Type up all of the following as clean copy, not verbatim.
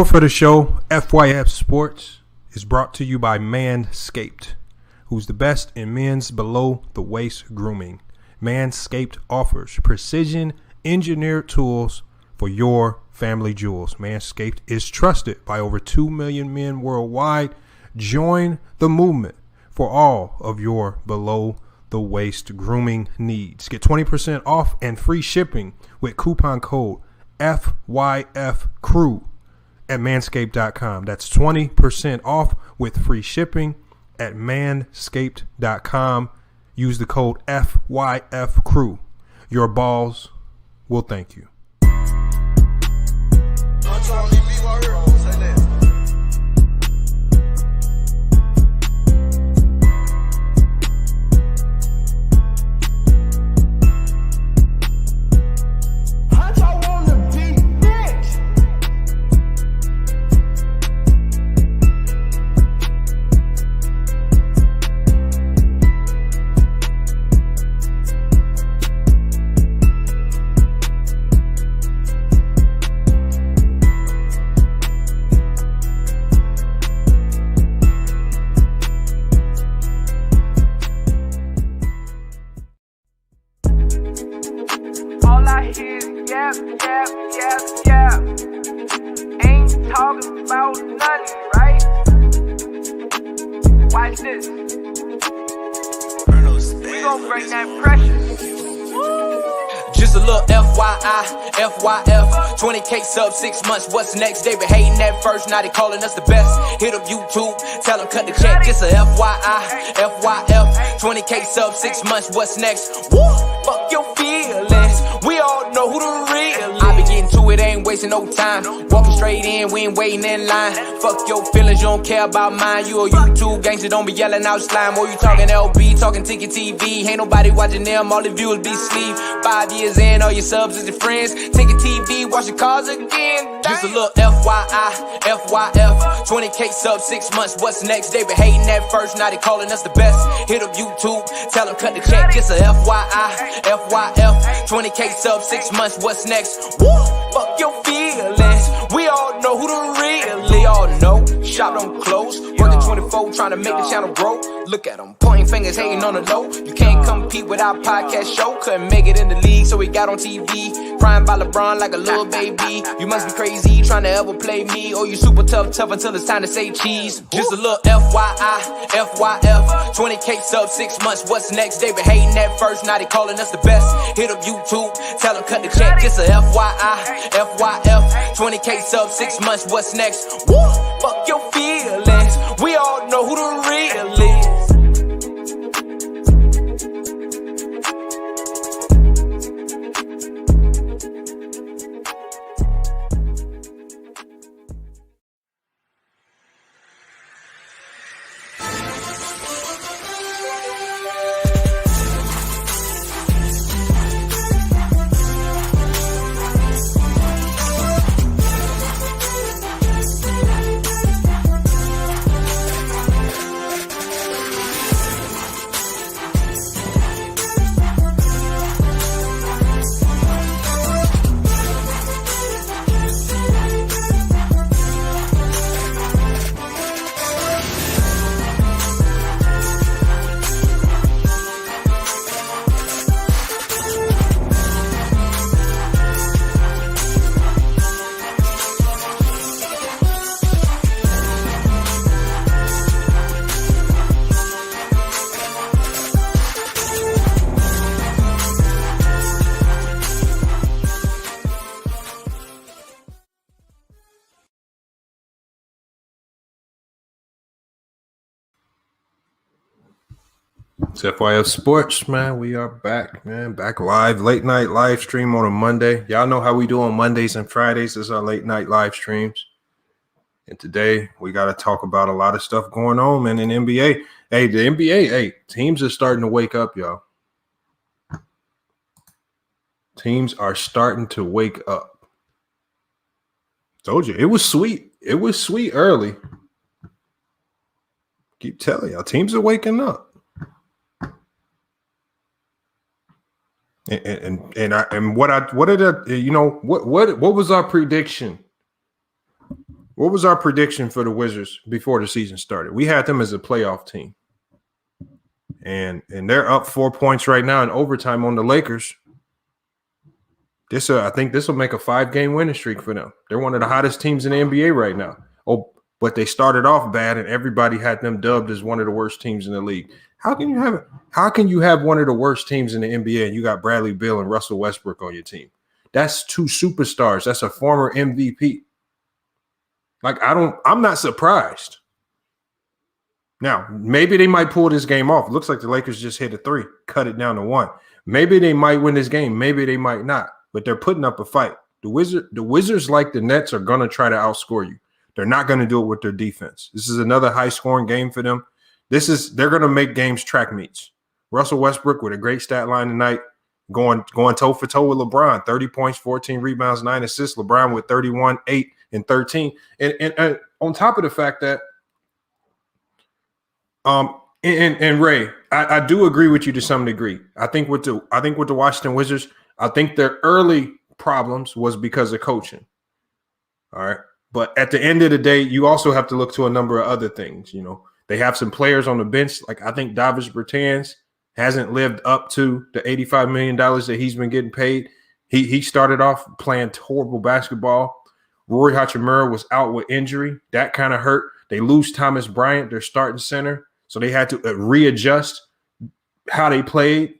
Support for the show, FYF Sports, is brought to you by Manscaped, who's the best in men's below-the-waist grooming. Manscaped offers precision engineered tools for your family jewels. Manscaped is trusted by over 2 million men worldwide. Join the movement for all of your below-the-waist grooming needs. Get 20% off and free shipping with coupon code FYFCREW at manscaped.com. That's 20% off with free shipping at manscaped.com. Use the code FYFCREW. Your balls will thank you. FYF, 20K sub 6 months, what's next? They been hating at first, now they calling us the best. Hit up YouTube, tell them cut the check. Just a FYF, 20K sub 6 months, what's next? Woo, fuck your feelings, we all know who the real is. I be getting to it, ain't wasting no time. Walking straight in, we ain't waiting in line. Fuck your feelings, you don't care about mine. You a YouTube gangster, don't be yelling out slime. Or you talking LB, talking Ticket TV. Ain't nobody watching them, all the viewers be sleep. 5 years in, all your subs is your friends. Ticket TV, watch your cars again. Just a little FYF, 20K sub 6 months, what's next? They been hating at first, now they calling us the best. Hit up YouTube, tell them cut the check. Just a FYF, 20K sub 6 months, what's next? Woo, fuck your feelings, we all know who the really all know. Shop don't close, working 24, trying to make the channel grow. Look at them, pointing fingers, hating on the low. You can't compete with our podcast show. Couldn't make it in the league, so we got on TV. Crying by LeBron like a little baby. You must be crazy, trying to ever play me. Or you super tough until it's time to say cheese. Just a little FYF, 20K sub 6 months, what's next? They been hating at first, now they calling us the best. Hit up YouTube, tell them cut the check. Just a FYF, 20K sub 6 months, what's next? Woo, fuck your feelings, we all know who the real is. It's FYF Sports, man. We are back, man. Back live. Late night live stream on a Monday. Y'all know how we do on Mondays and Fridays. This is our late night live streams. And today we got to talk about a lot of stuff going on, man, in NBA. Hey, the NBA, hey, teams are starting to wake up, y'all. Teams are starting to wake up. Told you, it was sweet. It was sweet early. Keep telling y'all, teams are waking up. What was our prediction? What was our prediction for the Wizards before the season started? We had them as a playoff team. And they're up 4 points right now in overtime on the Lakers. I think this will make a 5-game winning streak for them. They're one of the hottest teams in the NBA right now. Oh, but they started off bad, and everybody had them dubbed as one of the worst teams in the league. How can you have one of the worst teams in the NBA and you got Bradley Beal and Russell Westbrook on your team? That's 2 superstars. That's a former MVP. I'm not surprised. Now, maybe they might pull this game off. It looks like the Lakers just hit a 3, cut it down to 1. Maybe they might win this game. Maybe they might not. But they're putting up a fight. The Wizards, like the Nets, are going to try to outscore you. They're not going to do it with their defense. This is another high-scoring game for them. They're going to make games track meets. Russell Westbrook with a great stat line tonight, going toe-for-toe with LeBron. 30 points, 14 rebounds, 9 assists. LeBron with 31, 8, and 13. And on top of the fact that and Ray, I do agree with you to some degree. I think with the Washington Wizards, I think their early problems was because of coaching. All right. But at the end of the day, you also have to look to a number of other things. You know, they have some players on the bench. Like I think Davis Bertans hasn't lived up to the $85 million that he's been getting paid. He started off playing horrible basketball. Rory Hachimura was out with injury. That kind of hurt. They lose Thomas Bryant, their starting center. So they had to readjust how they played.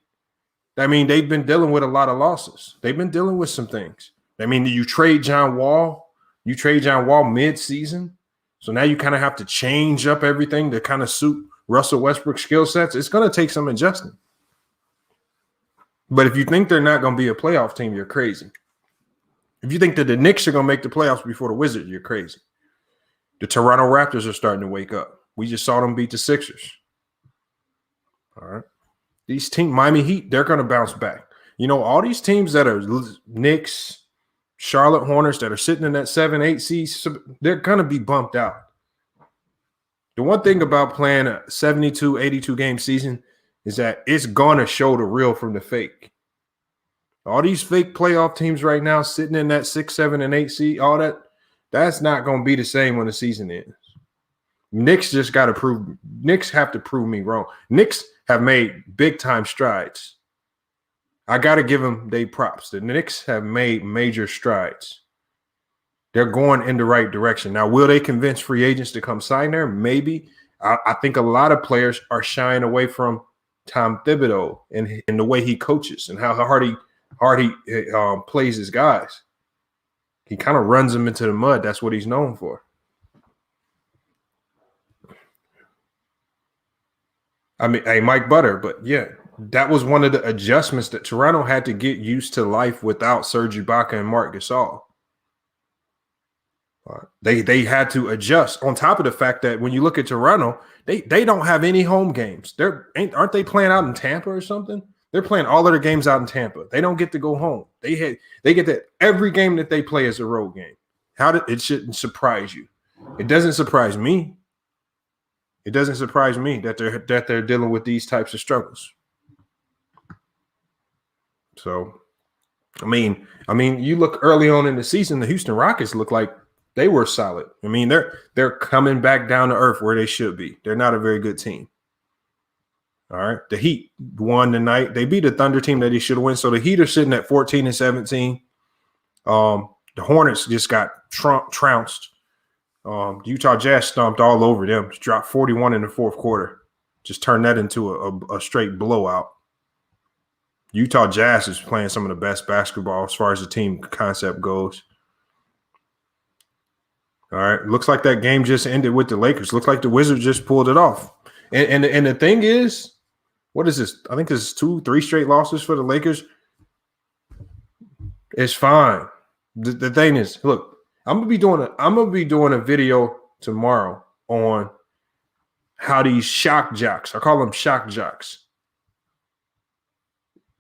I mean, they've been dealing with a lot of losses. They've been dealing with some things. I mean, you trade John Wall. You trade John Wall mid-season. So now you kind of have to change up everything to kind of suit Russell Westbrook's skill sets. It's going to take some adjusting. But if you think they're not going to be a playoff team, you're crazy. If you think that the Knicks are going to make the playoffs before the Wizards, you're crazy. The Toronto Raptors are starting to wake up. We just saw them beat the Sixers. All right. These teams, Miami Heat, they're going to bounce back. You know, all these teams that are Knicks, Charlotte Hornets that are sitting in that 7-8 seed, they're going to be bumped out. The one thing about playing a 72, 82 game season is that it's going to show the real from the fake. All these fake playoff teams right now sitting in that 6, 7, and 8 seed, all that's not going to be the same when the season ends. Knicks have to prove me wrong. Knicks have made big-time strides. I got to give them their props. The Knicks have made major strides. They're going in the right direction. Now, will they convince free agents to come sign there? Maybe. I think a lot of players are shying away from Tom Thibodeau and the way he coaches and how hard he plays his guys. He kind of runs them into the mud. That's what he's known for. I mean, hey, Mike Butter, but yeah, that was one of the adjustments that Toronto had to get used to life without Serge Ibaka and Marc Gasol. They had to adjust. On top of the fact that when you look at Toronto, they don't have any home games. Aren't they playing out in Tampa or something? They're playing all of their games out in Tampa. They don't get to go home. They get that every game that they play is a road game. It shouldn't surprise you. It doesn't surprise me. It doesn't surprise me that they're dealing with these types of struggles. So, I mean, you look early on in the season, the Houston Rockets look like they were solid. I mean, they're coming back down to earth where they should be. They're not a very good team. All right. The Heat won tonight. They beat a Thunder team that they should have won. So the Heat are sitting at 14-17. The Hornets just got trounced. The Utah Jazz stomped all over them. Just dropped 41 in the fourth quarter. Just turned that into a straight blowout. Utah Jazz is playing some of the best basketball as far as the team concept goes. All right. Looks like that game just ended with the Lakers. Looks like the Wizards just pulled it off. And the thing is, what is this? I think this is 2-3 straight losses for the Lakers. It's fine. The thing is, look, I'm gonna be doing a video tomorrow on how these shock jocks, I call them shock jocks.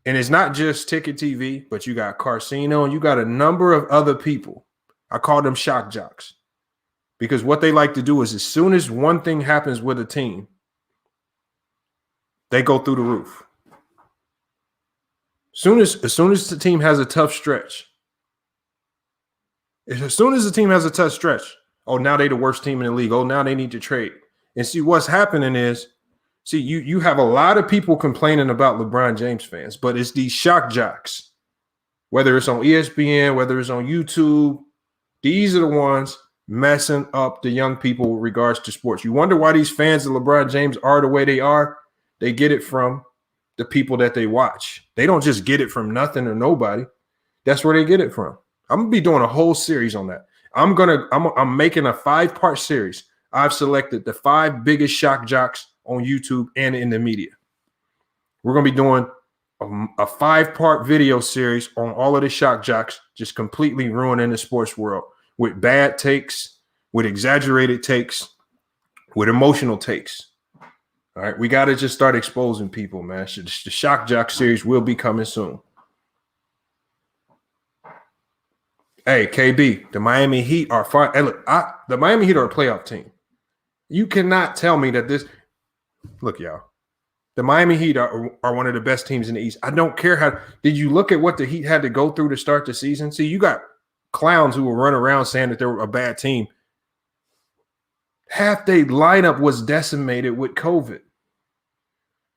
And it's not just Ticket TV, but you got Carcino and you got a number of other people. I call them shock jocks. Because what they like to do is as soon as one thing happens with a team, they go through the roof. As soon as the team has a tough stretch, Oh, now they the worst team in the league. Oh, now they need to trade. And see, what's happening is, you have a lot of people complaining about LeBron James fans, but it's these shock jocks, whether it's on ESPN, whether it's on YouTube, these are the ones messing up the young people with regards to sports. You wonder why these fans of LeBron James are the way they are? They get it from the people that they watch. They don't just get it from nothing or nobody. That's where they get it from. I'm going to be doing a whole series on that. I'm making a 5-part series. I've selected the 5 biggest shock jocks on YouTube and in the media. We're going to be doing a 5-part video series on all of the shock jocks just completely ruining the sports world with bad takes, with exaggerated takes, with emotional takes. All right, we got to just start exposing people, man. The shock jock series will be coming soon. Hey, KB, the Miami Heat are fine. Hey, look, the Miami Heat are a playoff team. You cannot tell me that this – look, y'all. The Miami Heat are one of the best teams in the East. I don't care how – did you look at what the Heat had to go through to start the season? See, you got clowns who will run around saying that they're a bad team. Half their lineup was decimated with COVID.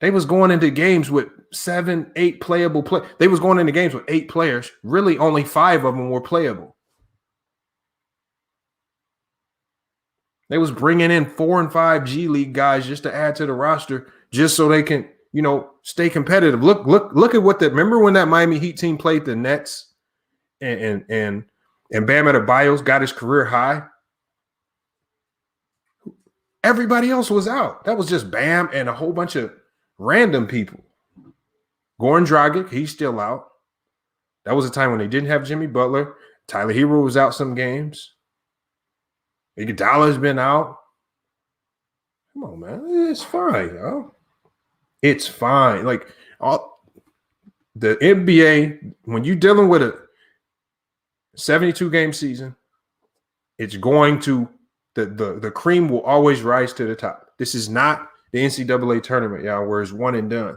They was going into games with 7, 8 playable play. They was going into games with 8 players. Really, only 5 of them were playable. They was bringing in 4 and 5 G League guys just to add to the roster, just so they can, stay competitive. Look at what remember when that Miami Heat team played the Nets and Bam Adebayo got his career high? Everybody else was out. That was just Bam and a whole bunch of random people. Goran Dragic, he's still out. That was a time when they didn't have Jimmy Butler. Tyler Hero was out some games. Iguodala's been out. Come on, man. It's fine, yo. It's fine. Like, the NBA, when you're dealing with a 72-game season, it's going to the cream will always rise to the top. This is not the NCAA tournament, y'all, where it's one and done.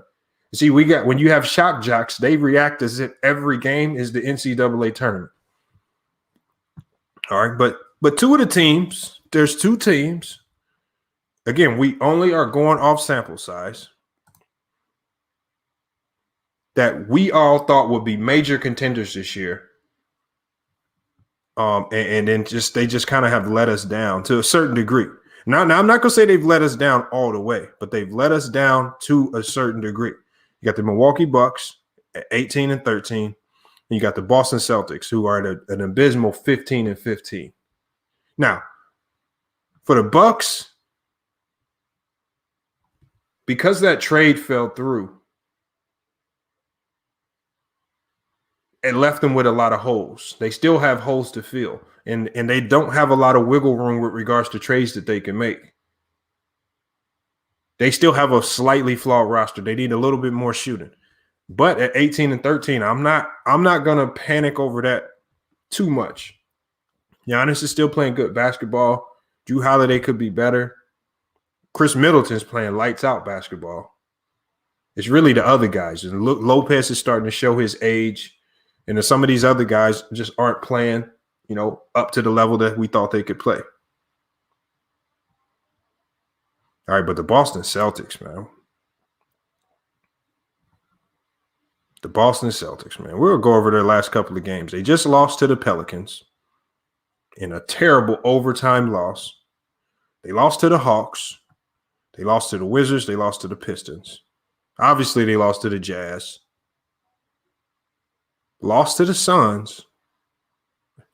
See, when you have shock jocks, they react as if every game is the NCAA tournament. All right, but 2 of the teams, there's 2 teams. Again, we only are going off sample size that we all thought would be major contenders this year. And then they just kind of have let us down to a certain degree. Now I'm not going to say they've let us down all the way, but they've let us down to a certain degree. You got the Milwaukee Bucks at 18 and 13. And you got the Boston Celtics, who are at an abysmal 15 and 15. Now, for the Bucks, because that trade fell through, it left them with a lot of holes. They still have holes to fill, and they don't have a lot of wiggle room with regards to trades that they can make. They still have a slightly flawed roster. They need a little bit more shooting. But at 18 and 13, I'm not going to panic over that too much. Giannis is still playing good basketball. Drew Holiday could be better. Chris Middleton's playing lights out basketball. It's really the other guys. And Lopez is starting to show his age. And then some of these other guys just aren't playing, up to the level that we thought they could play. All right, but the Boston Celtics, man. The Boston Celtics, man. We'll go over their last couple of games. They just lost to the Pelicans in a terrible overtime loss. They lost to the Hawks. They lost to the Wizards. They lost to the Pistons. Obviously, they lost to the Jazz. Lost to the Suns.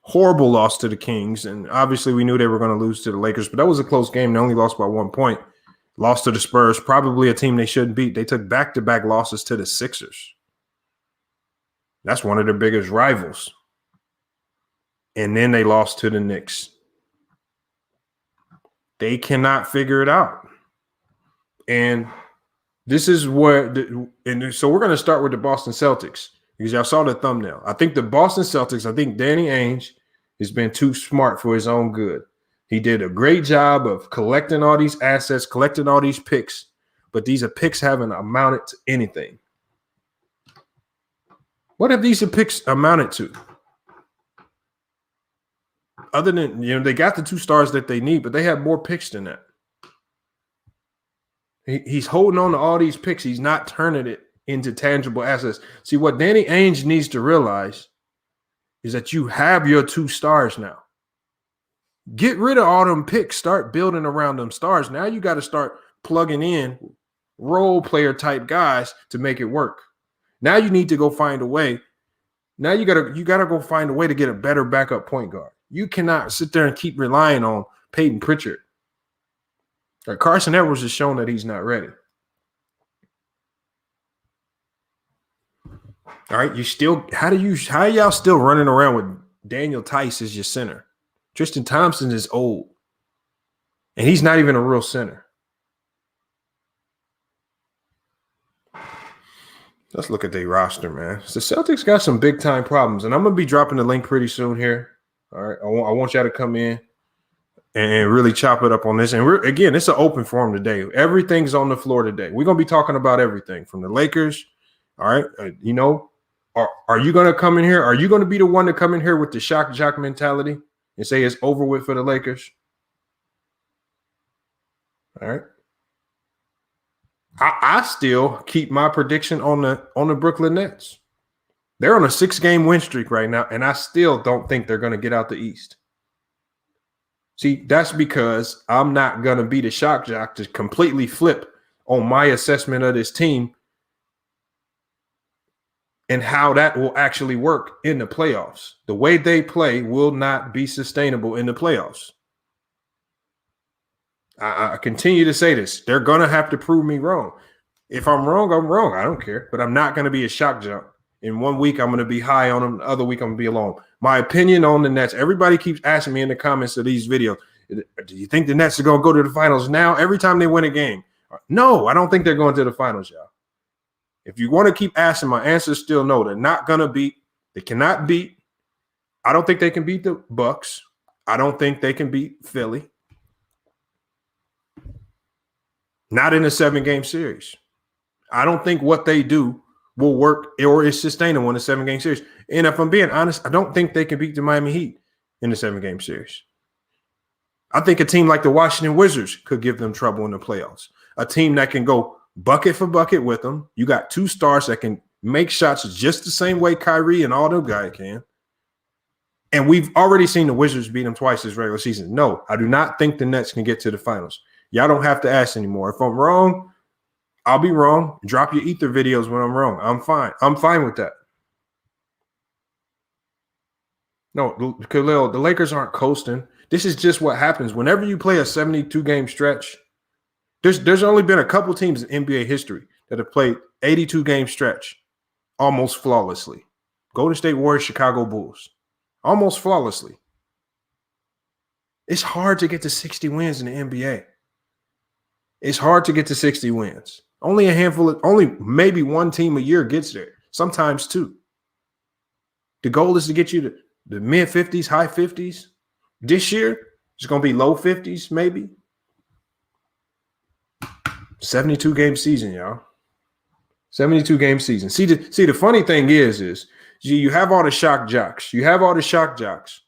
Horrible loss to the Kings. And obviously, we knew they were going to lose to the Lakers, but that was a close game. They only lost by 1 point. Lost to the Spurs, probably a team they shouldn't beat. They took back-to-back losses to the Sixers. That's one of their biggest rivals. And then they lost to the Knicks. They cannot figure it out. And this is what – so we're going to start with the Boston Celtics because y'all saw the thumbnail. I think the Boston Celtics, I think Danny Ainge has been too smart for his own good. He did a great job of collecting all these assets, collecting all these picks, but these picks haven't amounted to anything. What have these picks amounted to? other than, they got the 2 stars that they need, but they have more picks than that. He's holding on to all these picks. He's not turning it into tangible assets. See, what Danny Ainge needs to realize is that you have your 2 stars now. Get rid of all them picks. Start building around them stars. Now you got to start plugging in role player type guys to make it work. Now you need to go find a way. Now you gotta go find a way to get a better backup point guard. You cannot sit there and keep relying on Peyton Pritchard. Carson Edwards has shown that he's not ready. All right, how are y'all still running around with Daniel Tice as your center? Tristan Thompson is old, and he's not even a real center. Let's look at their roster, man. The Celtics got some big-time problems, and I'm going to be dropping the link pretty soon here. All right, I want y'all to come in and really chop it up on this. And again, it's an open forum today. Everything's on the floor today. We're going to be talking about everything from the Lakers. All right, are you going to come in here? Are you going to be the one to come in here with the shock jock mentality and say it's over with for the Lakers? All right. I still keep my prediction on the Brooklyn Nets. They're on a 6-game win streak right now, and I still don't think they're going to get out the East. See, that's because I'm not going to be the shock jock to completely flip on my assessment of this team and how that will actually work in the playoffs. The way they play will not be sustainable in the playoffs. I continue to say this. They're going to have to prove me wrong. If I'm wrong, I'm wrong. I don't care. But I'm not going to be a shock jock. In 1 week, I'm going to be high on them. The other week, I'm going to be alone. My opinion on the Nets, everybody keeps asking me in the comments of these videos, do you think the Nets are going to go to the finals now every time they win a game? No, I don't think they're going to the finals, y'all. If you want to keep asking, my answer is still no. They're not going to beat. They cannot beat. I don't think they can beat the Bucks. I don't think they can beat Philly. Not in a 7-game series. I don't think what they do will work or is sustainable in a 7-game series. And if I'm being honest, I don't think they can beat the Miami Heat in the 7-game series. I think a team like the Washington Wizards could give them trouble in the playoffs. A team that can go bucket for bucket with them. You got 2 stars that can make shots just the same way Kyrie and all those guys can. And we've already seen the Wizards beat them twice this regular season. No, I do not think the Nets can get to the finals. Y'all don't have to ask anymore. If I'm wrong, I'll be wrong. Drop your ether videos when I'm wrong. I'm fine. I'm fine with that. No, Khalil, the Lakers aren't coasting. This is just what happens. Whenever you play a 72-game stretch, there's only been a couple teams in NBA history that have played 82-game stretch almost flawlessly. Golden State Warriors, Chicago Bulls. Almost flawlessly. It's hard to get to 60 wins in the NBA. It's hard to get to 60 wins. Only maybe one team a year gets there. Sometimes 2. The goal is to get you to the mid-50s, high 50s. This year, it's going to be low 50s maybe. 72-game season, y'all. 72-game season. See, the funny thing is you have all the shock jocks. You have all the shock jocks.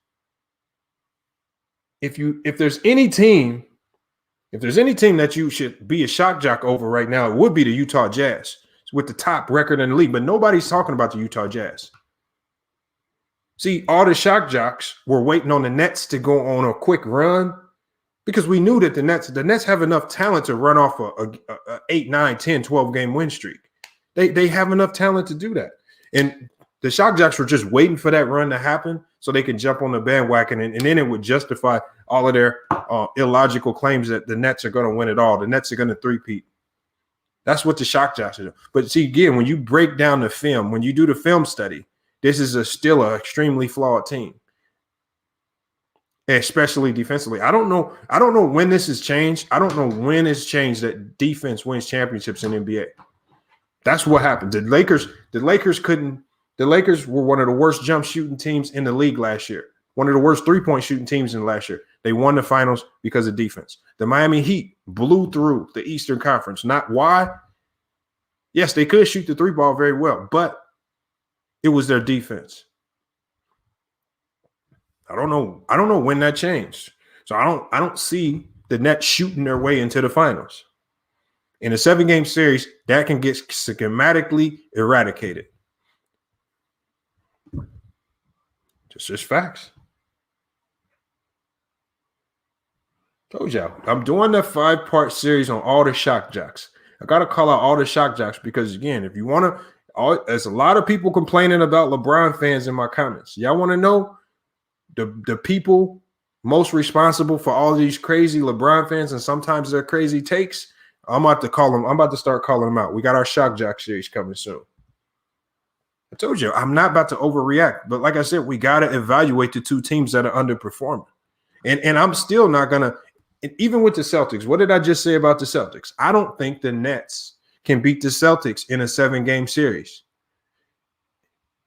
If there's any team that you should be a shock jock over right now, it would be the Utah Jazz with the top record in the league. But nobody's talking about the Utah Jazz. See, all the shock jocks were waiting on the Nets to go on a quick run because we knew that the Nets have enough talent to run off a 8, 9, 10, 12-game win streak. They have enough talent to do that. And the shock jocks were just waiting for that run to happen so they can jump on the bandwagon, and then it would justify all of their illogical claims that the Nets are going to win it all. The Nets are going to three-peat. That's what the shock jocks do. But see, again, when you break down the film, when you do the film study, this is still an extremely flawed team, especially defensively. I don't know when this has changed. I don't know when it's changed that defense wins championships in the NBA. That's what happened. The Lakers were one of the worst jump shooting teams in the league last year. One of the worst three-point shooting teams in last year. They won the finals because of defense. The Miami Heat blew through the Eastern Conference. Not why? Yes, they could shoot the 3-ball very well, but it was their defense. I don't know when that changed. So I don't see the Nets shooting their way into the finals. In a 7-game series, that can get schematically eradicated. Just facts. Told y'all, I'm doing that 5-part series on all the shock jocks. I got to call out all the shock jocks because, again, if you want to, there's a lot of people complaining about LeBron fans in my comments. Y'all want to know the people most responsible for all these crazy LeBron fans and sometimes their crazy takes? I'm about to call them. I'm about to start calling them out. We got our shock jock series coming soon. I told you, I'm not about to overreact. But like I said, we got to evaluate the two teams that are underperforming. And I'm still not going to, even with the Celtics, what did I just say about the Celtics? I don't think the Nets can beat the Celtics in a 7-game series.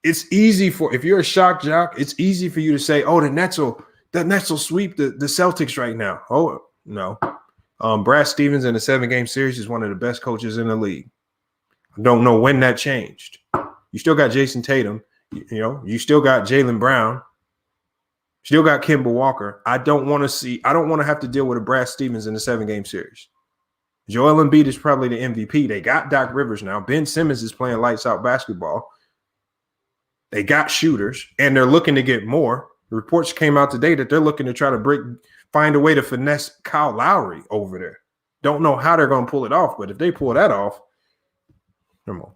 It's easy if you're a shock jock, it's easy for you to say, oh, the Nets will sweep the Celtics right now. Oh, no. Brad Stevens in a 7-game series is one of the best coaches in the league. I don't know when that changed. You still got Jason Tatum. You still got Jaylen Brown. Still got Kemba Walker. I don't want to have to deal with a Brad Stevens in a 7-game series. Joel Embiid is probably the MVP. They got Doc Rivers now. Ben Simmons is playing lights out basketball. They got shooters, and they're looking to get more. Reports came out today that they're looking to try to find a way to finesse Kyle Lowry over there. Don't know how they're going to pull it off, but if they pull that off, come on.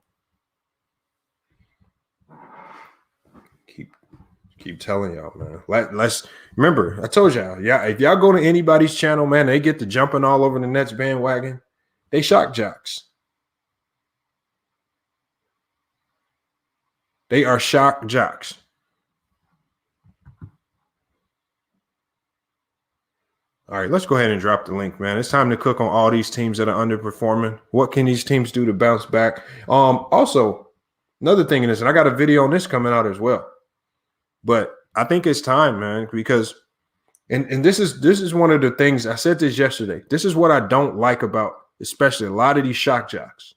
Keep telling y'all, man. Let's remember, I told y'all, if y'all go to anybody's channel, man, they get to jumping all over the Nets bandwagon. They shock jocks. They are shock jocks. All right, let's go ahead and drop the link, man. It's time to cook on all these teams that are underperforming. What can these teams do to bounce back? Also, another thing in this, and I got a video on this coming out as well. But I think it's time, man, because and this is one of the things I said this yesterday. This is what I don't like about especially a lot of these shock jocks.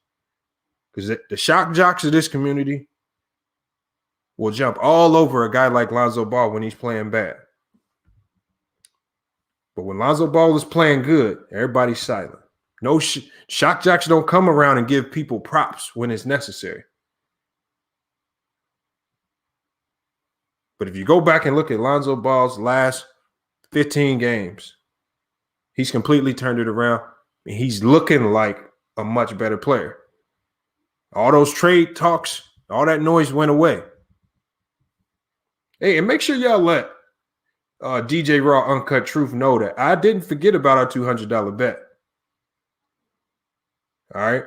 Because the shock jocks of this community will jump all over a guy like Lonzo Ball when he's playing bad. But when Lonzo Ball is playing good, everybody's silent. No shock jocks don't come around and give people props when it's necessary. But if you go back and look at Lonzo Ball's last 15 games, he's completely turned it around. And he's looking like a much better player. All those trade talks, all that noise went away. Hey, and make sure y'all let DJ Raw Uncut Truth know that I didn't forget about our $200 bet. All right.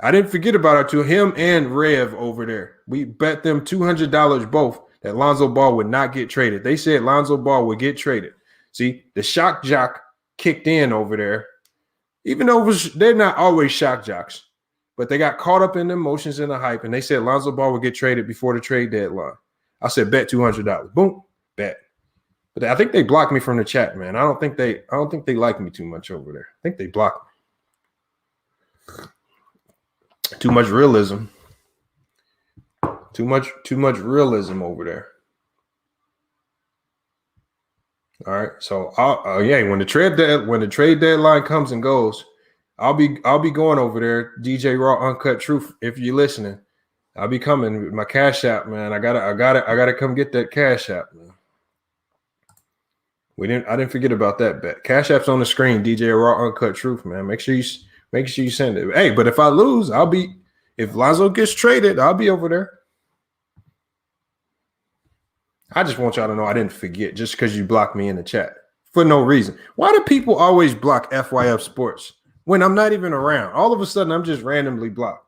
I didn't forget about him and Rev over there. We bet them $200 both that Lonzo Ball would not get traded. They said Lonzo Ball would get traded. See, the shock jock kicked in over there. Even though they're not always shock jocks, but they got caught up in the emotions and the hype, and they said Lonzo Ball would get traded before the trade deadline. I said bet $200. Boom, bet. But I think they blocked me from the chat, man. I don't think they like me too much over there. I think they blocked me. Too much realism. Too much realism over there. All right. So when the trade deadline comes and goes, I'll be going over there, DJ Raw Uncut Truth. If you're listening, I'll be coming with my Cash App, man. I gotta come get that Cash App, man. I didn't forget about that bet. Cash App's on the screen, DJ Raw Uncut Truth, man. Make sure you send it. Hey, but if I lose, if Lonzo gets traded, I'll be over there. I just want y'all to know I didn't forget just because you blocked me in the chat for no reason. Why do people always block FYF Sports when I'm not even around? All of a sudden, I'm just randomly blocked.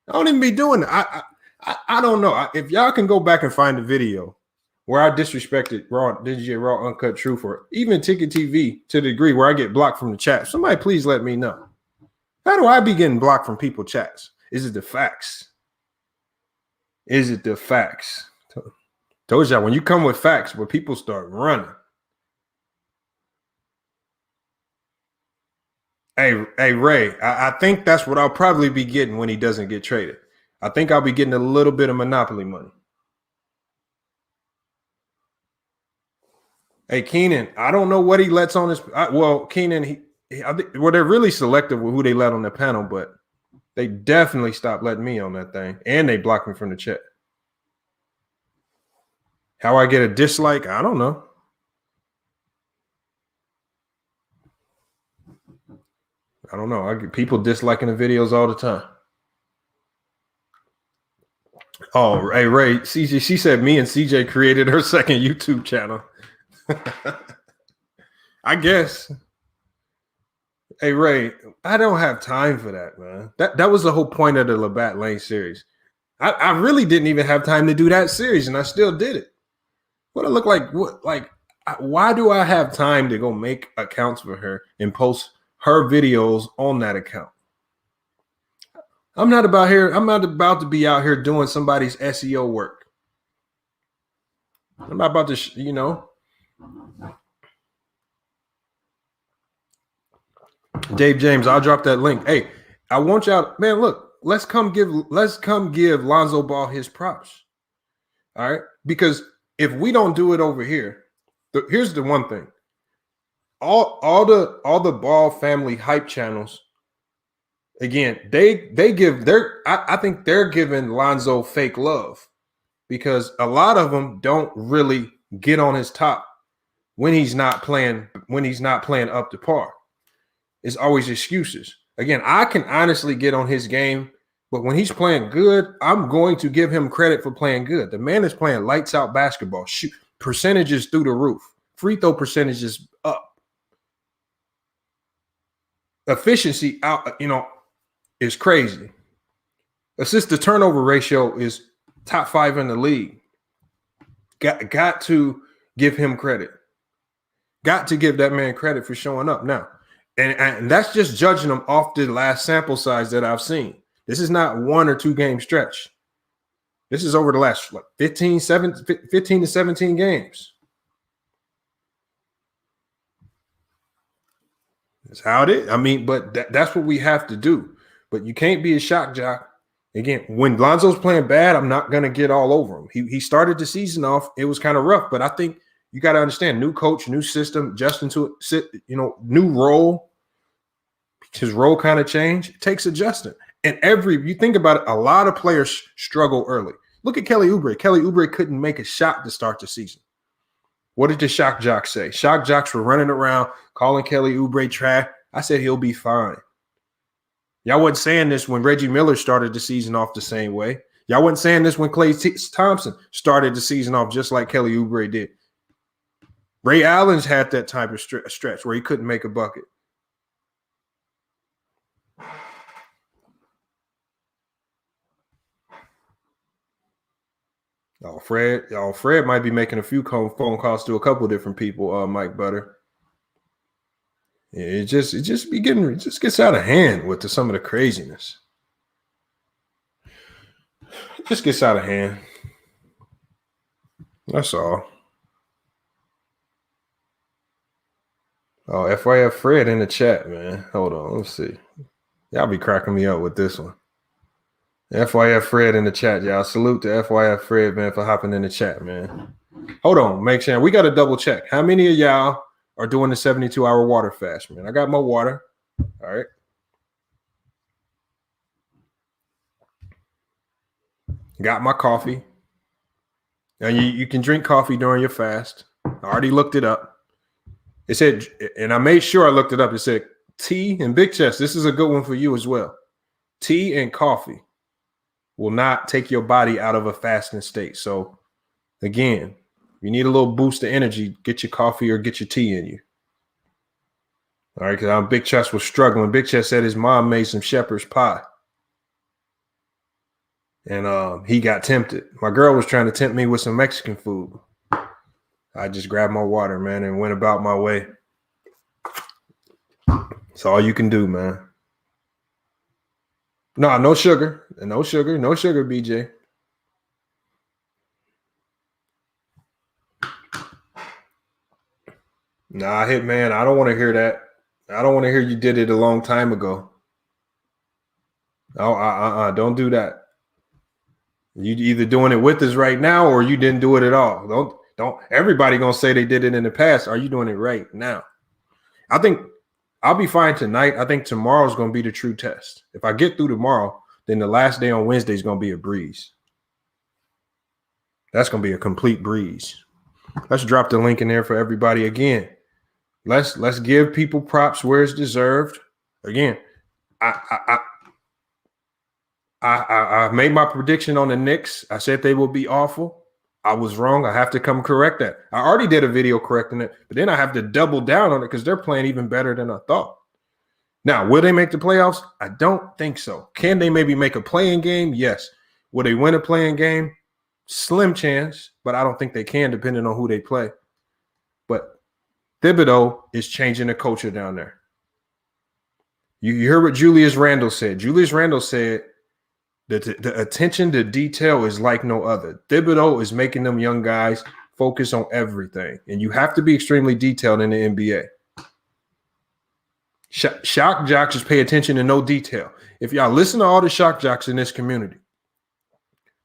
I don't even be doing that. I don't know. If y'all can go back and find the video where I disrespected DJ Raw Uncut Truth or even Ticket TV to the degree where I get blocked from the chat, somebody please let me know. How do I be getting blocked from people chats? Is it the facts? Is it the facts? Told y'all, when you come with facts, where people start running. Hey, Ray, I think that's what I'll probably be getting when he doesn't get traded. I think I'll be getting a little bit of Monopoly money. Hey, Keenan, I don't know what he lets on his. Keenan, they're really selective with who they let on the panel, but they definitely stopped letting me on that thing, and they blocked me from the chat. How I get a dislike? I don't know. I don't know. I get people disliking the videos all the time. Oh, hey, Ray, CJ, she said me and CJ created her second YouTube channel. I guess. Hey, Ray, I don't have time for that, man. That was the whole point of the Labatt Lane series. I really didn't even have time to do that series, and I still did it. What I look like? Why do I have time to go make accounts for her and post her videos on that account? I'm not about to be out here doing somebody's SEO work. I'm not about to, Dave James, I'll drop that link. Hey, I want y'all, man, look, let's come give Lonzo Ball his props. All right? Because if we don't do it over here, here's the one thing. All the Ball family hype channels, again, I think they're giving Lonzo fake love because a lot of them don't really get on his top when he's not playing up to par. It's always excuses. Again, I can honestly get on his game, but when he's playing good, I'm going to give him credit for playing good. The man is playing lights out basketball, shoot percentages through the roof, free throw percentages up, efficiency out, is crazy. Assist to turnover ratio is top 5 in the league. Got to give him credit. Got to give that man credit for showing up now. And that's just judging him off the last sample size that I've seen. This is not 1 or 2 game stretch. This is over the last 15 to 17 games. That's how it is. I mean, but that's what we have to do. But you can't be a shock jock. Again, when Lonzo's playing bad, I'm not going to get all over him. He started the season off. It was kind of rough, but I think you got to understand, new coach, new system, adjusting to it, new role. His role kind of changed. It takes adjusting. And you think about it, a lot of players struggle early. Look at Kelly Oubre. Kelly Oubre couldn't make a shot to start the season. What did the shock jocks say? Shock jocks were running around calling Kelly Oubre trash. I said he'll be fine. Y'all wasn't saying this when Reggie Miller started the season off the same way. Y'all wasn't saying this when Klay Thompson started the season off just like Kelly Oubre did. Ray Allen's had that type of stretch where he couldn't make a bucket. Fred might be making a few phone calls to a couple of different people, Mike Butter. It just gets out of hand with some of the craziness. It just gets out of hand. That's all. Oh, FYF Fred in the chat, man. Hold on, let's see. Y'all be cracking me up with this one. FYF Fred in the chat, y'all. Salute to FYF Fred, man, for hopping in the chat, man. Hold on, make sure. We got to double check. How many of y'all are doing the 72-hour water fast, man? I got my water. All right. Got my coffee. Now, you can drink coffee during your fast. I already looked it up. It said, and I made sure I looked it up. It said tea and Big Chest. This is a good one for you as well. Tea and coffee will not take your body out of a fasting state. So, again, you need a little boost of energy, get your coffee or get your tea in you. All right, because Big Chest was struggling. Big Chest said his mom made some shepherd's pie. And he got tempted. My girl was trying to tempt me with some Mexican food. I just grabbed my water, man, and went about my way. That's all you can do, man. No sugar. No sugar, BJ. Nah, man, I don't want to hear that. I don't want to hear you did it a long time ago. Oh, don't do that. You either doing it with us right now or you didn't do it at all. Don't everybody gonna say they did it in the past. Are you doing it right now? I think I'll be fine tonight. I think tomorrow's gonna be the true test. If I get through tomorrow, then the last day on Wednesday is gonna be a breeze. That's gonna be a complete breeze. Let's drop the link in there for everybody again. Let's give people props where it's deserved. Again, I made my prediction on the Knicks. I said they will be awful. I was wrong. I have to come correct that. I already did a video correcting it, but then I have to double down on it because they're playing even better than I thought. Now, will they make the playoffs? I don't think so. Can they maybe make a play-in game? Yes. Will they win a play-in game? Slim chance, but I don't think they can depending on who they play. But Thibodeau is changing the culture down there. You heard what Julius Randle said. Julius Randle said that the attention to detail is like no other. Thibodeau is making them young guys focus on everything. And you have to be extremely detailed in the NBA. Shock jocks just pay attention to no detail. If y'all listen to all the shock jocks in this community,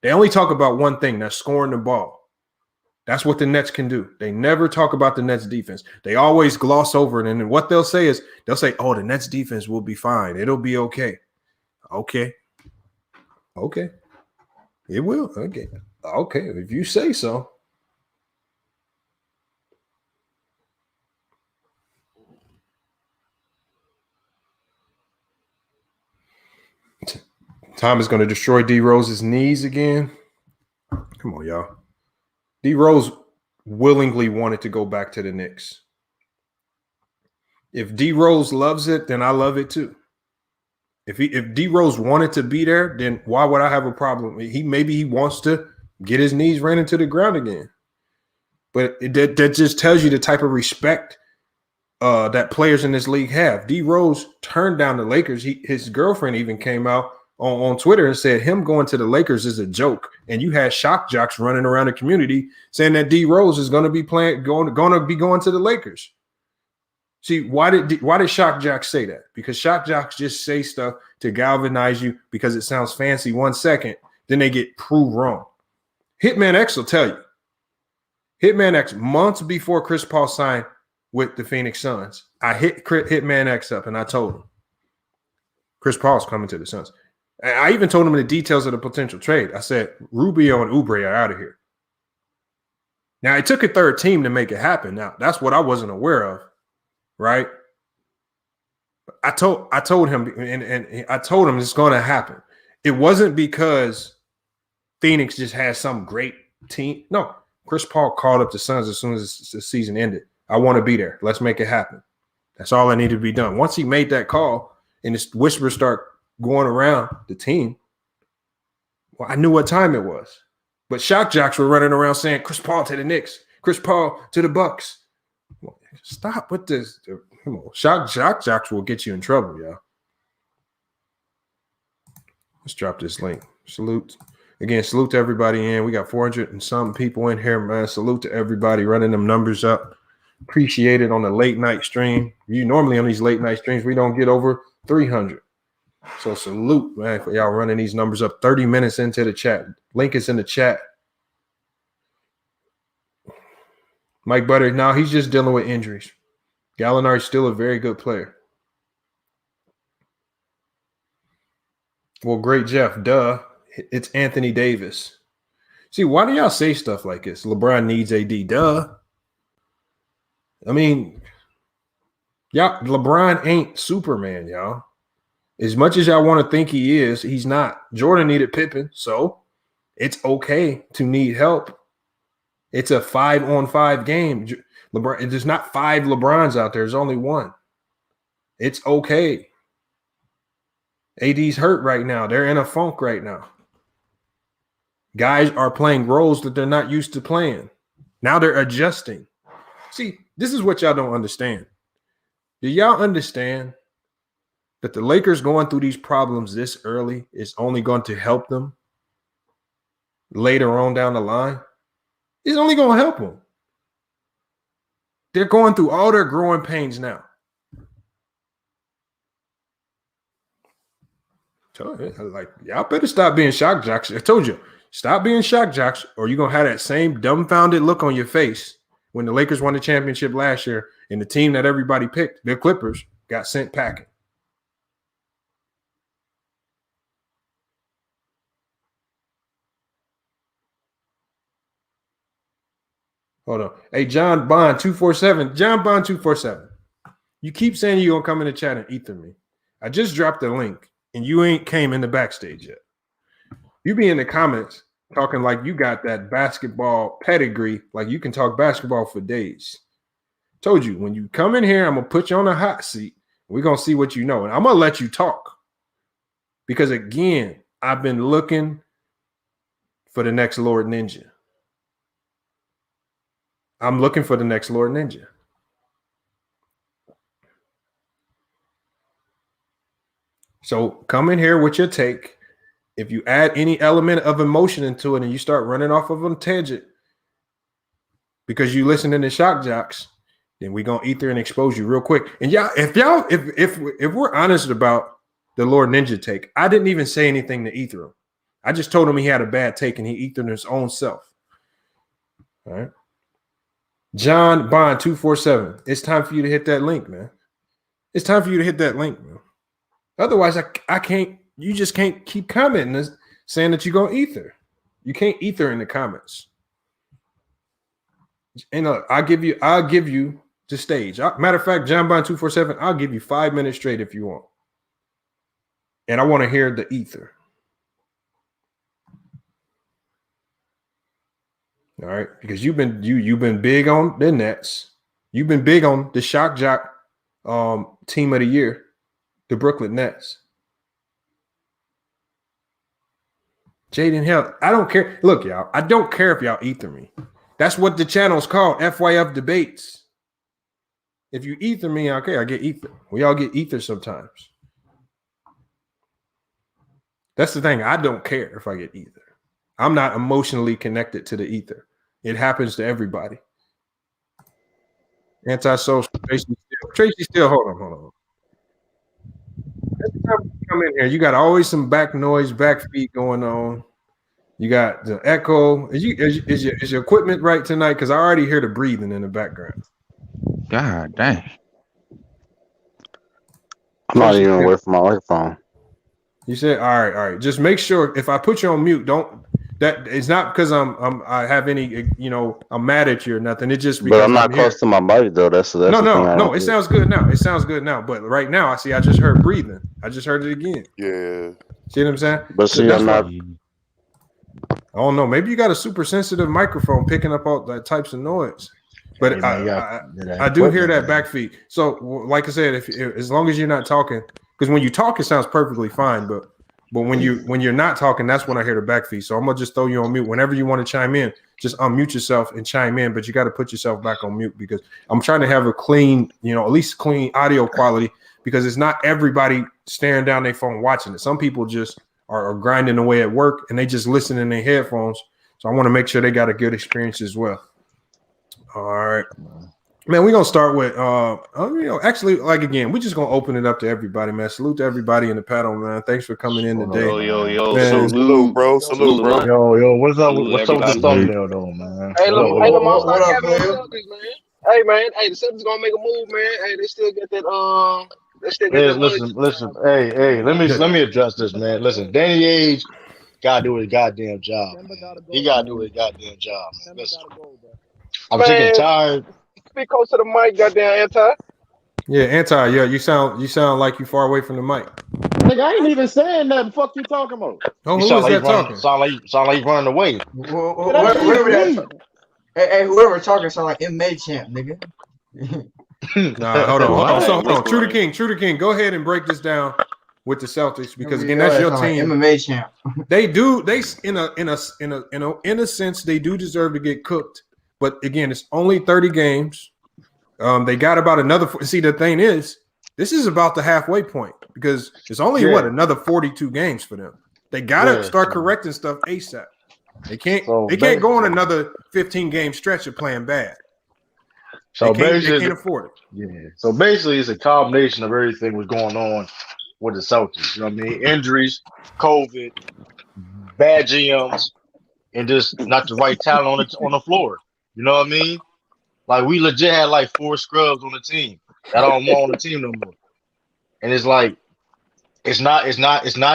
they only talk about one thing, that's scoring the ball. That's what the Nets can do. They never talk about the Nets defense. They always gloss over it. And what they'll say is, oh, the Nets defense will be fine. It'll be okay. Okay. It will. Okay. If you say so. Tom is going to destroy D Rose's knees again. Come on, y'all. D Rose willingly wanted to go back to the Knicks. If D Rose loves it, then I love it too. If D Rose wanted to be there, then why would I have a problem? Maybe he wants to get his knees ran into the ground again. But that just tells you the type of respect that players in this league have. D Rose turned down the Lakers. His girlfriend even came out on Twitter and said him going to the Lakers is a joke. And you had shock jocks running around the community saying that D Rose is going to be going to the Lakers. See, why did shock jocks say that? Because shock jocks just say stuff to galvanize you because it sounds fancy 1 second, then they get proved wrong. Hitman X will tell you. Hitman X, months before Chris Paul signed with the Phoenix Suns, I hit Hitman X up and I told him Chris Paul's coming to the Suns. I even told him the details of the potential trade. I said, Rubio and Oubre are out of here. Now, it took a third team to make it happen. Now, that's what I wasn't aware of, right? I told him, and I told him it's going to happen. It wasn't because Phoenix just had some great team. No, Chris Paul called up the Suns as soon as the season ended. I want to be there. Let's make it happen. That's all that needed to be done. Once he made that call and the whispers start going around the team, well, I knew what time it was. But shock jocks were running around saying Chris Paul to the Knicks, Chris Paul to the Bucks. Well, stop with this. Come on. Shock jocks will get you in trouble, y'all. Let's drop this link. Salute. Again, salute to everybody in. We got 400 and some people in here, man. Salute to everybody running them numbers up. Appreciate it on the late night stream. Normally on these late night streams, we don't get over 300. So salute, man, for y'all running these numbers up 30 minutes into the chat. Link is in the chat. Mike Butter, now he's just dealing with injuries. Gallinari's still a very good player. Well, great, Jeff. Duh. It's Anthony Davis. See, why do y'all say stuff like this? LeBron needs AD. Duh. I mean, y'all, LeBron ain't Superman, y'all. As much as y'all want to think he is, he's not. Jordan needed Pippen, so it's okay to need help. It's a 5-on-5 game. LeBron, there's not 5 LeBrons out there. There's only one. It's okay. AD's hurt right now. They're in a funk right now. Guys are playing roles that they're not used to playing. Now they're adjusting. See, this is what y'all don't understand. Do y'all understand that the Lakers going through these problems this early is only going to help them later on down the line? It's only going to help them. They're going through all their growing pains now. So, like, y'all better stop being shock jocks. I told you, Stop being shock jocks, or you're going to have that same dumbfounded look on your face when the Lakers won the championship last year and the team that everybody picked, the Clippers, got sent packing. Hold on. Hey, John Bond 247. John Bond 247. You keep saying you're going to come in the chat and ether me. I just dropped the link, and you ain't came in the backstage yet. You be in the comments talking like you got that basketball pedigree, like you can talk basketball for days. Told you, when you come in here, I'm going to put you on a hot seat. We're going to see what you know, and I'm going to let you talk. Because, again, I've been looking for the next Lord Ninja. I'm looking for the next Lord Ninja. So come in here with your take. If you add any element of emotion into it and you start running off of a tangent because you listening to shock jocks, then we're gonna ether and expose you real quick. And if we're honest about the Lord Ninja take, I didn't even say anything to ether him. I just told him he had a bad take and he ethered his own self. All right. John Bond 247. It's time for you to hit that link, man. It's time for you to hit that link, man. Otherwise, I can't. You just can't keep commenting saying that you're gonna ether. You can't ether in the comments. And look, I'll give you the stage. Matter of fact, John Bond 247. I'll give you 5 minutes straight if you want. And I want to hear the ether. All right, because you've been big on the Nets. You've been big on the shock jock team of the year, the Brooklyn Nets. Jaden Hill, I don't care. Look, y'all, I don't care if y'all ether me. That's what the channel's called, FYF Debates. If you ether me, okay, I get ether. We all get ether sometimes. That's the thing. I don't care if I get ether. I'm not emotionally connected to the ether. It happens to everybody. Antisocial. Tracy still, hold on. Every time you come in here, you got always some back noise, back feet going on. You got the echo. Is your equipment right tonight? Because I already hear the breathing in the background. God dang. I'm not even away from my microphone. You said, all right. Just make sure if I put you on mute, that it's not because I have any, I'm mad at you or nothing. It's just because I'm not close to my mic though. That's no. It sounds good now. It sounds good now. But right now, I just heard breathing. I just heard it again. Yeah. See what I'm saying? But see, I'm not. I don't know. Maybe you got a super sensitive microphone picking up all that types of noise. But I do hear that back feed. So, like I said, if as long as you're not talking, because when you talk, it sounds perfectly fine. But when you're not talking, that's when I hear the back feed. So I'm gonna just throw you on mute. Whenever you want to chime in, just unmute yourself and chime in. But you got to put yourself back on mute because I'm trying to have a clean, at least clean audio quality. Because it's not everybody staring down their phone watching it. Some people just are grinding away at work and they just listen in their headphones. So I want to make sure they got a good experience as well. All right, man. We're gonna start with actually, like again, we're just gonna open it up to everybody, man. Salute to everybody in the panel, man. Thanks for coming in today. Yo, man. Salute, bro. Yo, what's up with the thumbnail though, man? Hey, What what up, man? Hey, man. Hey, the Celtics gonna make a move, man. Hey, they still get that. They still get that. Listen. Hey, let me address this, man. Listen, Danny Ainge gotta do his goddamn job. He gotta do his goddamn job, man. Listen, I'm sick and tired. Speak close to the mic, goddamn Anti. Yeah, Anti. Yeah, you sound like you far away from the mic. Nigga, I ain't even saying that. The fuck you talking about? Oh, who is that talking? Sound like you running away. Whoever talking sound like MMA champ, nigga. Nah, hold on. So hold on. True to King. Go ahead and break this down with the Celtics because again, that's your team. Like MMA champ. They in a sense they do deserve to get cooked, but again, it's only 30 games. They got about another. See, the thing is, this is about the halfway point because it's only another 42 games for them. They gotta start correcting stuff ASAP. They can't go on another 15 game stretch of playing bad. So they can't afford it. Yeah. So basically, it's a combination of everything was going on with the Celtics. You know what I mean? Injuries, COVID, bad GMs, and just not the right talent on the floor. You know what I mean? Like we legit had like 4 scrubs on the team that don't want on the team no more. And it's like it's not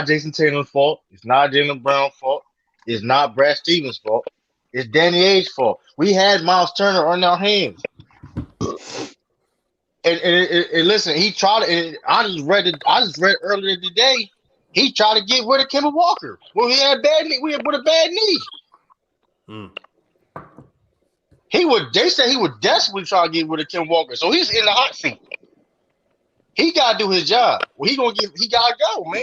Jason Tatum's fault. It's not Jaylen Brown's fault. It's not Brad Stevens' fault. It's Danny Ainge's fault. We had Miles Turner on our hands. And listen, he tried to. I just read earlier today. He tried to get rid of Kemba Walker. Well, he had a bad knee. We had with a bad knee. They said he would desperately try to get rid of Kemba Walker. So he's in the hot seat. He gotta do his job. Well, he gotta go, man.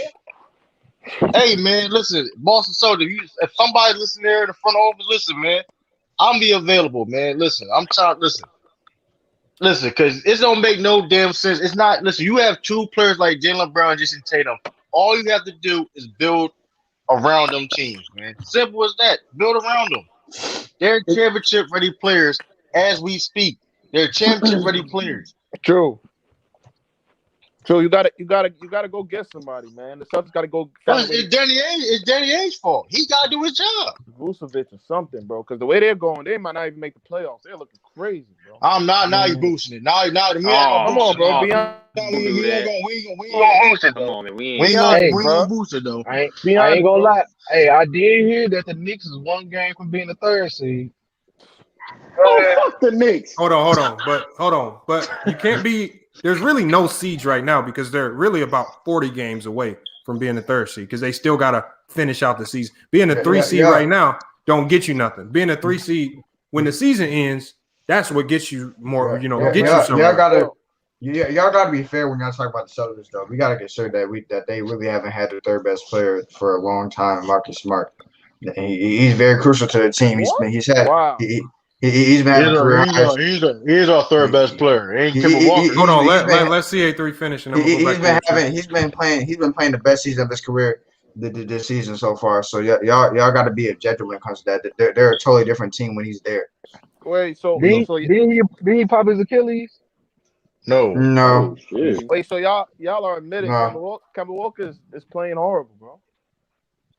Hey, man, listen, Boston Celtics. If somebody listen there in the front office, listen, man. I'll be available, man. Listen, I'm trying. Listen, because it don't make no damn sense. It's not. Listen, you have 2 players like Jaylen Brown and Jason Tatum. All you have to do is build around them teams, man. Simple as that. Build around them. They're championship-ready players as we speak. They're championship-ready players. True. You gotta go get somebody, man. The Celtics gotta go. It's Danny Ainge's fault. He gotta do his job. Vucevic or something, bro. Because the way they're going, they might not even make the playoffs. They're looking crazy, bro. I'm not. Now he's boosting it. Now. Come on, bro. We ain't gonna boost it though. We ain't gonna boost it though. I ain't gonna lie. Hey, I did hear that the Knicks is 1 game from being the 3rd seed. Fuck the Knicks. Hold on. But you can't be. There's really no siege right now because they're really about 40 games away from being the 3rd seed because they still got to finish out the season. Being a 3 seed right now don't get you nothing. Being a 3 seed when the season ends, that's what gets you more. You somewhere. Y'all gotta be fair when y'all talk about the Celtics, though. We gotta get sure that they really haven't had their 3rd best player for a long time, Marcus Smart. He's very crucial to the team. He's been having a career. He's our 3rd best player. Ain't Kemba Walker. Hold on, let's see A3 finish, and then we'll go back he's been playing the best season of his career this season so far. So y'all got to be objective when it comes to that. They're a totally different team when he's there. Wait, so did he pop his Achilles? No. Wait, so y'all are admitting Kemba Walker is playing horrible, bro.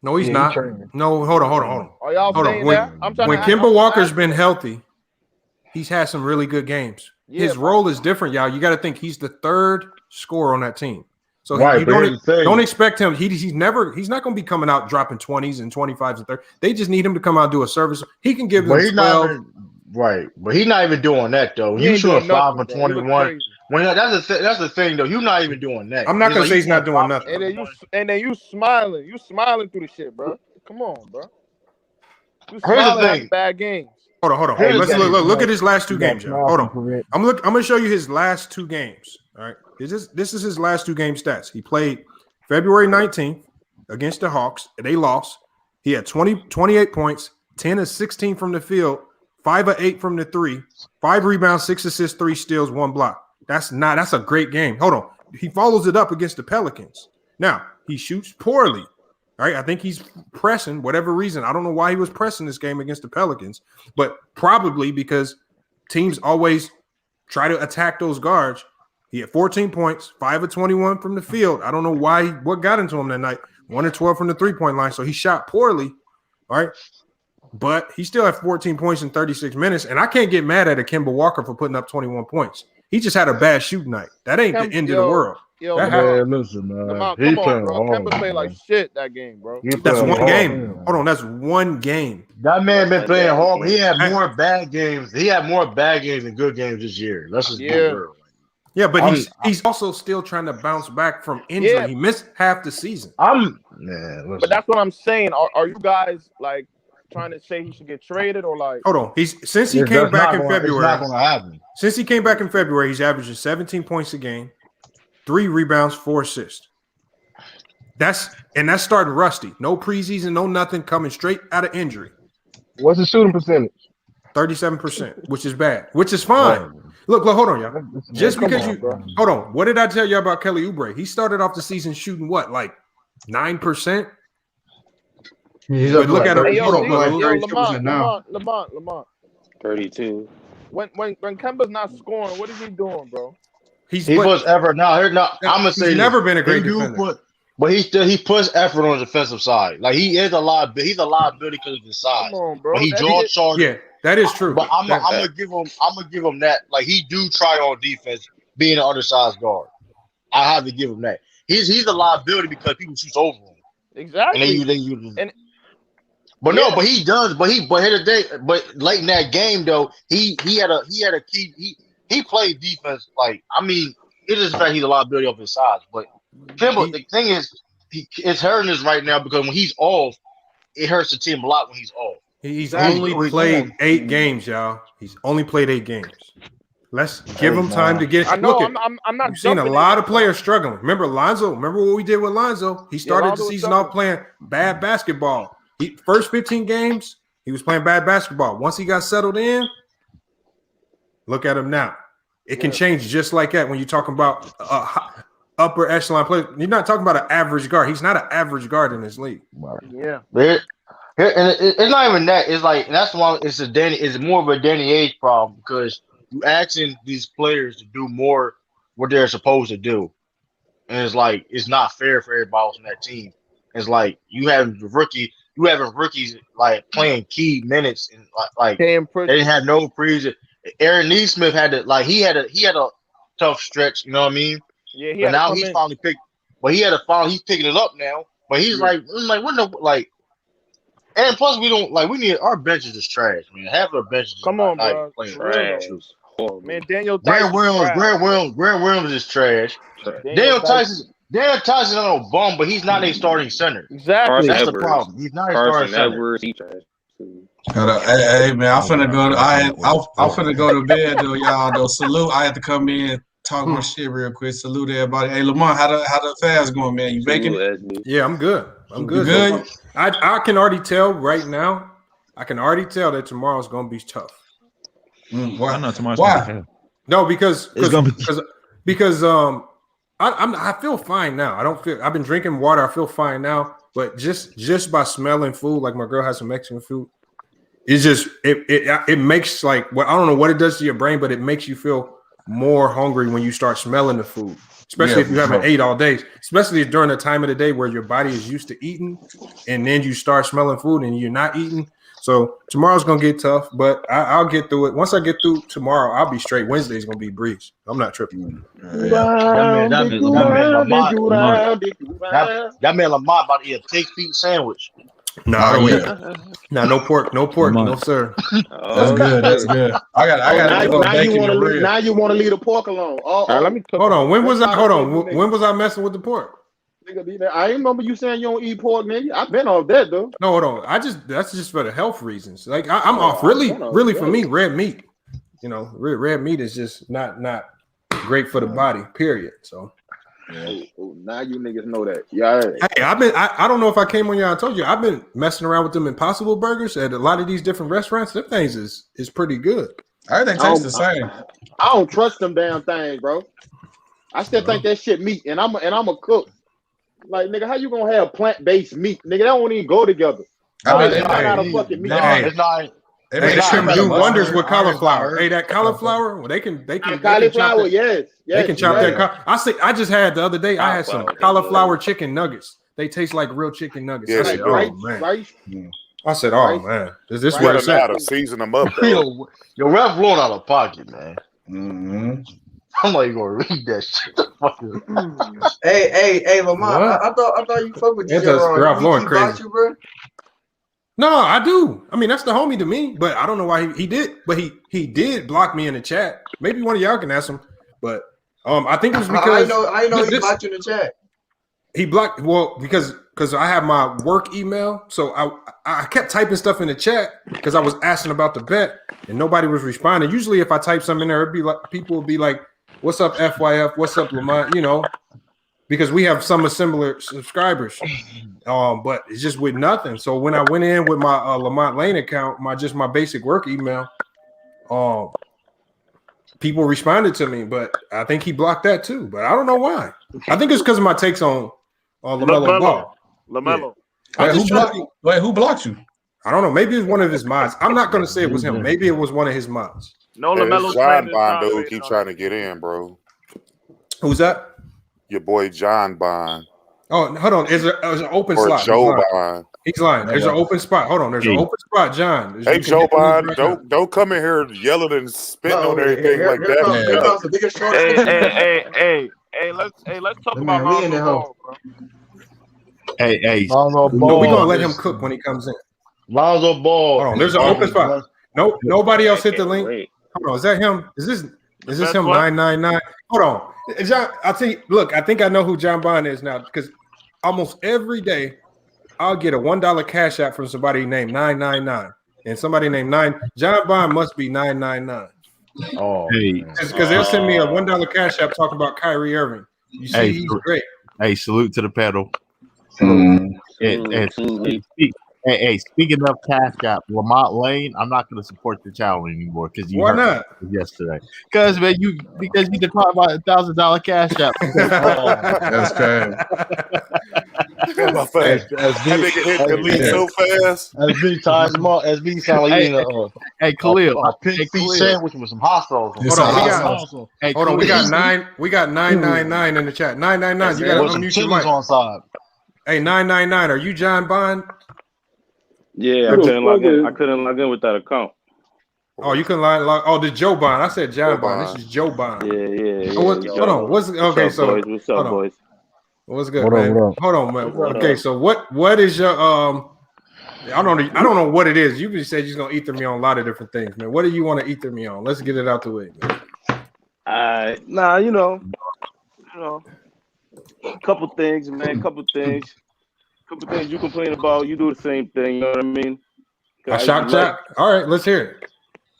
No, he's not. No, hold on. Are y'all saying that? When Kemba Walker's been healthy, he's had some really good games. His role is different, y'all. You got to think he's the 3rd scorer on that team. So you don't expect him. He's not going to be coming out dropping 20s and 25s and 30s. They just need him to come out and do a service. He can give them 12. But he's not even doing that though. You shooting 5 for 21. That's the thing though. You're not even doing that. I'm not gonna say he's not doing nothing. And then you smiling. You smiling through the shit, bro. Come on, bro. You Here's the thing. Bad games. Hold on. Hey, let's look at his last 2 games. Hold on. I'm gonna show you his last 2 games. All right. This is his last 2 game stats. He played February 19th against the Hawks. They lost. He had 28 points, 10 of 16 from the field, 5 of 8 from the 3, 5 rebounds, 6 assists, 3 steals, 1 block. That's a great game. Hold on. He follows it up against the Pelicans. Now, he shoots poorly. All right. I think he's pressing, whatever reason. I don't know why he was pressing this game against the Pelicans, but probably because teams always try to attack those guards. He had 14 points, 5 of 21 from the field. I don't know what got into him that night. 1 of 12 from the 3-point line. So he shot poorly. All right. But he still had 14 points in 36 minutes. And I can't get mad at a Kemba Walker for putting up 21 points. He just had a bad shooting night. That ain't the end of the world. Listen, man. Come on, bro. Kemba played like shit that game, bro. That's 1 game. Hold on, that's 1 game. That man been playing hard. He had more bad games. He had more bad games than good games this year. Let's just be real. Yeah, but he's also still trying to bounce back from injury. Yeah. He missed half the season. But that's what I'm saying. Are you guys like trying to say he should get traded or like? Hold on. Since he came back in February. It's not going to happen. Since he came back in February, he's averaging 17 points a game, 3 rebounds, 4 assists. That's starting rusty. No preseason, no nothing, coming straight out of injury. What's the shooting percentage? 37%, which is bad, which is fine. Look, hold on, y'all. Just because hold on. What did I tell you about Kelly Oubre? He started off the season shooting what, like 9%? Look at him. Lamont. 32. When Kemba's not scoring, what is he doing, bro? He was ever. No, I'm gonna say he's never been a great defender. But he puts effort on the defensive side. Like he is a liability. He's a liability because of his size. Come on, bro. But he draws charges. Yeah, that is true. But I'm gonna give him that. Like he do try on defense, being an undersized guard. I have to give him that. He's a liability because people shoot over him. Exactly. And he does. But here today, but late in that game though, he had a key. He played defense. Like I mean, it is the fact he's a liability of his size. But the thing is, it's hurting us right now because when he's off, it hurts the team a lot when he's off. He's only played 8 games, y'all. He's only played 8 games. Let's give him time to get. I know. I'm not. You've seen a lot of players struggling. Remember Lonzo? Remember what we did with Lonzo? He started the season off playing bad basketball. First 15 games, he was playing bad basketball. Once he got settled in, look at him now. It can change just like that when you're talking about upper echelon player. You're not talking about an average guard. He's not an average guard in this league. Yeah. And it's not even that. It's like that's why it's more of a Danny Ainge problem because you asking these players to do more what they're supposed to do, and it's like it's not fair for everybody else on that team. It's like you having rookies like playing key minutes and like they didn't have no preseason. Aaron Neesmith had a tough stretch. You know what I mean? Yeah. But now he's finally picked. But he's picking it up now. But he's like what the like. And plus, we need our benches is trash, man. Half of the benches bro. Trash. Man, Daniel Grant Williams is trash. Daniel Tyson ain't no bum, but he's not a starting center. Exactly. That's the problem. He's not a starting center. Hey man, I'm finna go to bed though, y'all. Though salute. I had to come in, talk my shit real quick. Salute everybody. Hey Lamont, how the fast going, man? You making it? Yeah, I'm good. I'm good. You good? I can already tell right now. I can already tell that tomorrow's gonna be tough. Why not tomorrow? Why? No, because I feel fine now. I've been drinking water. I feel fine now. But just by smelling food, like my girl has some Mexican food, it's just it makes like I don't know what it does to your brain, but it makes you feel more hungry when you start smelling the food. Especially if you haven't ate all day, especially during the time of the day where your body is used to eating, and then you start smelling food and you're not eating. So tomorrow's gonna get tough, but I'll get through it. Once I get through tomorrow, I'll be straight. Wednesday's gonna be a breeze. I'm not tripping. That man Lamont about to eat a 6-feet sandwich. No pork, no sir. That's good. That's good. I got now you want to leave the pork alone. Let me hold on. When was I messing with the pork? I remember you saying you don't eat pork, nigga. I've been off that though. No, hold on. That's just for the health reasons. Like I'm off. Really for me, red meat. You know, red meat is just not great for the body. Period. So. Now you niggas know that. Yeah. Hey, I don't know if I came on y'all and told you I've been messing around with them Impossible Burgers at a lot of these different restaurants. Them things is pretty good. Everything tastes the same. I don't trust them damn things, bro. I still think that shit meat, and I'm a cook. Like nigga, how you gonna have plant-based meat? Nigga, that don't even go together. It's not a fucking meat. It's not. They can do wonders with cauliflower. Hey, that cauliflower, well, they can cauliflower, yes. They can chop that. I just had the other day. I had some cauliflower chicken nuggets. They taste like real chicken nuggets. Yeah, I said, oh man. I said, oh man, is this what it's at? Season them up. Yo, ref blowing out of pocket, man. Mm-hmm. I'm not even gonna read that shit. Hey, Lamont. I thought you fuck with Ralph Lauren crazy. You, bro? No, I do. I mean, that's the homie to me, but I don't know why he did. But he did block me in the chat. Maybe one of y'all can ask him. But I think it was because I know he blocked you in the chat. He blocked because I have my work email, so I kept typing stuff in the chat because I was asking about the bet and nobody was responding. Usually, if I type something in there, it'd be like people would be like, "What's up, FYF? What's up, Lamont?" You know, because we have some similar subscribers. But it's just with nothing. So when I went in with my Lamont Lane account, my basic work email, people responded to me, but I think he blocked that too. But I don't know why. I think it's because of my takes on LaMelo Ball. LaMelo. Yeah. Who blocked you? I don't know. Maybe it's one of his mods. I'm not going to say it was him. Maybe it was one of his mods. No, LaMelo. John Bond, dude, keep trying to get in, bro. Who's that? Your boy John Bond. Oh, hold on. There's an open Or slot. Joe Bond. He's lying. There's an open spot. Hold on. There's an open spot, John. Hey, Joe Bond, don't come in here yelling and spitting on everything like that. Hey, let's talk about Lonzo Ball, bro. Hey, Lonzo Ball. We're gonna let him cook when he comes in. Lonzo Ball. Hold on. There's an open spot. No, nobody else hit the link. Hold on. Is that him? Is this him? 999. Hold on, John. I'll tell you. Look, I think I know who John Bond is now because almost every day I'll get a $1 cash app from somebody named 999, and somebody named John Bond must be 999. Oh, because they'll send me a $1 cash app talking about Kyrie Irving. You see, he's great. Hey, salute to the pedal. Hey, speaking of cash app, Lamont Lane, I'm not going to support the challenge anymore because you. Why not? Yesterday, because man, you can talk about $1,000 cash app. That's crazy. So fast. SB ties small. SB sound like hey, Khalil, a pig feet sandwich with some hot sauce. Hold on, we got 999 in the chat. 999, you got to unmute your mic. On side. Hey, 999, are you John Bond? Yeah, I couldn't log in with that account. Oh, you can log. Oh, the Joe Bond. I said John Bond. This is Joe Bond. Yeah. Hold on. What's up, boys? What's good, man? Hold on, man. Okay, so what is your I don't know what it is. You just said you're gonna ether me on a lot of different things, man. What do you want to ether me on? Let's get it out the way. You know, a couple things, man. Couple things you complain about. You do the same thing. You know what I mean? A shock jock. All right, let's hear it.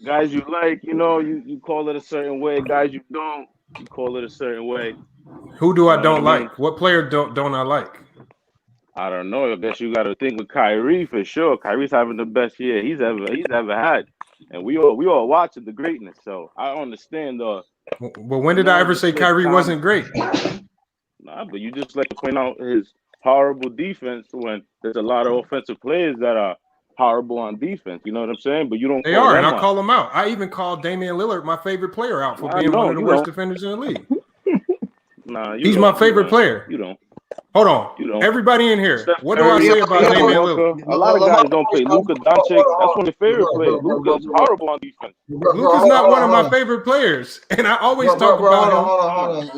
Guys you like, you call it a certain way. Guys you don't, you call it a certain way. Who do I don't like? What player don't I like? I don't know. I guess you got to think with Kyrie for sure. Kyrie's having the best year he's ever had, and we all watching the greatness. So I understand. But when did I ever say Kyrie wasn't great? Nah, but you just like to point out his horrible defense when there's a lot of offensive players that are horrible on defense. You know what I'm saying? But you don't. They are, and I call them out. I even called Damian Lillard my favorite player out for being one of the worst defenders in the league. Nah, he's my favorite player. You don't. Hold on. Everybody in here. What do I say about Damian Lillard? A lot of guys don't play. Luka Doncic, that's one of their favorite players. Luka's horrible on defense. Luka's not one of my favorite players, and I always talk about him.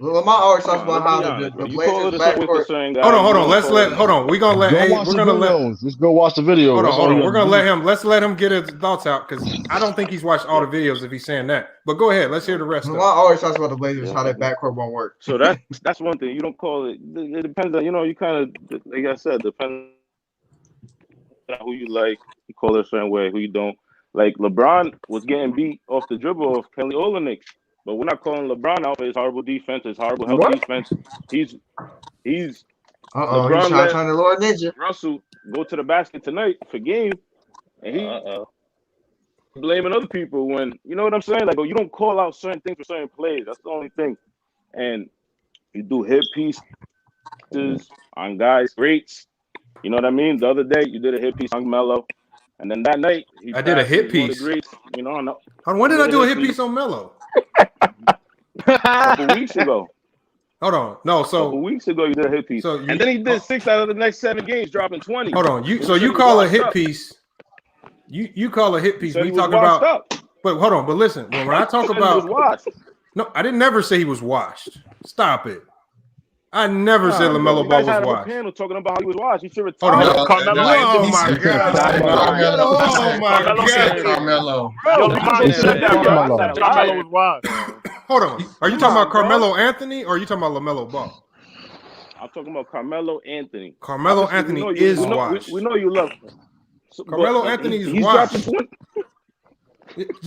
Lamont always talks about how the Blazers backcourt. Hold on. We're gonna let. Just go watch the video. Hold on. We're gonna let him. Let's let him get his thoughts out because I don't think he's watched all the videos if he's saying that. But go ahead. Let's hear the rest. Lamont always talks about the Blazers, how that backcourt won't work. So that's one thing. You don't call it. It depends on you kind of like I said. Depends on who you like. You call it a certain way. Who you don't. Like LeBron was getting beat off the dribble of Kelly Olynyk. But we're not calling LeBron out for his horrible defense, his horrible health defense. He's LeBron he's trying to Lord Ninja. Russell go to the basket tonight for game, and he blaming other people when you know what I'm saying. Like, you don't call out certain things for certain players. That's the only thing. And you do hit pieces on guys, greats. You know what I mean? The other day you did a hit piece on Melo, and then that night I did a hit piece. Greats, no. When did I do a hit piece on Melo? A couple weeks ago. Hold on. No, so a couple weeks ago you did a hit piece. And then he did 6 out of the next 7 games, dropping 20. Hold on. You call a hit piece. You call a hit piece. We talk about but hold on, but listen, when I talk about no, I didn't never say he was washed. Stop it. I never said LaMelo Ball was washed. Panel talking about how he was washed. He should retire. Carmelo. Oh my God. Oh my God. Carmelo. Carmelo was washed. Hold on. Are you talking about Carmelo Anthony or are you talking about LaMelo Ball? I'm talking about Carmelo Anthony. Carmelo Anthony is washed. We know you love him. Carmelo Anthony is washed.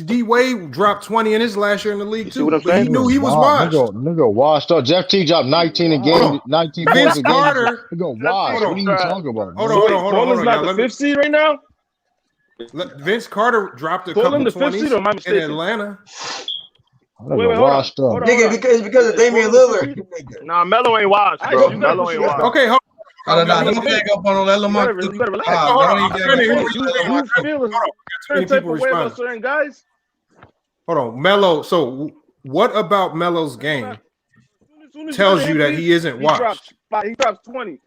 D Wade dropped 20 in his last year in the league too. But he knew he was washed. Nigga washed up. Jeff T dropped 19 a game. 19 points Vince a game. Carter. Nigga washed. What are you talking about? Hold on. Portland's not the 5th seed right now. Vince Carter dropped a couple 20s in Atlanta. Wait, washed up. Nigga, because of Damian Lillard. Nah, Melo ain't washed, bro. Melo ain't washed. Okay, hold on. Don't back up on let Lamont. You feel certain type of way about certain guys. Hold on, Melo. So, what about Melo's game tells you that he isn't washed. He drops 20.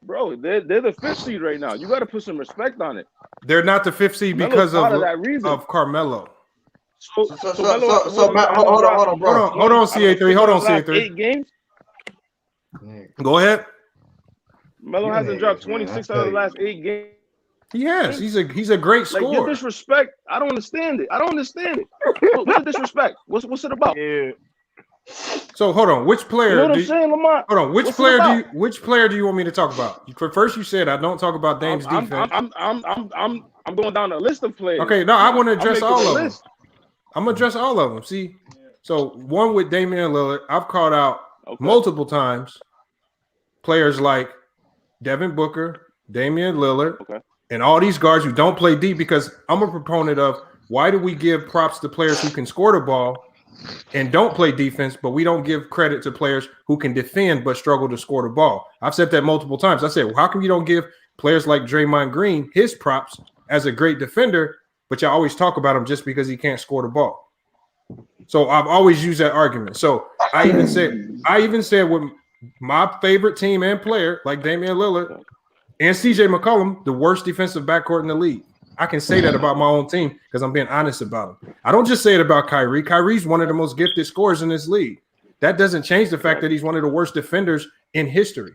Bro, they're the 5th seed right now. You got to put some respect on it. They're not the 5th seed because of Carmelo. Hold on, CA3. Hold on, CA3. 8 games. Go ahead. Melo hasn't dropped 26 out of the last 8 games. He has. He's a great scorer. Like, your disrespect, I don't understand it. What's the disrespect? What's it about? Yeah. So hold on. Which player? You know what I'm saying, Lamont? Hold on. Which player do you want me to talk about? First, you said I don't talk about Dame's defense. I'm going down a list of players. Okay, no, I want to address all of them. I'm gonna address all of them. See, so one with Damian Lillard, I've called out multiple times players like Devin Booker, Damian Lillard, and all these guards who don't play deep, because I'm a proponent of why do we give props to players who can score the ball and don't play defense, but we don't give credit to players who can defend but struggle to score the ball. I've said that multiple times. I said, well, how come you don't give players like Draymond Green his props as a great defender, but y'all always talk about him just because he can't score the ball? So I've always used that argument. So I even said with my favorite team and player like Damian Lillard and CJ McCollum, the worst defensive backcourt in the league. I can say that about my own team because I'm being honest about them. I don't just say it about Kyrie. Kyrie's one of the most gifted scorers in this league. That doesn't change the fact that he's one of the worst defenders in history.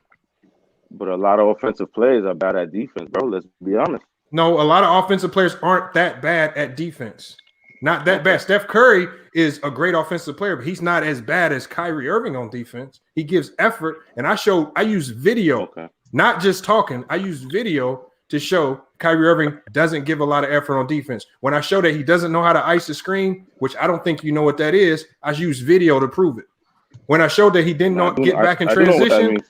But a lot of offensive players are bad at defense, bro. Let's be honest. No, a lot of offensive players aren't that bad at defense. Not that bad. Steph Curry is a great offensive player, but he's not as bad as Kyrie Irving on defense. He gives effort, and I use video, not just talking. I use video to show Kyrie Irving doesn't give a lot of effort on defense. When I show that he doesn't know how to ice the screen, which I don't think you know what that is, I use video to prove it. When I showed that he did not get back in transition,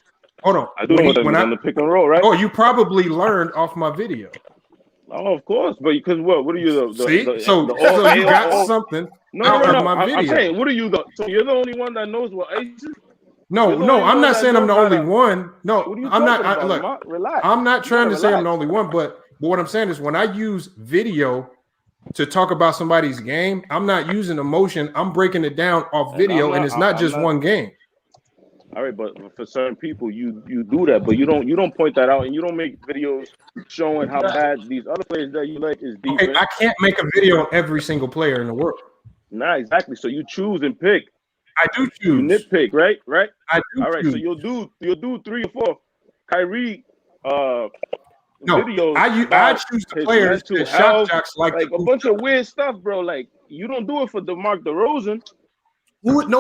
hold on. I do know what that means on the pick and roll, right? Oh, you probably learned off my video. Oh, of course, but because what are you? So you got something out of my video. I'm saying, what are you? So you're the only one that knows what ice is? No, I'm not saying I'm the only one. No, I'm not. Look, relax. I'm not trying to say I'm the only one, but what I'm saying is when I use video to talk about somebody's game, I'm not using emotion. I'm breaking it down off video, and it's not just one game. All right, but for certain people, you do that, but you don't point that out, and you don't make videos showing how bad these other players that you like is defense. Okay, I can't make a video on every single player in the world. Nah, exactly. So you choose and pick. I do choose. You nitpick, right? I do. All right, choose. So you'll do 3 or 4 Kyrie videos. I choose the players to shot jocks like a bunch of weird stuff, bro. Like you don't do it for DeMar DeRozan. Hold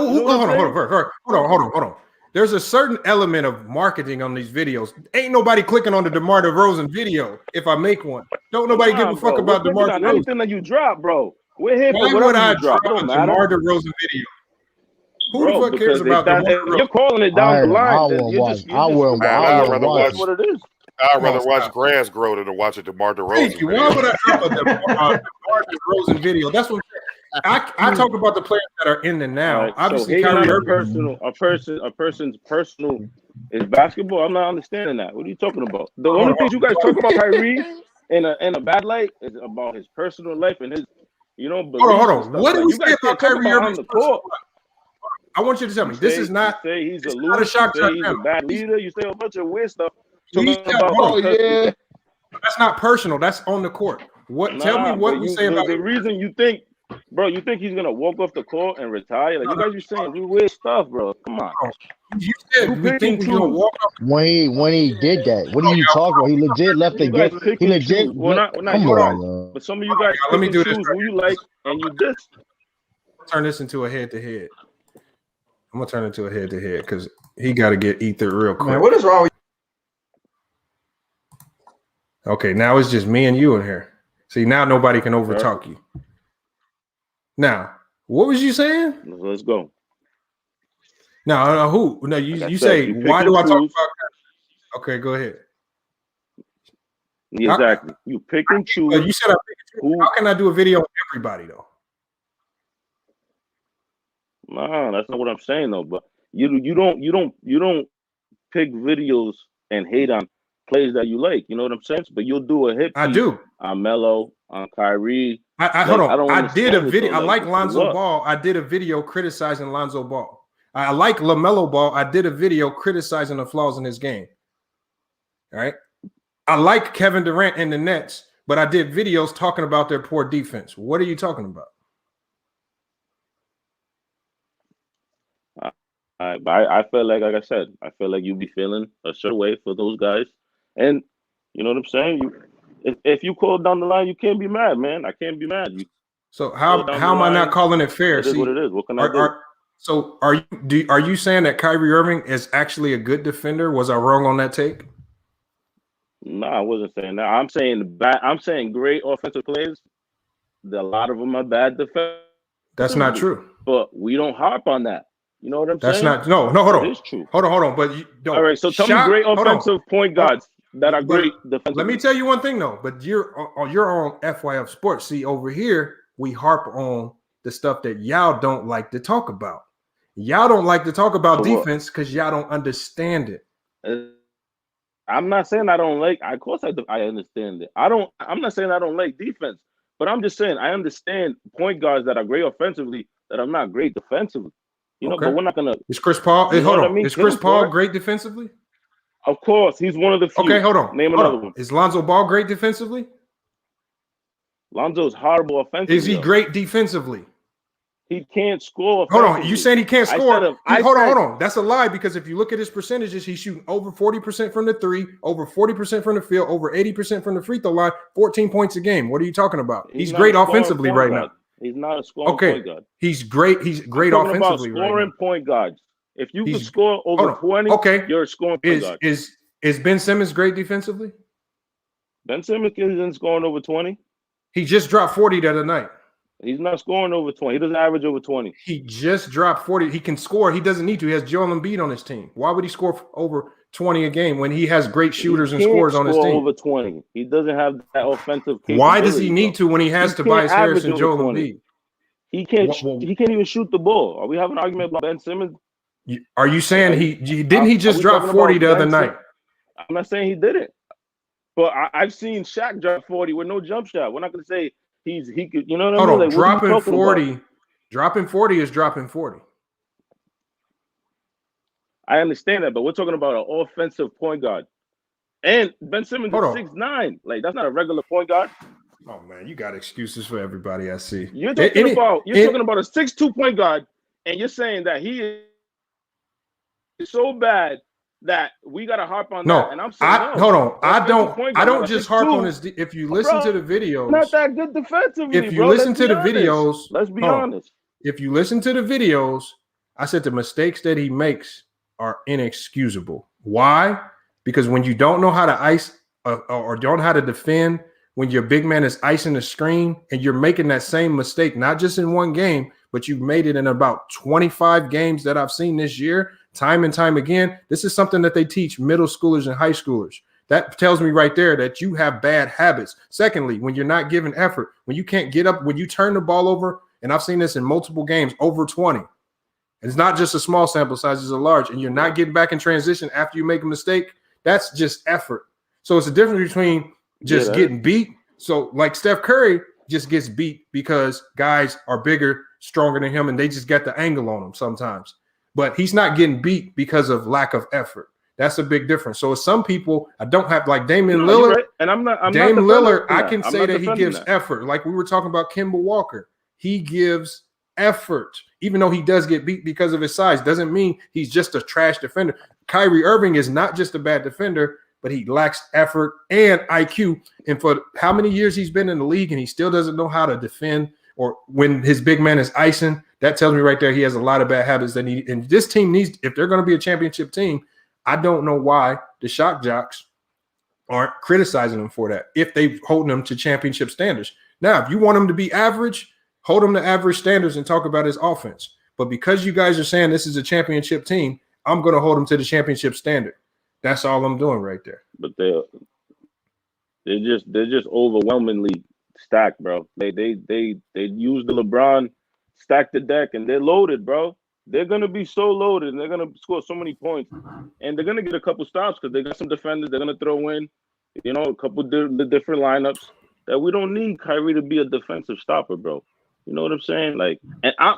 on. There's a certain element of marketing on these videos. Ain't nobody clicking on the DeMar DeRozan video if I make one. Don't nobody give a fuck about DeMar DeRozan. Anything that you drop, bro. We're here for whatever you drop. It don't matter. DeMar DeRozan video. Who the fuck cares about DeMar DeRozan? You're calling it down the line. I'd rather watch what it is. I'd rather watch grass grow than to watch a DeMar DeRozan. Thank you. Why would I drop a DeMar DeRozan video? That's what I talk about the players that are in the now. Right, obviously, so Kyrie Irving. A person's personal is basketball. I'm not understanding that. What are you talking about? The only things you guys talk about Kyrie in a bad light is about his personal life and his, beliefs. Hold on. What do we say about Kyrie Irving? I want you to tell me. This is not. You say he's a loser. You say he's a bad leader. You say a bunch of weird stuff. That's not personal. That's on the court. Tell me what you say about the reason you think, bro. You think he's gonna walk off the court and retire? Like you guys be saying weird stuff, bro. Come on. You said we think he's gonna walk off. When he did that, what are you talking about? He legit left the game. He legit. But some of you guys let me do this. Who you like and you diss. Turn this into a head-to-head. I'm gonna turn it into a head-to-head because he got to get Ether real quick. Man, what is wrong with Okay, now it's just me and you in here. See, now nobody can overtalk you. Now, what was you saying? Let's go. Now, who? No, you say, why do I talk about that? Okay, go ahead. Exactly. You pick and choose. You said I pick and choose. How can I do a video on everybody, though? Nah, that's not what I'm saying, though. But you don't pick videos and hate on players that you like, you know what I'm saying? But you'll do a hit. I do. On Melo, on Kyrie. Hold on. I did a video. I like Lonzo Ball. I did a video criticizing Lonzo Ball. I like LaMelo Ball. I did a video criticizing the flaws in his game. All right. I like Kevin Durant and the Nets, but I did videos talking about their poor defense. What are you talking about? I feel like I said, I feel like you be feeling a certain way for those guys, and you know what I'm saying. If you call down the line, you can't be mad, man. I can't be mad. So how am I not calling it fair? It is what it is. What can I do? So are you saying that Kyrie Irving is actually a good defender? Was I wrong on that take? No, I wasn't saying that. I'm saying bad. I'm saying great offensive players. A lot of them are bad defenders. That's not true. But we don't harp on that. You know what I'm That's saying? That's not. No. Hold on. It is true. Hold on. But you don't. All right. So tell me great offensive point guards that are great defensive. Let me tell you one thing though. But you're on FYF Sports. See, over here we harp on the stuff that y'all don't like to talk about. Y'all don't like to talk about defense because y'all don't understand it. I'm not saying I don't like. Of course, I understand it. I'm not saying I don't like defense, but I'm just saying I understand point guards that are great offensively that are not great defensively. You know, but we're not gonna. Is Chris Paul? Hold on. Is Chris Paul great defensively? Of course, he's one of the few. Okay, hold on. Name another one. Is Lonzo Ball great defensively? Lonzo's horrible offensively. Is he great defensively? He can't score. Hold on, you saying he can't score? Hold on. That's a lie because if you look at his percentages, he's shooting over 40% from the three, over 40% from the field, over 80% from the free throw line, 14 points a game. What are you talking about? He's great offensively right now. He's not a scoring point guard. He's great. He's great offensively right now. Scoring point guards. If you can score over 20, you're a scoring point guard. Is Ben Simmons great defensively? Ben Simmons isn't scoring over 20. He just dropped 40 the other night. He's not scoring over 20. He doesn't average over 20. He just dropped 40. He can score. He doesn't need to. He has Joel Embiid on his team. Why would he score over 20 a game when he has great shooters and scorers on his team? Over 20. He doesn't have that offensive capability. Why does he need to when he has Tobias Harris and Joel Embiid? He can't even shoot the ball. Are we having an argument about Ben Simmons? Are you saying he just drop 40 the other night? I'm not saying he didn't. But I've seen Shaq drop 40 with no jump shot. We're not going to say he could, you know what I mean? Hold on, like, dropping 40 is dropping 40. I understand that, but we're talking about an offensive point guard. And Ben Simmons is 6'9". Like, that's not a regular point guard. Oh man, you got excuses for everybody. I see. You're talking about a 6'2" point guard, and you're saying that he is so bad that we gotta harp on that. And I'm saying, hold on. I don't just harp on his. If you listen to the videos, not that good defensively. If you listen to the videos, let's be honest. If you listen to the videos, I said the mistakes that he makes are inexcusable. Why? Because when you don't know how to ice or don't know how to defend, when your big man is icing the screen and you're making that same mistake, not just in one game, but you've made it in about 25 games that I've seen this year, time and time again. This is something that they teach middle schoolers and high schoolers. That tells me right there that you have bad habits. Secondly, when you're not giving effort, when you can't get up, when you turn the ball over, and I've seen this in multiple games, over 20. It's not just a small sample size, it's a large, and you're not getting back in transition after you make a mistake. That's just effort. So it's a difference between just getting beat. So like Steph Curry just gets beat because guys are bigger, stronger than him, and they just got the angle on him sometimes. But he's not getting beat because of lack of effort. That's a big difference. So some people, I don't have like Damian Lillard, right. And I'm not Lillard, I can say that he gives effort. Like we were talking about Kemba Walker. He gives effort, even though he does get beat because of his size. Doesn't mean he's just a trash defender. Kyrie Irving is not just a bad defender, but he lacks effort and IQ. And for how many years he's been in the league and he still doesn't know how to defend, or when his big man is icing, that tells me right there he has a lot of bad habits that need. And this team needs, if they're going to be a championship team, I don't know why the shock jocks aren't criticizing them for that if they're holding them to championship standards. Now, if you want them to be average, hold them to average standards and talk about his offense. But because you guys are saying this is a championship team, I'm going to hold them to the championship standard. That's all I'm doing right there. But they're just overwhelmingly stacked, bro. They use the LeBron stack the deck and they're loaded, bro. They're gonna be so loaded and they're gonna score so many points, and they're gonna get a couple stops because they got some defenders. They're gonna throw in, a couple the different lineups that we don't need Kyrie to be a defensive stopper, bro. You know what I'm saying? Like, and I'm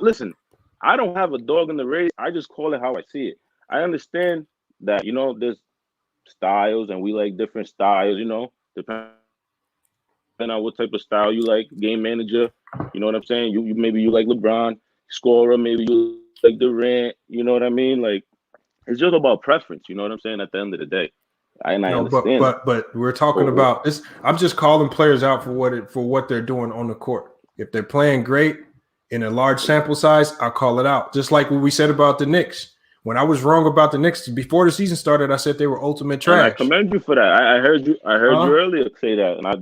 I don't have a dog in the race. I just call it how I see it. I understand that, there's styles and we like different styles, depending on what type of style you like, game manager, you know what I'm saying? You maybe you like LeBron, scorer, maybe you like Durant, you know what I mean? Like, it's just about preference, you know what I'm saying? At the end of the day. I understand. But we're talking about this. I'm just calling players out for what they're doing on the court. If they're playing great in a large sample size, I'll call it out. Just like what we said about the Knicks. When I was wrong about the Knicks before the season started, I said they were ultimate trash. And I commend you for that. I heard you earlier say that, and I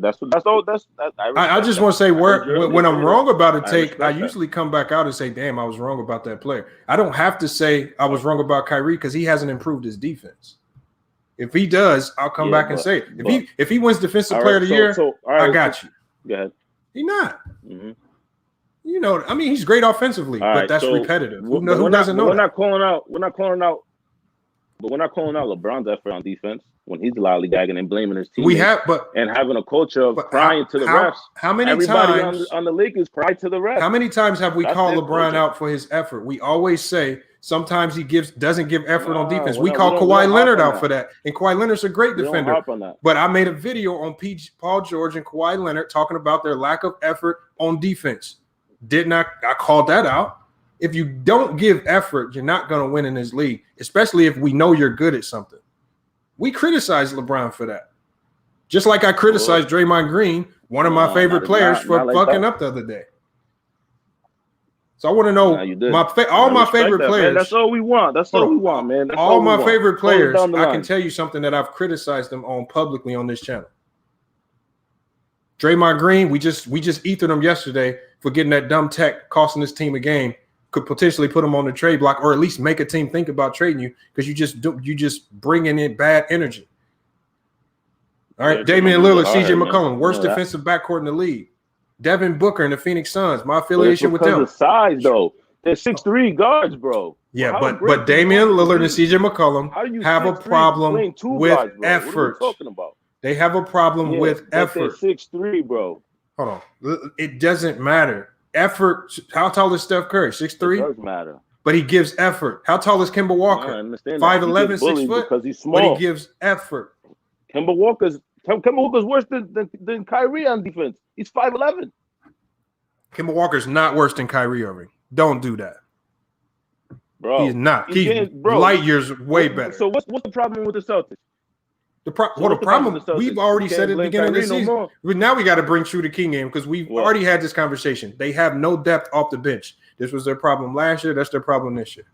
just want to say when I'm wrong about a take, I usually come back out and say, "Damn, I was wrong about that player." I don't have to say I was wrong about Kyrie because he hasn't improved his defense. If he does, I'll come back and say it. If he wins Defensive Player of the Year, I got you. Go ahead. He's not. Mm-hmm. He's great offensively, but that's repetitive. Who doesn't know? We're not calling out LeBron's effort on defense when he's lollygagging and blaming his team. And having a culture of crying to the refs. How many everybody times on the Lakers cry to the refs? How many times have we called LeBron out for his effort? We always say sometimes he doesn't give effort on defense. We call Kawhi Leonard out for that, and Kawhi Leonard's a great defender. But I made a video on Paul George and Kawhi Leonard talking about their lack of effort on defense. I called that out. If you don't give effort, you're not going to win in this league, especially if we know you're good at something. We criticize LeBron for that. Just like I criticized Draymond Green, one of my favorite players, for fucking up the other day. So I want to know all my favorite players. Man. That's all we want. That's all we want, man. That's all my favorite players. I can tell you something that I've criticized them on publicly on this channel. Draymond Green, we just ethered him yesterday for getting that dumb tech, costing this team a game. Could potentially put him on the trade block, or at least make a team think about trading you because you just bringing in bad energy. All right, Damian Lillard, CJ McCollum, worst defensive backcourt in the league. Devin Booker and the Phoenix Suns, my affiliation with them. Because of size, though. They're 6'3" guards, bro. Yeah, but Damian Lillard and CJ McCollum have a problem with effort. What are you talking about? They have a problem with effort. They're 6'3", bro. Hold on. It doesn't matter. Effort. How tall is Steph Curry? 6'3"? It does matter. But he gives effort. How tall is Kemba Walker? 5'11", 6 foot. Because he's small. But he gives effort. Kemba Walker's worse than Kyrie on defense. He's 5'11". Kemba Walker's not worse than Kyrie Irving. Don't do that. Bro. He's not. He's light years way better. So what's the problem with the Celtics? The problem we've already said at the beginning of the season. Now we got to bring True to King in because we've already had this conversation. They have no depth off the bench. This was their problem last year. That's their problem this year.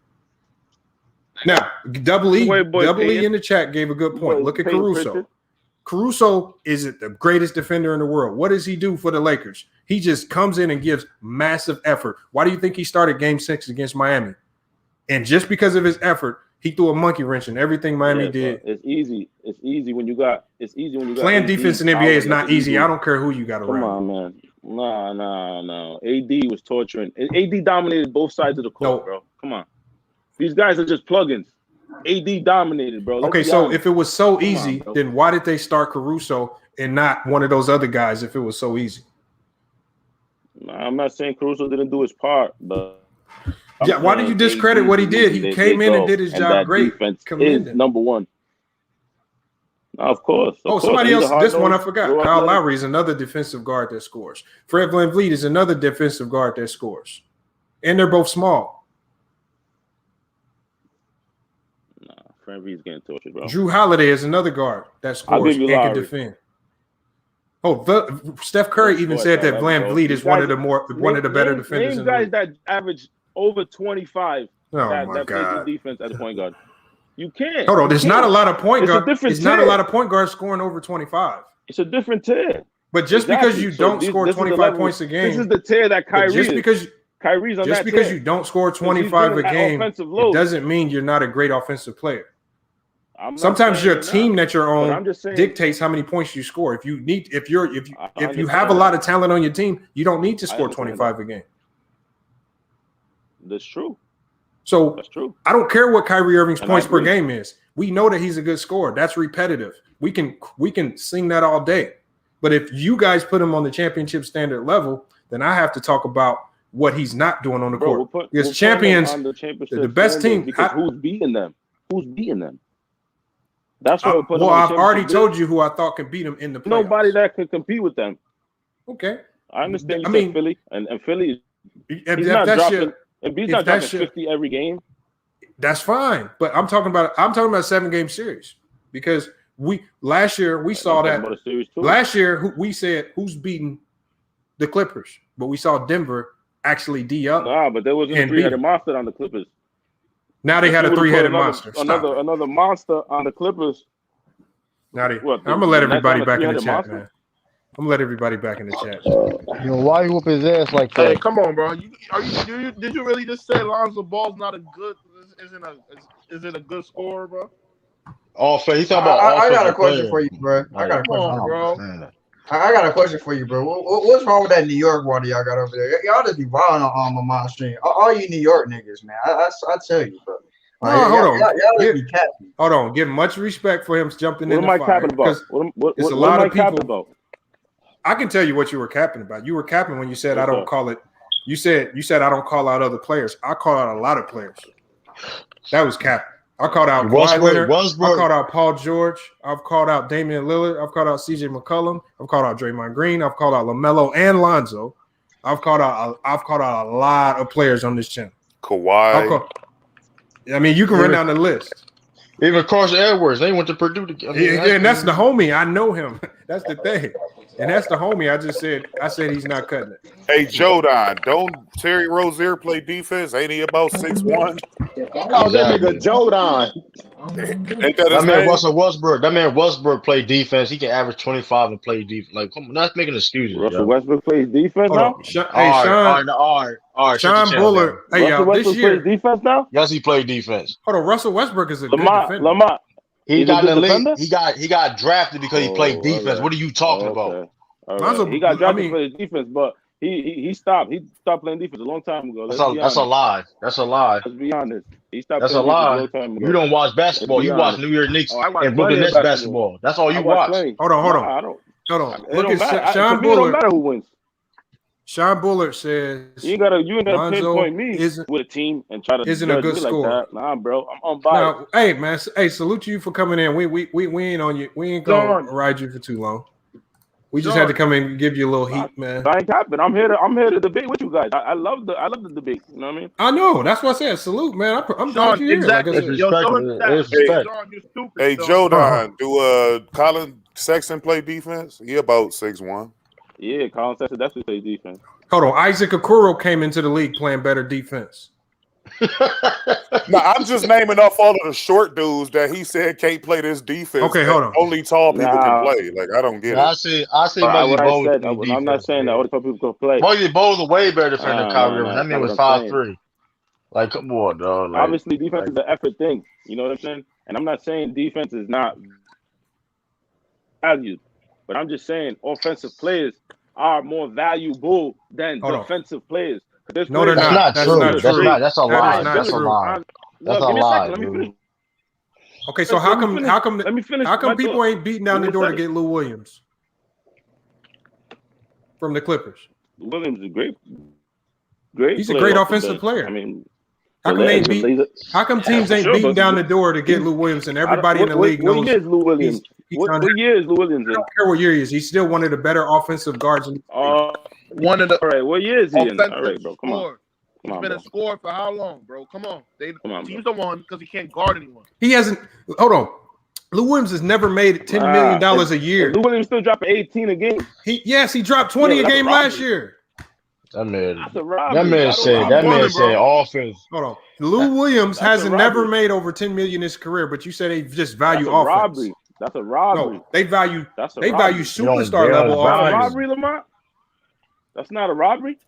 Now, Double E in the chat gave a good point. Look at Caruso. Caruso is the greatest defender in the world. What does he do for the Lakers? He just comes in and gives massive effort. Why do you think he started Game 6 against Miami? And just because of his effort, he threw a monkey wrench in everything Miami did. It's easy. It's easy when you got. Playing defense in the NBA is not easy. I don't care who you got around. Come on, man. No. AD was torturing. AD dominated both sides of the court, bro. Come on. These guys are just plugins. AD dominated, bro. Okay, so if it was so easy, then why did they start Caruso and not one of those other guys if it was so easy? I'm not saying Caruso didn't do his part, but yeah, why do you discredit what he did? He came in and did his job great. Is number one. Of course. Somebody else. This one I forgot. Kyle Lowry is another defensive guard that scores. Fred VanVleet is another defensive guard that scores. And they're both small. Fred VanVleet's getting tortured, bro. Drew Holiday is another guard that scores and can defend. Steph Curry even said that VanVleet is one of the better defenders. Name guys that average over 25 that play defense as a point guard. You can't. Hold on, there's not a lot of point guards. There's not a lot of point guards scoring over 25. It's a different tier. But just because you don't score 25 points a game, this is the tier that Kyrie just because Kyrie's on just that because tier. you don't score 25 a game, it doesn't mean you're not a great offensive player. Sometimes your team that you're on dictates how many points you score. If you have a lot of talent on your team, you don't need to score 25 a game. That's true. So that's true. I don't care what Kyrie Irving's points per game is. We know that he's a good scorer. That's repetitive. We can sing that all day. But if you guys put him on the championship standard level, then I have to talk about what he's not doing on the court. We're Because champions, on the the best team. Because who's beating them? Who's beating them? That's what we're putting. Well, I've already told you who I thought can beat them in the playoffs. Nobody that could compete with them. Okay, I understand. You said Philly, and Philly. He's not dropping 50 every game. That's fine, but I'm talking about a 7-game series because last year we saw that. Last year we said who's beating the Clippers, but we saw Denver actually D up. Nah, but there was a 3-headed monster on the Clippers. Now they had a 3-headed monster. Another monster on the Clippers. I'm gonna let everybody back in the chat, man. I'm gonna let everybody back in the chat. Yo, why you whoop his ass like that? Hey, come on, bro. Did you really just say Lonzo Ball's not isn't a good scorer, bro? He's talking about. I got a question for you, bro. I got a question for you, bro. What's wrong with that New York water y'all got over there? Y'all just be wilding on my stream. All you New York niggas, man. I tell you, bro. Like, hold on. Give much respect for him jumping in the fire. What am I capping about? It's a lot of people. I can tell you what you were capping about. You were capping when you said I don't call it. You said I don't call out other players. I call out a lot of players. That was capping. I called out Kawhi Leonard. I called out Paul George. I've called out Damian Lillard. I've called out CJ McCollum. I've called out Draymond Green. I've called out LaMelo and Lonzo. I've called out a lot of players on this channel. Kawhi. I mean, you can run down the list. Even Carson Edwards, they went to Purdue together. And that's the homie. I know him. That's the thing. And that's the homie. I said he's not cutting it. Hey, Jodan, don't Terry Rozier play defense? Ain't he about 6'1"? Oh, that nigga Jodan. Ain't that man Russell Westbrook. That man Westbrook play defense. He can average 25 and play defense. Like, come on, not making excuses. Russell Westbrook plays defense now. Sean Bullard. Hey, Russell Westbrook plays defense now. Yes, he played defense. Hold on, Russell Westbrook is a good defender. Lamont. He got in the league. He got drafted because he played defense. Right. What are you talking about? Right. He got drafted for his defense, but he stopped. He stopped playing defense a long time ago. That's a lie. That's a lie. Let's be honest. He stopped. That's a lie. A long time ago. You don't watch basketball. You watch New York Knicks and Brooklyn Nets basketball. That's all you watch. Hold on. I don't. Hold on. Look at Sean Bullard. It don't matter who wins. Sean Bullard says you ain't gotta pinpoint me with a team and try to isn't a good scorer. Like nah, bro, I'm unbiased. Now, hey man, salute to you for coming in. We ain't on you. We ain't gonna ride you for too long. We just had to come in and give you a little heat, man. I ain't capping. I'm here to debate with you guys. I love the debate. You know what I mean? I know. That's what I said. Salute, man. I'm glad you're exactly. here. Hey, Jodan, do Colin Sexton play defense? He about 6'1". Yeah, Colin Sexton definitely plays defense. Hold on, Isaac Okoro came into the league playing better defense. No, I'm just naming off all of the short dudes that he said can't play this defense. Okay, hold on. Only tall people can play. Like I don't get it. I see. Muggsy Bogues. I'm not saying that only tall people can play. Muggsy Bogues is a way better defender than Kyrie Irving. That man was 5'3". Like, come on, dog. Like, obviously, defense is an effort thing. You know what I'm saying? And I'm not saying defense is not valued, but I'm just saying offensive players are more valuable than defensive players. No, they're not. That's not true. That's a lie. That's a lie. That's a lie. Let me finish. Okay, so how come Let me finish. How come people ain't beating down the door to get Lou Williams from the Clippers? Williams is great. He's a great offensive player. I mean, how come teams ain't beating down the door to get Lou Williams and everybody in the league knows? What year is Lou Williams? What year is Lou Williams in? I don't care what year he is. He's still one of the better offensive guards in the league. One of the. All right, what year is he in? All right, bro. Come on. He's been a scorer for how long, bro? Come on. Teams don't want him because he can't guard anyone. He hasn't. Hold on. Lou Williams has never made $10 million a year. Lou Williams still dropping 18 a game. He dropped 20 a game last year. That man said offense. Hold on. Lou Williams hasn't never made over 10 million in his career, but you said they just value offense. Robbery. That's a robbery. No, they value superstar level offense. Robbery, Lamont? That's not a robbery.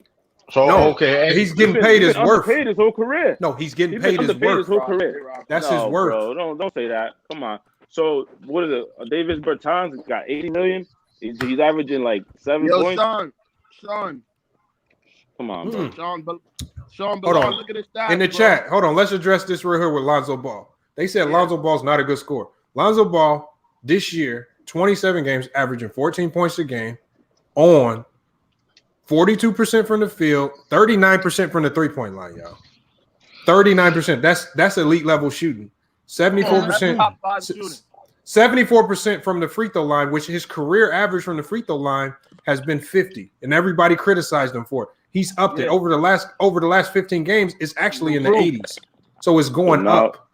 So okay, he's getting paid his worth. Paid his whole career. No, he's getting paid his worth. His whole career. That's his worth. Bro, don't say that. Come on. So what is it? Davis Bertans got 80 million. He's averaging like 7 points. Sean. Come on, bro. Sean, hold on. Look at his stats, in the chat. Hold on. Let's address this right here with Lonzo Ball. They said Lonzo Ball's not a good scorer. Lonzo Ball this year, 27 games, averaging 14 points a game on 42% from the field, 39% from the 3-point line, y'all. 39%. That's elite level shooting. 74%. Top 5 shooting. 74% from the free throw line, which his career average from the free throw line has been 50, and everybody criticized him for it. He's upped it over the last 15 games. It's actually in the 80s, so it's going up.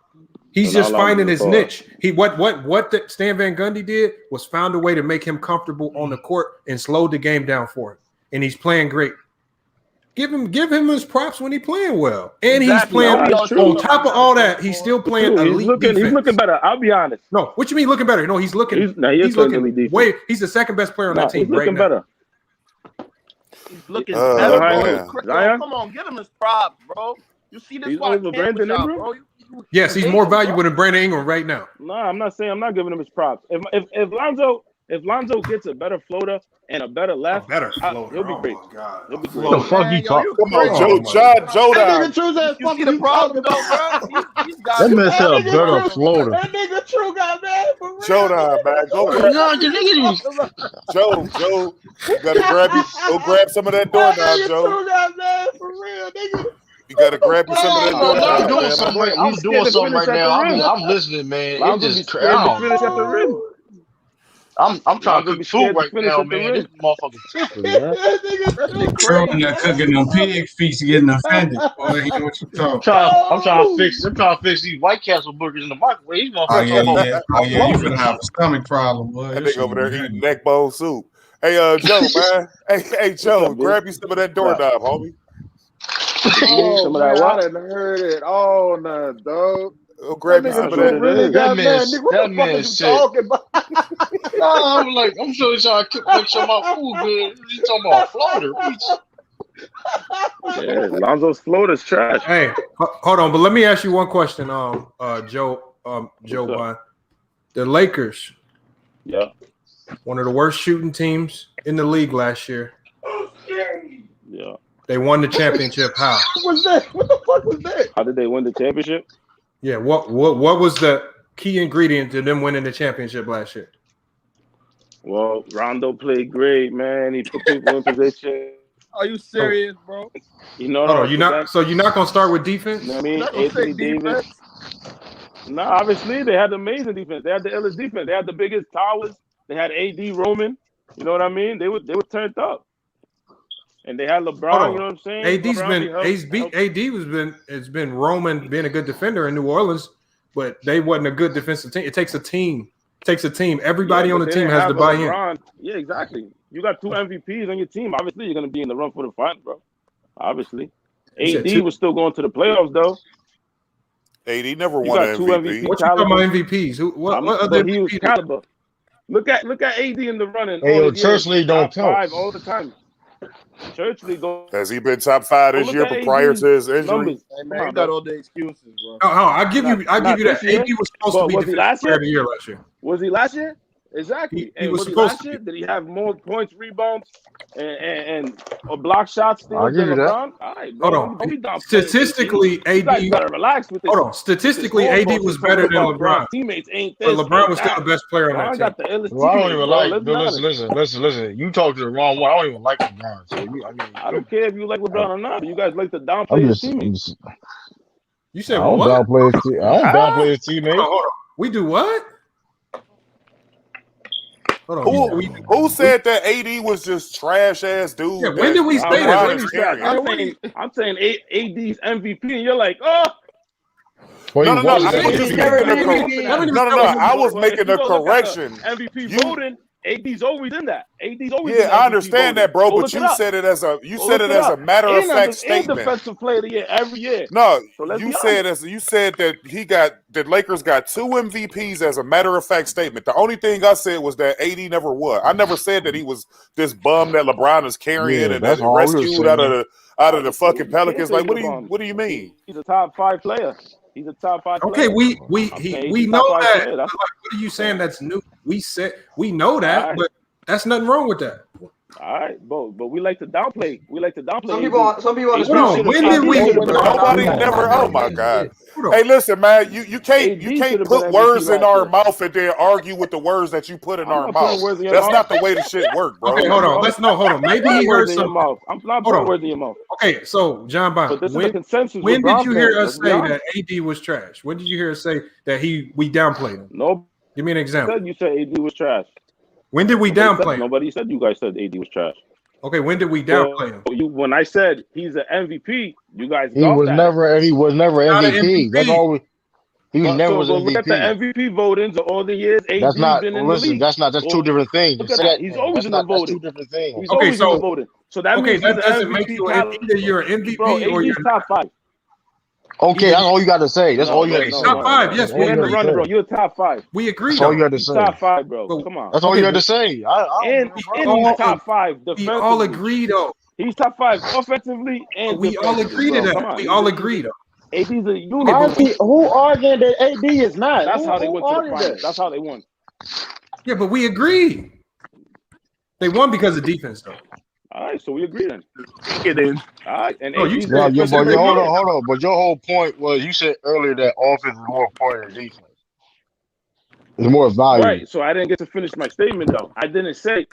He's just finding his niche. What Stan Van Gundy did was found a way to make him comfortable on the court and slowed the game down for him, and he's playing great. Give him his props when he's playing well, and he's playing on top of all that. He's still playing elite defense. He's looking better. I'll be honest. No, what you mean looking better? No, he's looking. He's the second best player on that team right now. Better. He's looking better. Come on, get him his props, bro. You see this why Brandon Ingram, bro? Yes, he's more valuable than Brandon Ingram right now. No, I'm not giving him his props. If Lonzo gets a better floater and a better left, he'll be great. He'll be great. What the fuck you talking? Come on, Joe. That nigga True's ass fucking the problem, though, bro. That man said a better floater. That nigga True got mad for real. Joe, man, Joe, you gotta grab some of that doorknob, Joe. True got mad for real, nigga. You gotta grab you some of that doorknob. I'm doing something right now. I'm listening, man. It just I'm trying to cook food right now, man. This motherfucker tripping, man. True, you're cooking them pig feet, getting offended. Boy, you know what you talking. I'm trying to fix these White Castle burgers in the microwave. These motherfuckers. Oh yeah, you finna have a stomach problem, boy. That nigga over there eating neck bone soup. Hey, Joe, man. Hey, Joe, grab you some of that doorknob, homie. Oh, man, I done heard it all now, dog. Grab you some of that. That man said. I'm like, I'm sure he's trying to make sure my food good. He's talking about floater. Yeah, Lonzo's floater's trash. Hey, hold on, but let me ask you one question, Joe Bond. The Lakers, one of the worst shooting teams in the league last year. Yeah. They won the championship. How? What was that? What the fuck was that? How did they win the championship? Yeah, what was the key ingredient to them winning the championship last year? Well, Rondo played great, man. He put people in position. Are you serious, bro? You know, you're not gonna start with defense? You know what I mean? Anthony Davis. No, obviously they had amazing defense. They had the illest defense. They had the biggest towers. They had AD roaming. You know what I mean? They were turned up. And they had LeBron, you know what I'm saying? It's been roaming, being a good defender in New Orleans, but they wasn't a good defensive team. It takes a team. Everybody on the team has to buy in. Yeah, exactly. You got 2 MVPs on your team. Obviously, you're gonna be in the run for the final, bro. Obviously. AD was still going to the playoffs though. AD never won an MVP. What you talking about MVPs? What other he was caliber. Look at AD in the running. Hey, Church League don't count all the time. Churchley has he been top 5 this year prior to his injury? Hey, man, you got all the excuses, bro. I'll give you that. AD was supposed to be defensive player of the year last year. Was he last year? Exactly. He was supposed to. Did he have more points, rebounds, and block shots than LeBron? All right, bro. Hold on. Statistically, AD. You gotta relax with this. Hold on. Statistically, AD was better than LeBron. Teammates ain't this. But LeBron was still the best player on that team. I don't even like. Listen. You talk to the wrong one. I don't even like LeBron. So I don't care if you like LeBron or not. You guys like to downplay his teammates. You said I don't what? downplay his teammates. Hold on. We do what? Who said that AD was just trash ass dude? Yeah, when did we say that? I'm saying AD's MVP, and you're like, oh. No. I was making a correction. MVP voting. AD's always in that. I understand that, bro. But you said it as a a matter of fact statement. Defensive player of the year every year. No, you said that the Lakers got 2 MVPs as a matter of fact statement. The only thing I said was that AD never won. I never said that he was this bum that LeBron is carrying and that rescued out of the fucking Pelicans. Like, what do you mean? He's a top 5 player. He's a top 5 player. Okay, we know that. Like, what are you saying that's new? We know that, but that's nothing wrong with that. All right, but we like to downplay. We like to downplay. Some people on Hold on. When did we? Nobody never. Oh my God. Hey, listen, man. You can't put words in our mouth and then argue with the words that you put in our mouth. That's not the way the shit work, bro. Okay, hold on. Hold on. Maybe he heard some. I'm not putting words in your mouth. Okay, so John Bond, when did you hear us say that AD was trash? When did you hear us say that we downplayed him? No. Give me an example. You said AD was trash. When did we downplay him? Nobody said you guys said AD was trash. Okay, when did we downplay him? When I said he's an MVP, you guys. He was never MVP. That's all. He never was MVP. Look at the MVP votings of all the years. That's not. Listen, that's two different things. He's always in the voting. Two different things. He's always in the voting. So that means that doesn't make you either you're an MVP or you're top 5. Okay, that's all you got to say. That's all you got to say. Top 5, yes. We agree, bro. You're top 5. We agree. That's all you got to say. Top 5, bro. Come on. That's all you got to say. And he's top 5. We all agree, though. He's top 5 offensively and we all agree to that. We all agree, though. AD's a unit. Who arguing that AD is not? That's how they went to the finals. That's how they won. Yeah, but we agree. They won because of defense, though. All right, so we agree then. Then. All right, and hold on. But your whole point was you said earlier that offense is more important than defense. It's more valuable. Right. So I didn't get to finish my statement though. I didn't say.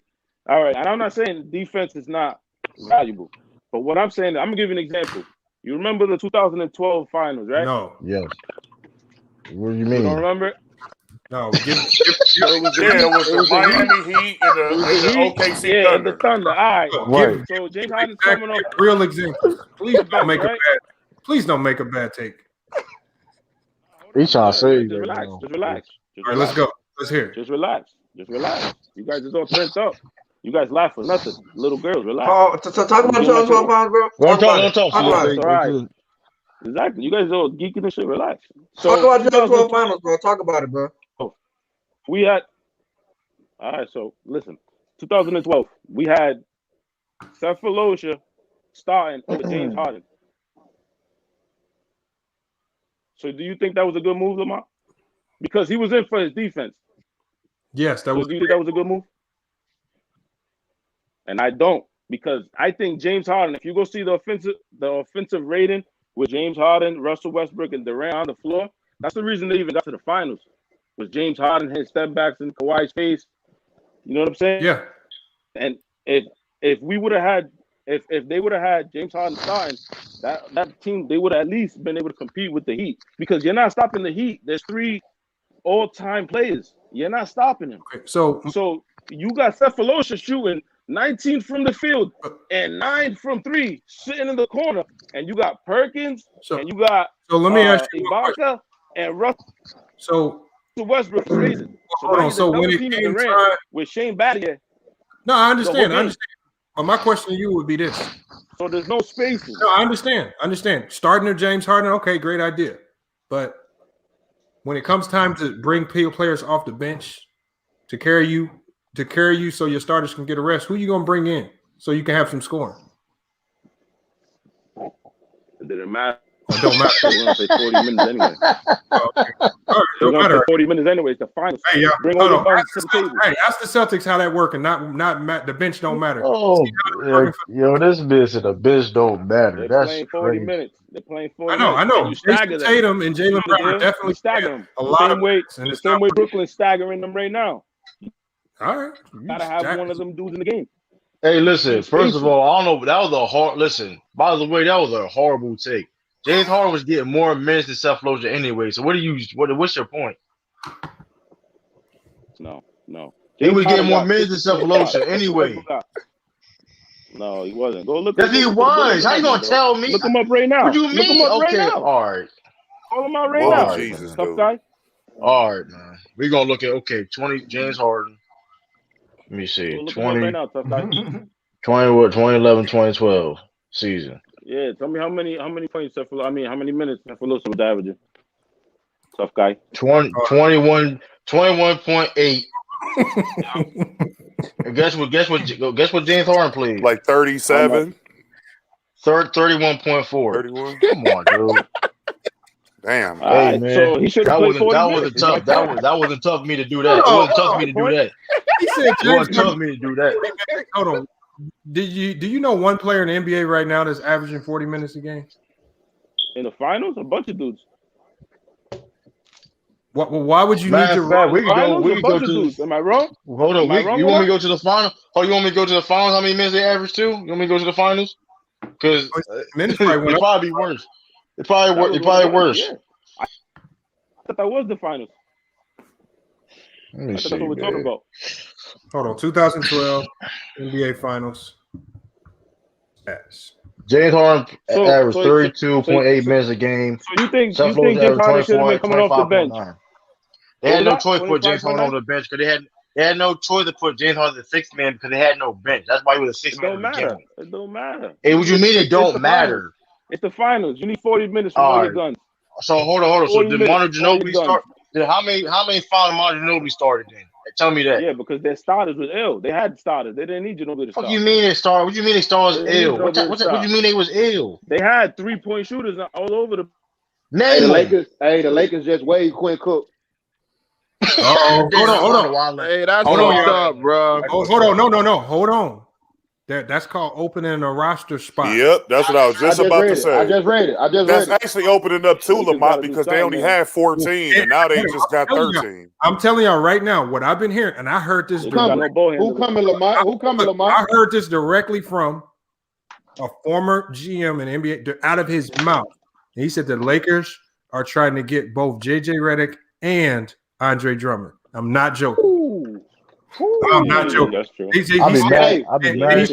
All right, and I'm not saying defense is not valuable, but what I'm saying, I'm gonna give you an example. You remember the 2012 finals, right? No. Yes. What do you mean? You don't remember it? No. It was the Miami Heat and the OKC Thunder. And the Thunder. All right. Right. So James Harden's coming off. Real examples. Please don't make a bad. Please don't make a bad take. He's trying to say. Just relax. Just relax. All right, let's go. Let's hear it. Just relax. Just relax. You guys just all tensed up. You guys laugh for nothing. Little girls, relax. Oh, talk about the 12 pounds, bro. Don't talk. All right. Exactly. You guys are all geeking and shit. Relax. So, talk about the 12 finals, bro. Talk about it, bro. We had. All right. So listen, 2012, we had Cephalosha starting over James Harden. So do you think that was a good move, Lamar? Because he was in for his defense. Yes, that was. Do you think that was a good move? And I don't, because I think James Harden, if you go see the offensive rating with James Harden, Russell Westbrook, and Durant on the floor, that's the reason they even got to the finals. Was James Harden hit step backs in Kawhi's face? You know what I'm saying? Yeah. And if we would have had, if they would have had James Harden starting, that team, they would have at least been able to compete with the Heat, because you're not stopping the Heat. There's 3 all-time players. You're not stopping them. Okay, so you got Cephalosha shooting 19 from the field and 9 from 3, sitting in the corner, and you got Perkins and you got let me ask you Ibaka and Russell Westbrook crazy. So when it came time with Shane Battier. No, I understand. But my question to you would be this. So there's no spacing. No, I understand. Starting to James Harden, okay, great idea. But when it comes time to bring players off the bench to carry you so your starters can get a rest, who you gonna bring in so you can have some scoring? It didn't matter. It don't matter. We're gonna say 40 minutes anyway. Okay. All right, we're gonna say 40 minutes anyway. It's the finals. Hey, yeah. Bring all the guns to the table. Hey, ask the Celtics how that working. Not the bench don't matter. Oh, this bench don't matter. They're playing 40 minutes. They're playing 40 minutes. I know. Jason Tatum and Jaylen Brown are definitely staggering them. A lot of the same way Brooklyn's staggering them right now. All right. Gotta have one of them dudes in the game. Hey, listen. First of all, I don't know, but that was a hard. Listen. By the way, that was a horrible take. James Harden was getting more minutes than Cephalosha anyway. So what's your point? No. He was getting more minutes than Cephalosha anyway. No, he wasn't. Go look. Yes, he was. How you gonna tell me? Look him up right now. What do you mean? Look him up Okay, right now. all right. Call him out right now. Jesus, tough guy. All right, man. We're gonna look at 20 James Harden. Let me see. 20 right now, tough guy. 2011, 2012 season. Yeah, tell me how many points how many minutes Cephalosha was averaging. Tough guy. 21.8. And guess what James Harden played? Like 37. 31.4. 31. Come on, dude. Damn. Hey, man. So he should have played 40 minutes. That wasn't tough for me to do that. It wasn't tough for me to do that. He said it wasn't tough for me to do that. Hold on. Do you know one player in the NBA right now that's averaging 40 minutes a game? In the finals, a bunch of dudes. Why would you Matter need of to? fact, we could go to. Dudes. Am I wrong? Hold on. You want me to go to the final? Oh, you want me to go to the finals? How many minutes they average too? You want me to go to the finals? Because minutes it'd probably be worse. It probably worse. Yeah. I thought that was the finals. Let me see. That's what we're talking about. Hold on, 2012 NBA Finals. Yes. James Harden averaged 32.8 minutes a game. So you think James Harden should have been coming off the bench? They had no choice to put James Harden on the bench because they had no choice to put James Harden as a sixth man because they had no bench. That's why he was a sixth man. It don't matter. Hey, what you mean it don't matter? It's the finals. You need 40 minutes for all your guns. So hold on. So did Manu Ginobili start? How many final Manu Ginobili started then? Tell me that. Yeah, because their starters was ill. They had starters. They didn't need Ginobili to start. What you mean they started? What you mean they started ill? What you mean they was ill? They had 3-point shooters all over the. Hey, the Lakers just waived Quinn Cook. Hold on. Hey, that's fucked up, bro. Hold on. No. Hold on. That's called opening a roster spot. Yep, that's what I was just about to say. I just read it. That's actually opening up too, Lamont, because they only had 14 and now they just got 13. I'm telling y'all right now what I've been hearing, and I heard this. Who coming, Lamont? I heard this directly from a former GM in NBA out of his mouth. And he said the Lakers are trying to get both JJ Redick and Andre Drummond. I'm not joking. I'm not joking. That's true. I'll be mad as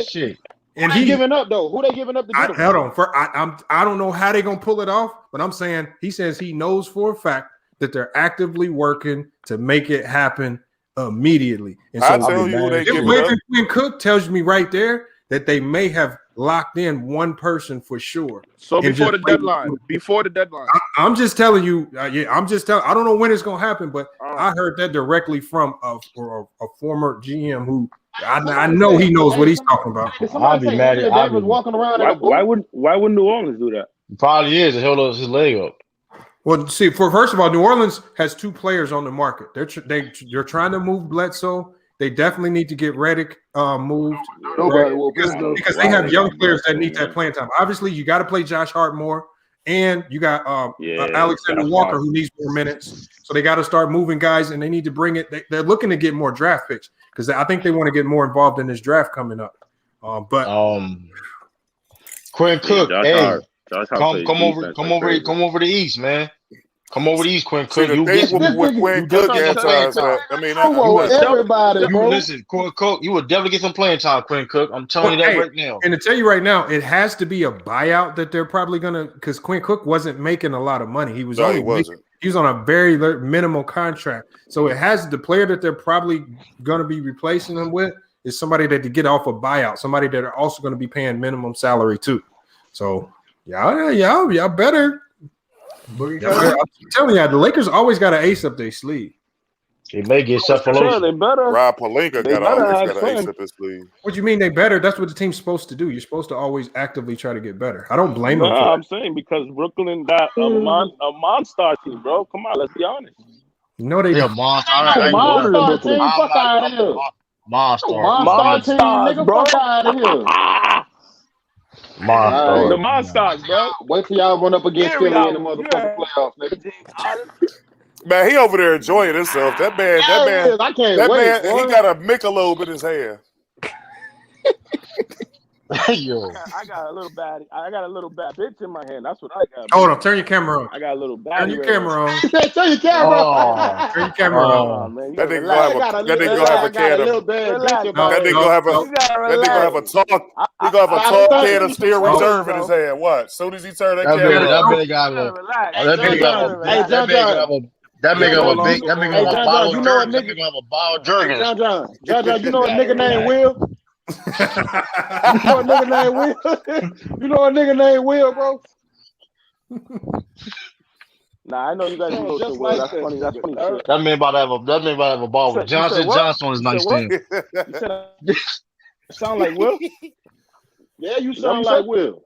shit. And he's giving up though. Who they giving up to get him? Hold on. I don't know how they're gonna pull it off, but I'm saying he says he knows for a fact that they're actively working to make it happen immediately. And so I tell you, they give Quinn Cook tells me right there that they may have locked in one person for sure. So before the deadline. I'm just telling you. I don't know when it's gonna happen, but I heard that directly from a former GM who I know he knows what he's talking about. I'll be mad at was walking around. Why would New Orleans do that? He probably is. He held his leg up. Well, see, first of all, New Orleans has 2 players on the market. They're trying to move Bledsoe. They definitely need to get Redick moved because they have young players that need that playing time. Obviously, you got to play Josh Hart more, and you got Alexander Walker who needs more minutes. So they got to start moving guys, and they need to bring it. They're looking to get more draft picks because I think they want to get more involved in this draft coming up. Quinn Cook, come over the East, man. Come over to East, Quinn Cook. You get Quinn Cook. Everybody, bro. Listen, Quinn Cook, you would definitely get some playing time, Quinn Cook. I'm telling you that right now. And to tell you right now, it has to be a buyout that they're probably gonna, because Quinn Cook wasn't making a lot of money. He was on a very minimal contract. So it has the player that they're probably gonna be replacing him with is somebody that to get off a buyout, somebody that are also gonna be paying minimum salary too. So y'all better. I'm telling you, the Lakers always got an ace up their sleeve. They may get Cephalosha. They better. Rob Pelinka always got an ace up his sleeve. What do you mean they better? That's what the team's supposed to do. You're supposed to always actively try to get better. I don't blame them. No, I'm saying because Brooklyn got a monster team, bro. Come on, let's be honest. You know they monster. Monster team, fuck out of here. Monster team, nigga, fuck out of here. The Monsters, bro. Wait till y'all run up against Philly in the motherfucking playoffs, nigga. Man, he over there enjoying himself. That man, I can't wait, boy. He got a Michelob in his hand. Yo. I got a little bad bitch in my hand. That's what I got. Hold on, turn your camera on. I got a little bad. Turn your camera on. Turn your camera on. Turn your camera on. Man, that nigga gonna have a can of. That nigga gonna have a talk. He gonna have a tall can of Steel Reserve in his hand. What? Soon as he turn that camera on. That nigga have a bottle of Jergens. John, you know a nigga named Will? You know a nigga named Will, bro? Nah, I know you guys know just like that's funny. That's funny shit. That man about to have a ball with Johnson on his nightstand. Sound like Will? Yeah, you sound like Will.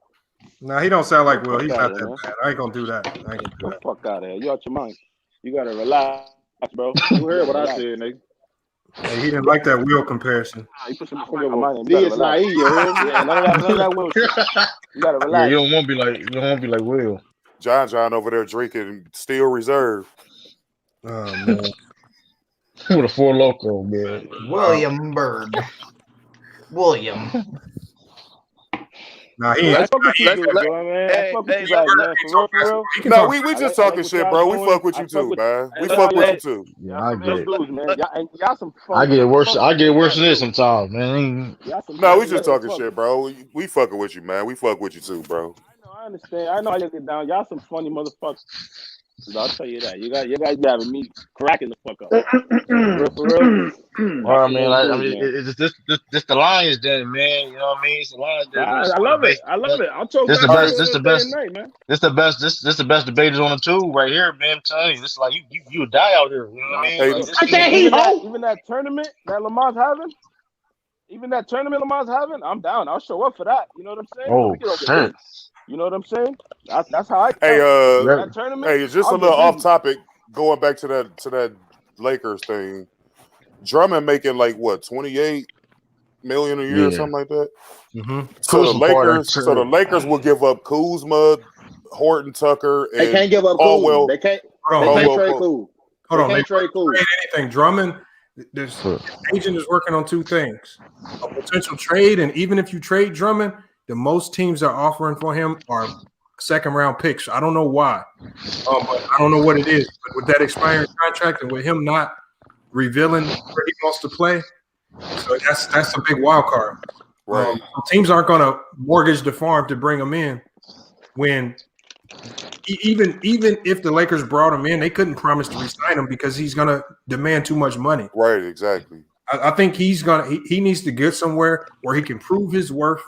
Nah, he don't sound like Will. He's not that bad. I ain't gonna do that. Fuck out of here. You out your mind. You gotta relax, bro. You heard what I said, nigga. Hey, he didn't like that wheel comparison. He put some finger on D. It's naive, you heard me? Yeah, none of that Will shit. You gotta relax. Yeah, you don't want to be like Will. John over there drinking Steel Reserve. Oh man. With a Four Loko, man. William Bird. William. Nah, he ain't. No, we just talking shit, bro. We fuck with you too, man. We fuck with you too. Yeah, I get it. Y'all some I get worse than this sometimes, man. No, we just talking shit, bro. We fucking with you, man. We fuck with you too, bro. I understand. I know I get down. Y'all some funny motherfuckers. I'll tell you that. You guys having me cracking the fuck up. For real. Well, man, I mean, it's this the Lions den, man. You know what I mean? It's the Lions den. I love it. I'm so this the best. This the best debaters on the two right here, man. I'm telling you, this is like you die out here. You know what I mean? Even that tournament that Lamar's having. I'm down. I'll show up for that. You know what I'm saying? Oh, shit. You know what I'm saying? That's how I. That tournament. Just a little off topic. Going back to that Lakers thing. Drummond making like what, 28 million a year or something like that. Mm-hmm. So the Lakers will give up Kuzma, Horton Tucker, and they can't give up Kuzma. They can't trade Kuzma. Hold on, they can't trade anything. Drummond, there's agent is working on two things: a potential trade, and even if you trade Drummond, the most teams are offering for him are second-round picks. I don't know why. But I don't know what it is. But with that expiring contract and with him not revealing where he wants to play, so that's a big wild card. Right. Teams aren't going to mortgage the farm to bring him in when even if the Lakers brought him in, they couldn't promise to re-sign him because he's going to demand too much money. Right, exactly. I think he needs to get somewhere where he can prove his worth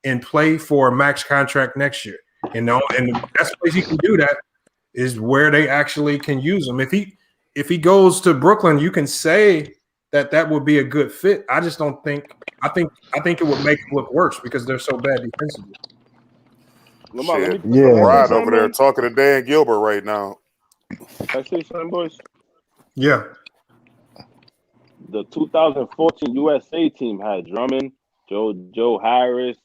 and play for a max contract next year. And the best place he can do that is where they actually can use him. If he goes to Brooklyn, you can say that would be a good fit. I just don't think. I think it would make him look worse because they're so bad defensively. Ryan over there talking to Dan Gilbert right now. I say something, boys. Yeah. The 2014 USA team had Drummond, Joe Harris,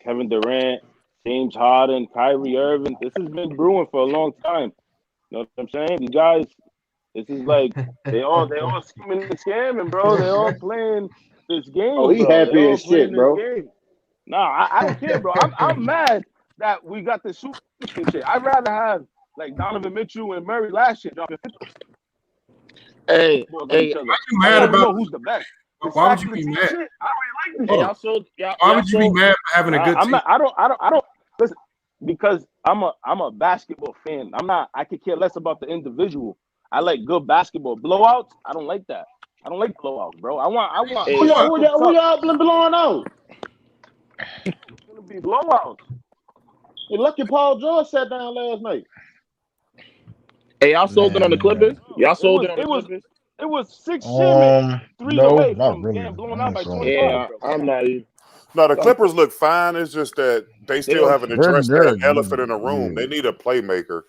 Kevin Durant, James Harden, Kyrie Irving. This has been brewing for a long time. You know what I'm saying? You guys, this is like they all scheming and scamming, bro. They all playing this game. Oh, he happy as shit, bro. Nah, I don't care, bro. I'm mad that we got this super shit. I'd rather have like Donovan Mitchell and Murray last year dropping 50. Hey, why you mad about who's the best? Why would you be mad? I really like this. Why would you be mad for having a good team? I don't listen because I'm a basketball fan. I could care less about the individual. I like good basketball. Blowouts, I don't like that. I don't like blowouts, bro. I want who y'all blowing out? It's gonna be blowouts. Hey, lucky Paul George sat down last night. Hey, y'all sold it on the Clippers? Y'all sold it on the Clippers? It was 6 shit, 3 away from really. getting blown out by 25. Yeah, I'm not even. No, the Clippers look fine. It's just that they still haven't addressed that elephant in the room. They need a playmaker.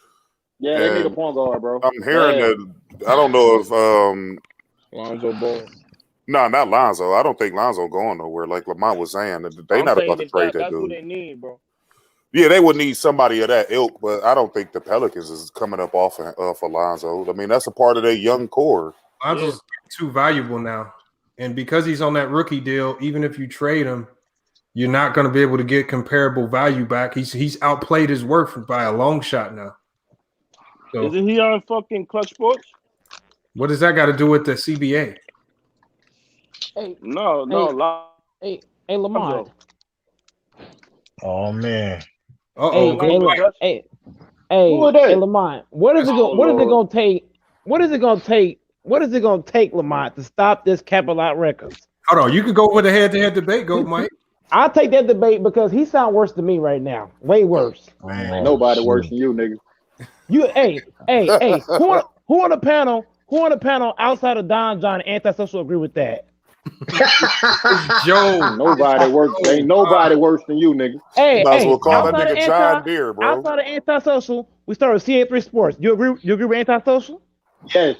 Yeah, they need a point guard, bro. I'm hearing that. I don't know if Lonzo Ball. No, not Lonzo. I don't think Lonzo going nowhere. Like Lamont was saying, they not about to trade that that's dude. what they need, bro. Yeah, they would need somebody of that ilk, but I don't think the Pelicans is coming up off of Lonzo. I mean, that's a part of their young core. Lonzo's too valuable now, and because he's on that rookie deal, even if you trade him, you're not going to be able to get comparable value back. He's outplayed his worth by a long shot now. So, isn't he on fucking Clutch Sports? What does that got to do with the CBA? Hey, no. Hey, Lamont. Oh man. Hey, Lamont. What is it going to take? What is it going to take, Lamont, to stop this Capital Records? Hold on, you can go with a head-to-head debate. Go, Mike. I'll take that debate because he sounds worse than me right now. Way worse. Man, nobody worse than you, nigga. Hey. Who on the panel? Who on the panel outside of Don John Antisocial agree with that? Joe. Nobody worse. Ain't nobody worse than you, nigga. Might as well call that nigga John Deere, bro. Outside of Antisocial, we start with CA3 Sports. You agree with Antisocial? Yes.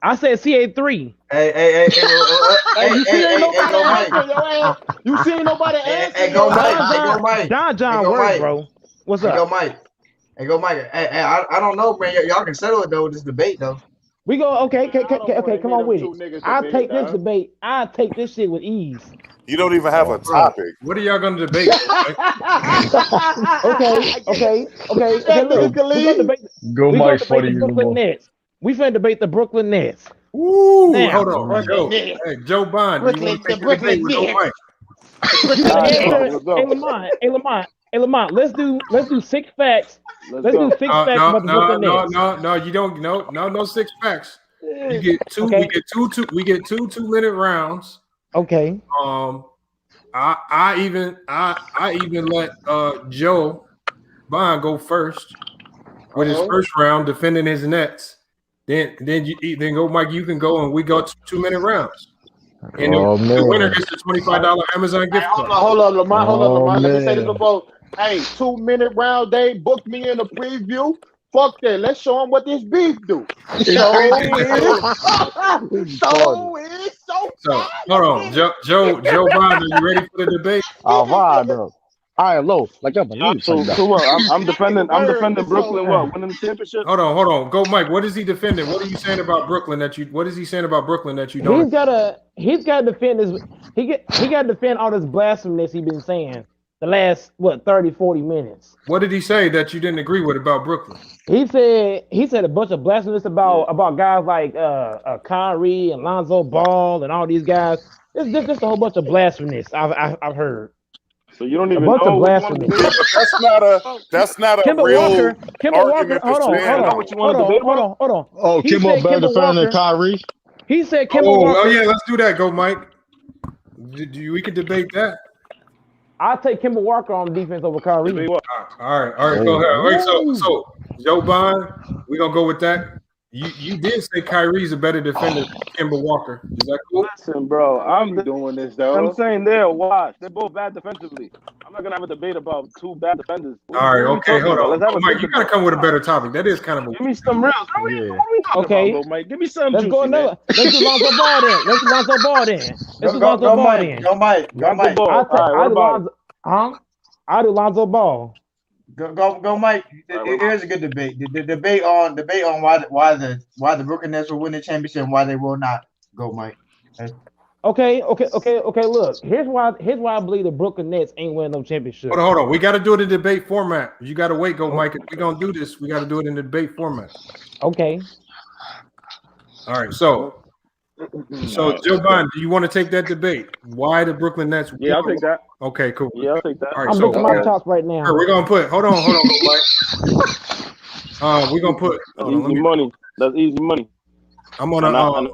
I said CA3. Hey, You see ain't nobody answer your ass. You see ain't nobody answer. Hey, go Mike. John work, bro. What's up? Go Mike. Hey, I don't know, man. Y'all can settle it though with this debate though. We go. Okay. Come on with it. I'll take this debate. I'll take this shit with ease. You don't even have a topic. What are y'all gonna debate? Okay. Go Mike, funny Brooklyn Nets. We finna debate the Brooklyn Nets. Ooh, now, hold on. Hey, Joe Bond, do you want to take the debate with Joe Mike? Hey, Lamont, let's do 6 facts. Let's do 6 facts about the Brooklyn Nets. No, you don't. No 6 facts. You get two. Okay. We get two 2-minute rounds. Okay. I even let Joe Bond go first with his first round defending his Nets. Then go Mike. You can go and we go 2-minute rounds. And the winner gets the $25 Amazon gift card. Hold on, Lamont. Let me say this before. Hey, 2-minute round. They booked me in a preview. Fuck that. Let's show them what this beef do. So hold on, Joe Bond, are you ready for the debate? All right, bro. All right, low. Like I'm I'm defending Brooklyn. What? Winning the championship? Hold on. Go, Mike. What is he defending? What are you saying about Brooklyn What is he saying about Brooklyn that you don't? He's got to defend his. He got to defend all this blasphemous he's been saying the last 30-40 minutes. What did he say that you didn't agree with about Brooklyn? He said a bunch of blasphemous about guys like Kyrie and Lonzo Ball and all these guys. It's just a whole bunch of blasphemous I've heard. So you don't even know that's not a Kemba real Walker, argument. Hold on. Oh, Kemba better defender than Kyrie. He said Kemba Walker. Oh yeah, let's do that. Go, Mike. We could debate that. I'll take Kemba Walker on defense over Kyrie. All right, go ahead. All right, so Joe Bond, we're gonna go with that. You did say Kyrie's a better defender than Kemba Walker. Is that cool? Listen, bro, I'm doing this though. I'm saying they're washed. They're both bad defensively. I'm not gonna have a debate about 2 bad defenders. All right, okay, hold on. Mike, you gotta come with a better topic. That is kind of give me some real. Yeah. What are we talking about, Mike? Give me some. Let's go another. Let's do Lonzo Ball then. Go Mike. I do Lonzo Ball. Go Mike. Here's a good debate. The debate on why the Brooklyn Nets will win the championship and why they will not. Go Mike. Okay. Look, here's why I believe the Brooklyn Nets ain't winning no championship. Hold on. We got to do it in debate format. You got to wait, Go Mike. If we're gonna do this, we got to do it in the debate format. Okay. All right. So Joe Bond, do you want to take that debate? Why the Brooklyn Nets? Yeah, I'll take that. Okay, cool. Yeah, I'll take that. All right, I'm looking at my chops right now. We're gonna put. Hold on, Go Mike. We're gonna put. Money. That's easy money. I'm gonna. Hold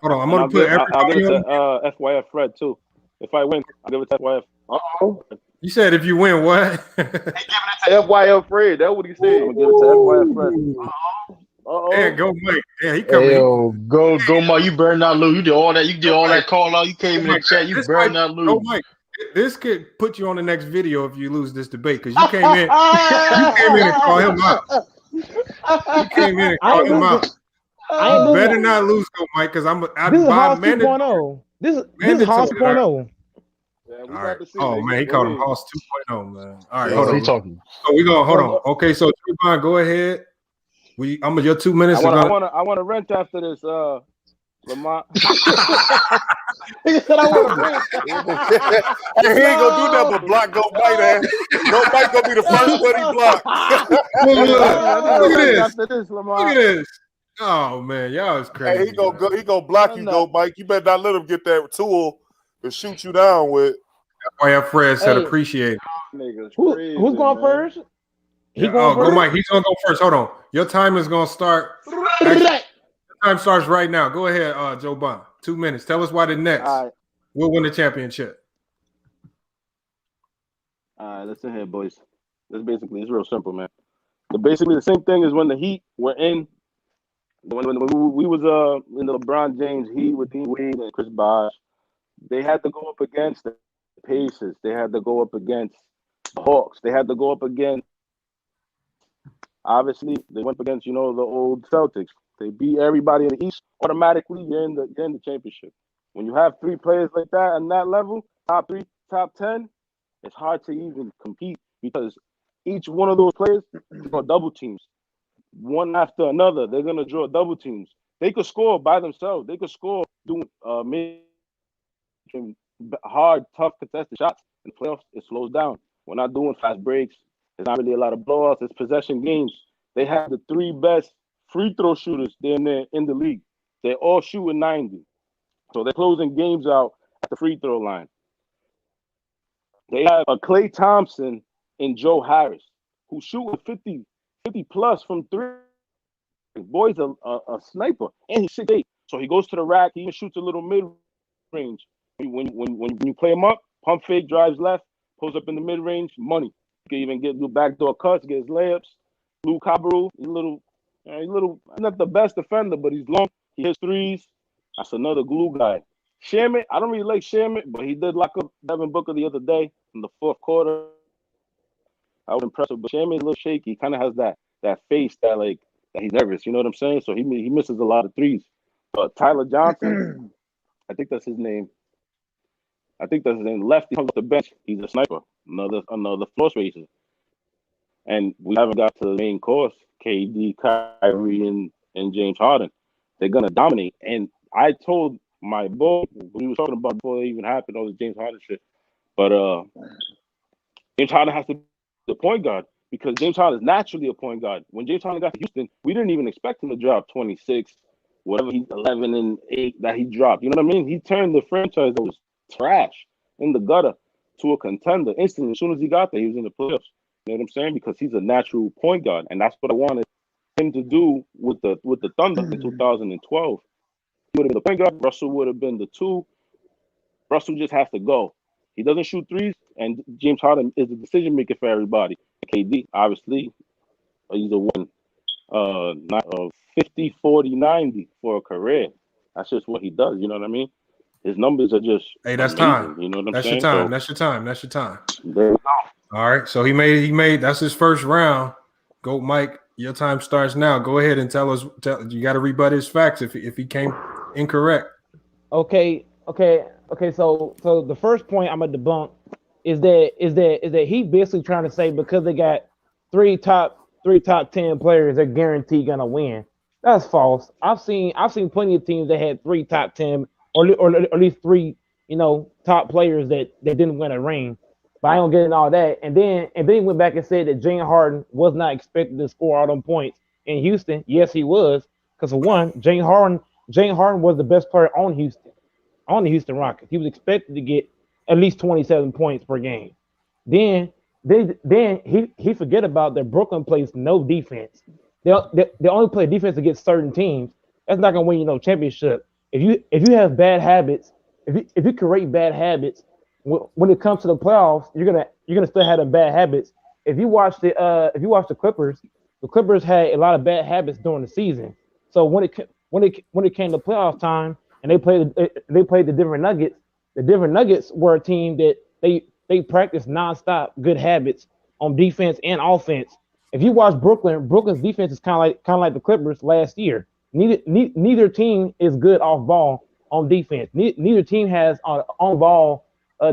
on. I'm gonna put. I'll give it to FYF Fred too. If I win, I'll give it to FYF. You said if you win, what? He giving it to FYF Fred. That's what he said. I'm gonna give it to FYF Fred. Yeah, Go Mike. Yeah, he coming. Yo, go Mike. You better not lose. You did all that. You did all that call out. You came in the chat. You better not lose. Go Mike. This could put you on the next video if you lose this debate because you came in. You came in and called him out. You better not lose, Go Mike, because this is Hoss 2.0. This is Hoss 2.0. Yeah, all right. Oh man, he called him Hoss 2.0, man. All right, hold on. Talking. So we gonna hold on. Okay, so Trevon, go ahead. Your 2 minutes. I want to rent after this. Lamont. He said I want to rent. He ain't gonna do that but block Go Mike. Go Mike gonna be the first one he blocked. Look at this. Oh man, y'all is crazy. Hey, he gonna block you, Go Mike. You better not let him get that tool to shoot you down with. That's why Fred said appreciate it. Who's going first? Go Mike. He's gonna go first. Hold on. Your time is gonna start. Time starts right now. Go ahead, Joe Bond. 2 minutes. Tell us why the Nets will win the championship. All right, listen here, boys. It's real simple, man. Basically, the same thing as when the Heat were in. When we was in the LeBron James Heat with Dean Wade and Chris Bosh, they had to go up against the Pacers. They had to go up against the Hawks. They had to go up against. Obviously, they went up against the old Celtics. They beat everybody in the East. Automatically, you're in the championship. When you have 3 players like that on that level, top 3, top 10, it's hard to even compete because each one of those players draw double teams, one after another. They're gonna draw double teams. They could score by themselves. They could score doing hard, tough, contested shots. In the playoffs, it slows down. We're not doing fast breaks. There's not really a lot of blowouts. It's possession games. They have the 3 best free throw shooters in the league. They're all shooting 90. So they're closing games out at the free throw line. They have a Klay Thompson and Joe Harris, who shoot 50 plus from 3. Boy's a sniper, and he's 6'8". So he goes to the rack. He even shoots a little mid-range. When you play him up, pump fake, drives left, pulls up in the mid-range, money. You can even get backdoor cuts, get his layups. Lou Cabral, he's not the best defender, but he's long. He hits threes. That's another glue guy. Shamit, I don't really like Shamit, but he did lock up Devin Booker the other day in the 4th quarter. I was impressed with, but Shamit is a little shaky. He kind of has that face that he's nervous. You know what I'm saying? So he misses a lot of threes. But Tyler Johnson, I think that's his name. Lefty comes off the bench. He's a sniper. Another floor racer. And we haven't got to the main course. KD, Kyrie, and James Harden. They're gonna dominate. And I told my boy, we was talking about before it even happened, all the James Harden shit. But James Harden has to be the point guard because James Harden is naturally a point guard. When James Harden got to Houston, we didn't even expect him to drop 26, whatever he's 11 and 8 that he dropped. You know what I mean? He turned the franchise that was trash in the gutter to a contender instantly. As soon as he got there, he was in the playoffs. You know what I'm saying? Because he's a natural point guard, and that's what I wanted him to do with the Thunder in 2012. He would have been the point guard. Russell would have been the 2. Russell just has to go. He doesn't shoot threes, and James Harden is the decision maker for everybody. KD, obviously, he's a 50, 40, 90 for a career. That's just what he does. You know what I mean? His numbers are just that's amazing, time. You know what I'm that's saying? Your time. That's your time. That's your time. There we go. All right. So he made that's his first round. Go, Mike. Your time starts now. Go ahead and tell us. You got to rebut his facts if he came incorrect. Okay. So the first point I'm gonna debunk is that he basically trying to say because they got three top 10 players, they're guaranteed gonna win. That's false. I've seen plenty of teams that had 3 top 10 or at least 3 top players that didn't win a ring. But I don't get in all that. And then he went back and said that James Harden was not expected to score all them points in Houston. Yes, he was. Because for one, James Harden was the best player on the Houston Rockets. He was expected to get at least 27 points per game. Then he forget about that Brooklyn plays no defense. They only play defense against certain teams. That's not gonna win you no championship. If you have bad habits, if you create bad habits, when it comes to the playoffs, you're gonna still have the bad habits. If you watch the Clippers had a lot of bad habits during the season. So when it came to playoff time and they played the Denver Nuggets were a team that they practiced nonstop good habits on defense and offense. If you watch Brooklyn's defense is kind of like the Clippers last year. Neither team is good off ball on defense. Neither team has an on ball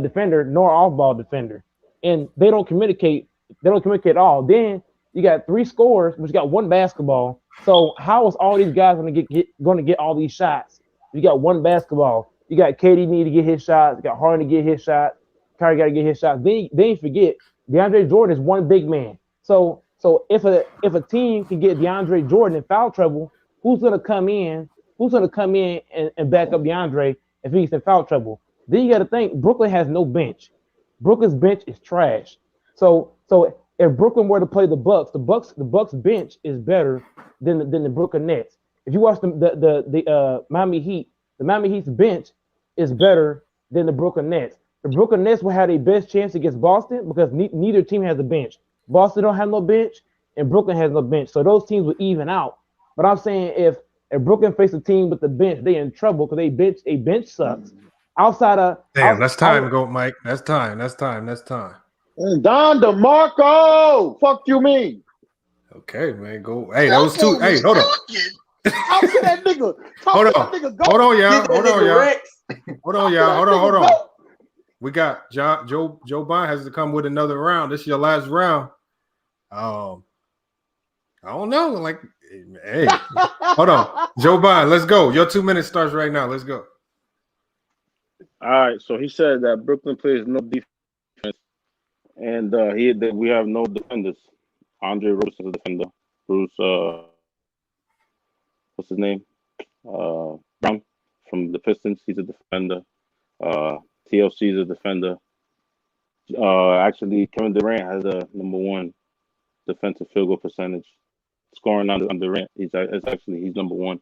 defender nor off ball defender, and they don't communicate. They don't communicate at all. Then you got 3 scorers, but you got 1 basketball. So how is all these guys going to get all these shots? You got 1 basketball. You got KD need to get his shots. You got Harden to get his shot. Kyrie got to get his shots. Then you forget DeAndre Jordan is 1 big man. So if a team can get DeAndre Jordan in foul trouble, who's going to come in? Who's going to come in and back up DeAndre if he's in foul trouble? Then you got to think Brooklyn has no bench. Brooklyn's bench is trash. So if Brooklyn were to play the Bucks bench is better than the Brooklyn Nets. If you watch the Miami Heat, the Miami Heat's bench is better than the Brooklyn Nets. The Brooklyn Nets will have a best chance against Boston because neither team has a bench. Boston don't have no bench, and Brooklyn has no bench. So those teams will even out. But I'm saying if Brooklyn face a team with the bench, they in trouble because a bench sucks. That's time, go, Mike. That's time. And Don DeMarco, fuck you mean? Okay, man, go. Hey, those 2. Hey, hold on. Talk to that nigga. Hold on, y'all. We got Joe Biden has to come with another round. This is your last round. I don't know. Like, hey, hold on, Joe Biden. Let's go. Your 2 minutes starts right now. Let's go. All right. So he said that Brooklyn plays no defense, and that we have no defenders. Andre Rose is a defender. Bruce, what's his name? Brown from the Pistons. He's a defender. TLC is a defender. Actually, Kevin Durant has a #1 defensive field goal percentage. Scoring on Durant, he's number 1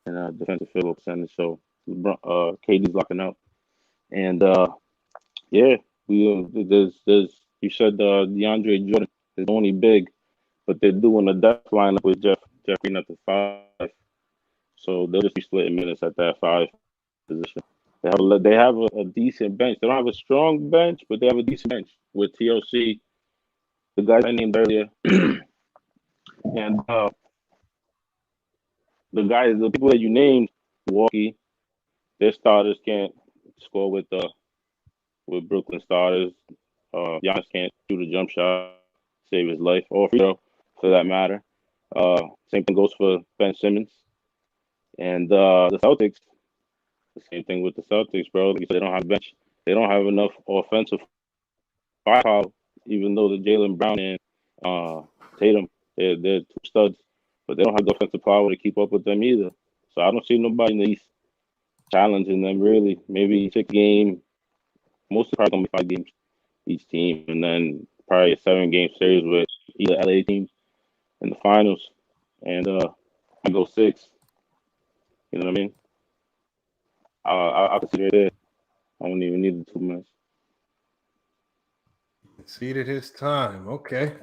in defensive field goal percentage. So KD's locking up, and yeah, there's you said DeAndre Jordan is only big, but they're doing a depth lineup with Jeff Green at the 5, so they'll just be splitting minutes at that 5 position. They have a decent bench. They don't have a strong bench, but they have a decent bench with TLC, the guys I named earlier, and the people that you named, Milwaukee, their starters can't score with Brooklyn starters. Giannis can't shoot a jump shot, save his life, or free throw for that matter. Same thing goes for Ben Simmons. And the Celtics, the same thing with the Celtics, bro. Like you said, they don't have bench. They don't have enough offensive firepower, even though the Jaylen Brown and Tatum, they're 2 studs, but they don't have the offensive power to keep up with them either. So I don't see nobody in the East challenging them, really. Maybe 6 game, mostly probably going to be 5 games each team, and then probably a 7-game series with either LA team in the finals. And I go 6. You know what I mean? I'll consider it there. I don't even need the 2 minutes. Exceeded his time. Okay.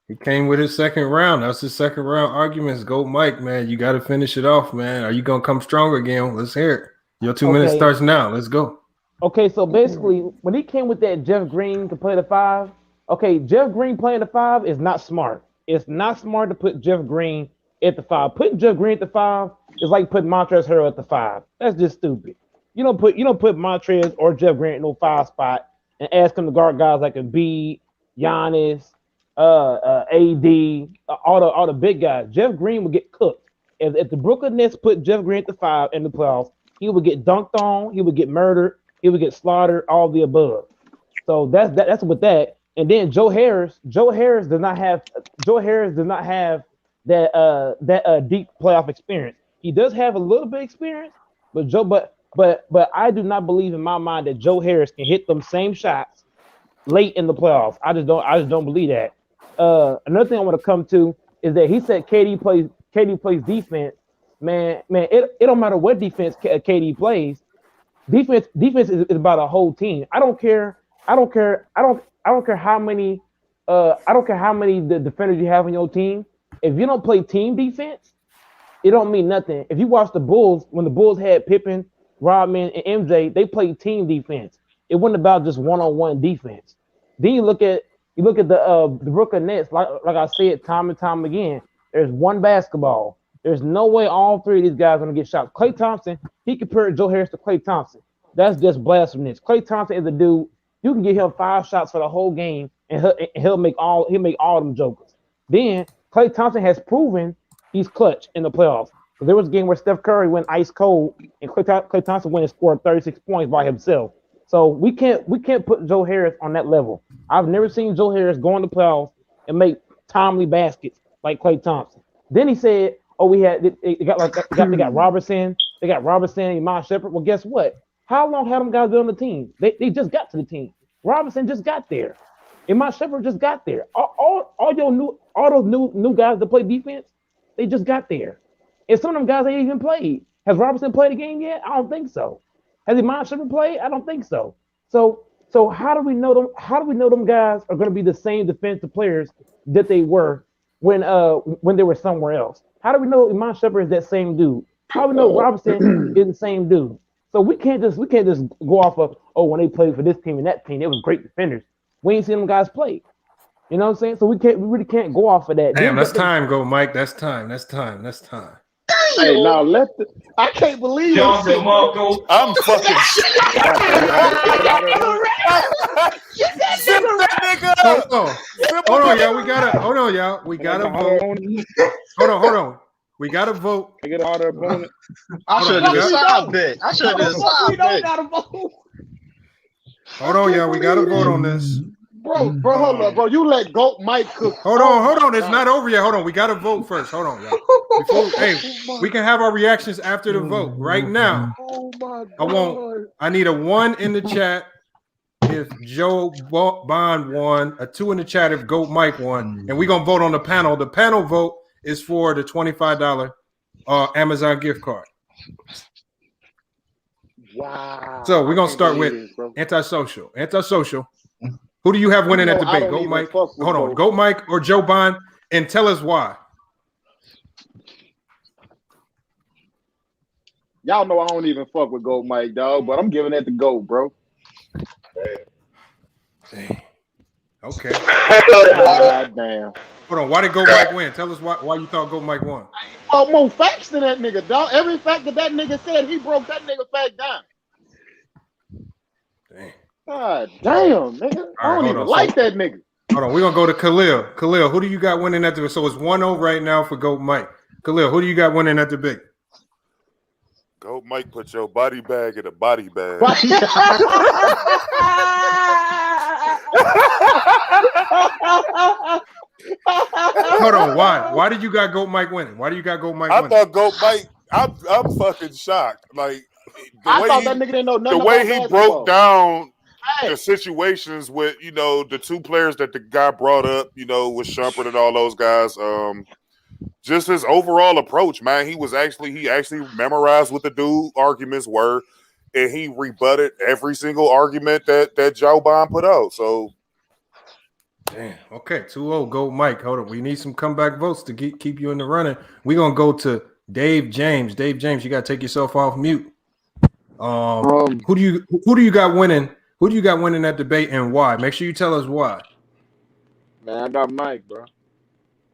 He came with his second round. That's his second round arguments. Go, Mike, man. You got to finish it off, man. Are you going to come stronger again? Let's hear it. Your 2 minutes starts now. Let's go. Okay, so basically, when he came with that Jeff Green to play the 5, okay, Jeff Green playing the 5 is not smart. It's not smart to put Jeff Green at the 5. Putting Jeff Green at the 5 is like putting Montrezl Harrell at the 5. That's just stupid. You don't put Montrezl or Jeff Green in no 5 spot and ask him to guard guys like Embiid, Giannis, AD, all the big guys. Jeff Green would get cooked. If the Brooklyn Nets put Jeff Green at the 5 in the playoffs, he would get dunked on, he would get murdered, he would get slaughtered, all the above. So that's with that. And then Joe Harris does not have that deep playoff experience. He does have a little bit of experience, but I do not believe in my mind that Joe Harris can hit them same shots late in the playoffs. I just don't believe that. Another thing I want to come to is that he said KD plays defense. Man, it don't matter what defense KD plays. Defense is about a whole team. I don't care how many the defenders you have on your team. If you don't play team defense, it don't mean nothing. If you watch the Bulls, when the Bulls had Pippen, Rodman, and MJ, they played team defense. It wasn't about just one-on-one defense. Then you look at the Brooklyn Nets, like I said time and time again. There's one basketball. There's no way all 3 of these guys are gonna get shots. Klay Thompson, he compared Joe Harris to Klay Thompson. That's just blasphemous. Klay Thompson is a dude. You can give him 5 shots for the whole game, and he'll make all them jokers. Then Klay Thompson has proven he's clutch in the playoffs. So there was a game where Steph Curry went ice cold, and Klay Thompson went and scored 36 points by himself. So we can't put Joe Harris on that level. I've never seen Joe Harris go in the playoffs and make timely baskets like Klay Thompson. Then he said, "Oh, they got Robertson, and Iman Shepherd." Well, guess what? How long have them guys been on the team? They just got to the team. Robinson just got there. Iman Shepherd just got there. All those new guys that play defense, they just got there. And some of them guys ain't even played. Has Robinson played a game yet? I don't think so. Has Iman Shepherd played? I don't think so. So how do we know them? How do we know them guys are going to be the same defensive players that they were when they were somewhere else? How do we know Iman Shepherd is that same dude? How do we know Robinson is the same dude? So we can't just go off of, oh, when they played for this team and that team, it was great defenders. We ain't seen them guys play. You know what I'm saying? So we really can't go off of that. Damn, that's time, go Mike. That's time. Hey, now I can't believe John this. DeMarco. I'm fucking. Zip that nigga up. Hold on, y'all. We gotta vote. Hold on. We gotta vote. I get all the opponent. I should have did a side bet. I should have did a side bet. Hold on, y'all. We gotta vote on this. Bro, hold up, bro. You let Goat Mike cook. Hold on. It's not over yet. Hold on. We gotta vote first. Hold on, y'all. We can have our reactions after the vote. Right now, Oh my God. I need a 1 in the chat if Joe Bond won, a 2 in the chat if Goat Mike won, and we're gonna vote on the panel. The panel vote is for the $25 Amazon gift card. Wow. So we're gonna start with antisocial. Who do you have winning that debate? Goat Mike. Hold on, Goat Mike or Joe Bond, and tell us why. Y'all know I don't even fuck with Goat Mike, dog, but I'm giving that to Goat, bro. Okay. God damn. Hold on. Why did Goat Mike win? Tell us why you thought Goat Mike won. Oh, more facts than that nigga, dog. Every fact that nigga said, he broke that nigga fact down. Damn. God damn, nigga. I don't even like that nigga. Hold on. We're going to go to Khalil. Khalil, who do you got winning that debate? So it's 1-0 right now for Goat Mike. Khalil, who do you got winning that debate? Goat Mike, put your body bag in a body bag. Hold on. Why did you got Goat Mike winning? Why do you got Goat Mike winning? I thought Goat Mike. I'm fucking shocked. Like I thought that nigga didn't know nothing the way about he basketball. broke down the situations with the 2 players that the guy brought up, with Shumpert and all those guys. Just his overall approach, man. He actually memorized what the dude arguments were, and he rebutted every single argument that Joe Bond put out. So, damn. Okay, 2-0, Goat Mike. Hold on. We need some comeback votes to keep you in the running. We're gonna go to Dave James. Dave James, you gotta take yourself off mute. Who do you got winning? Who do you got winning that debate and why? Make sure you tell us why. Man, I got Mike, bro.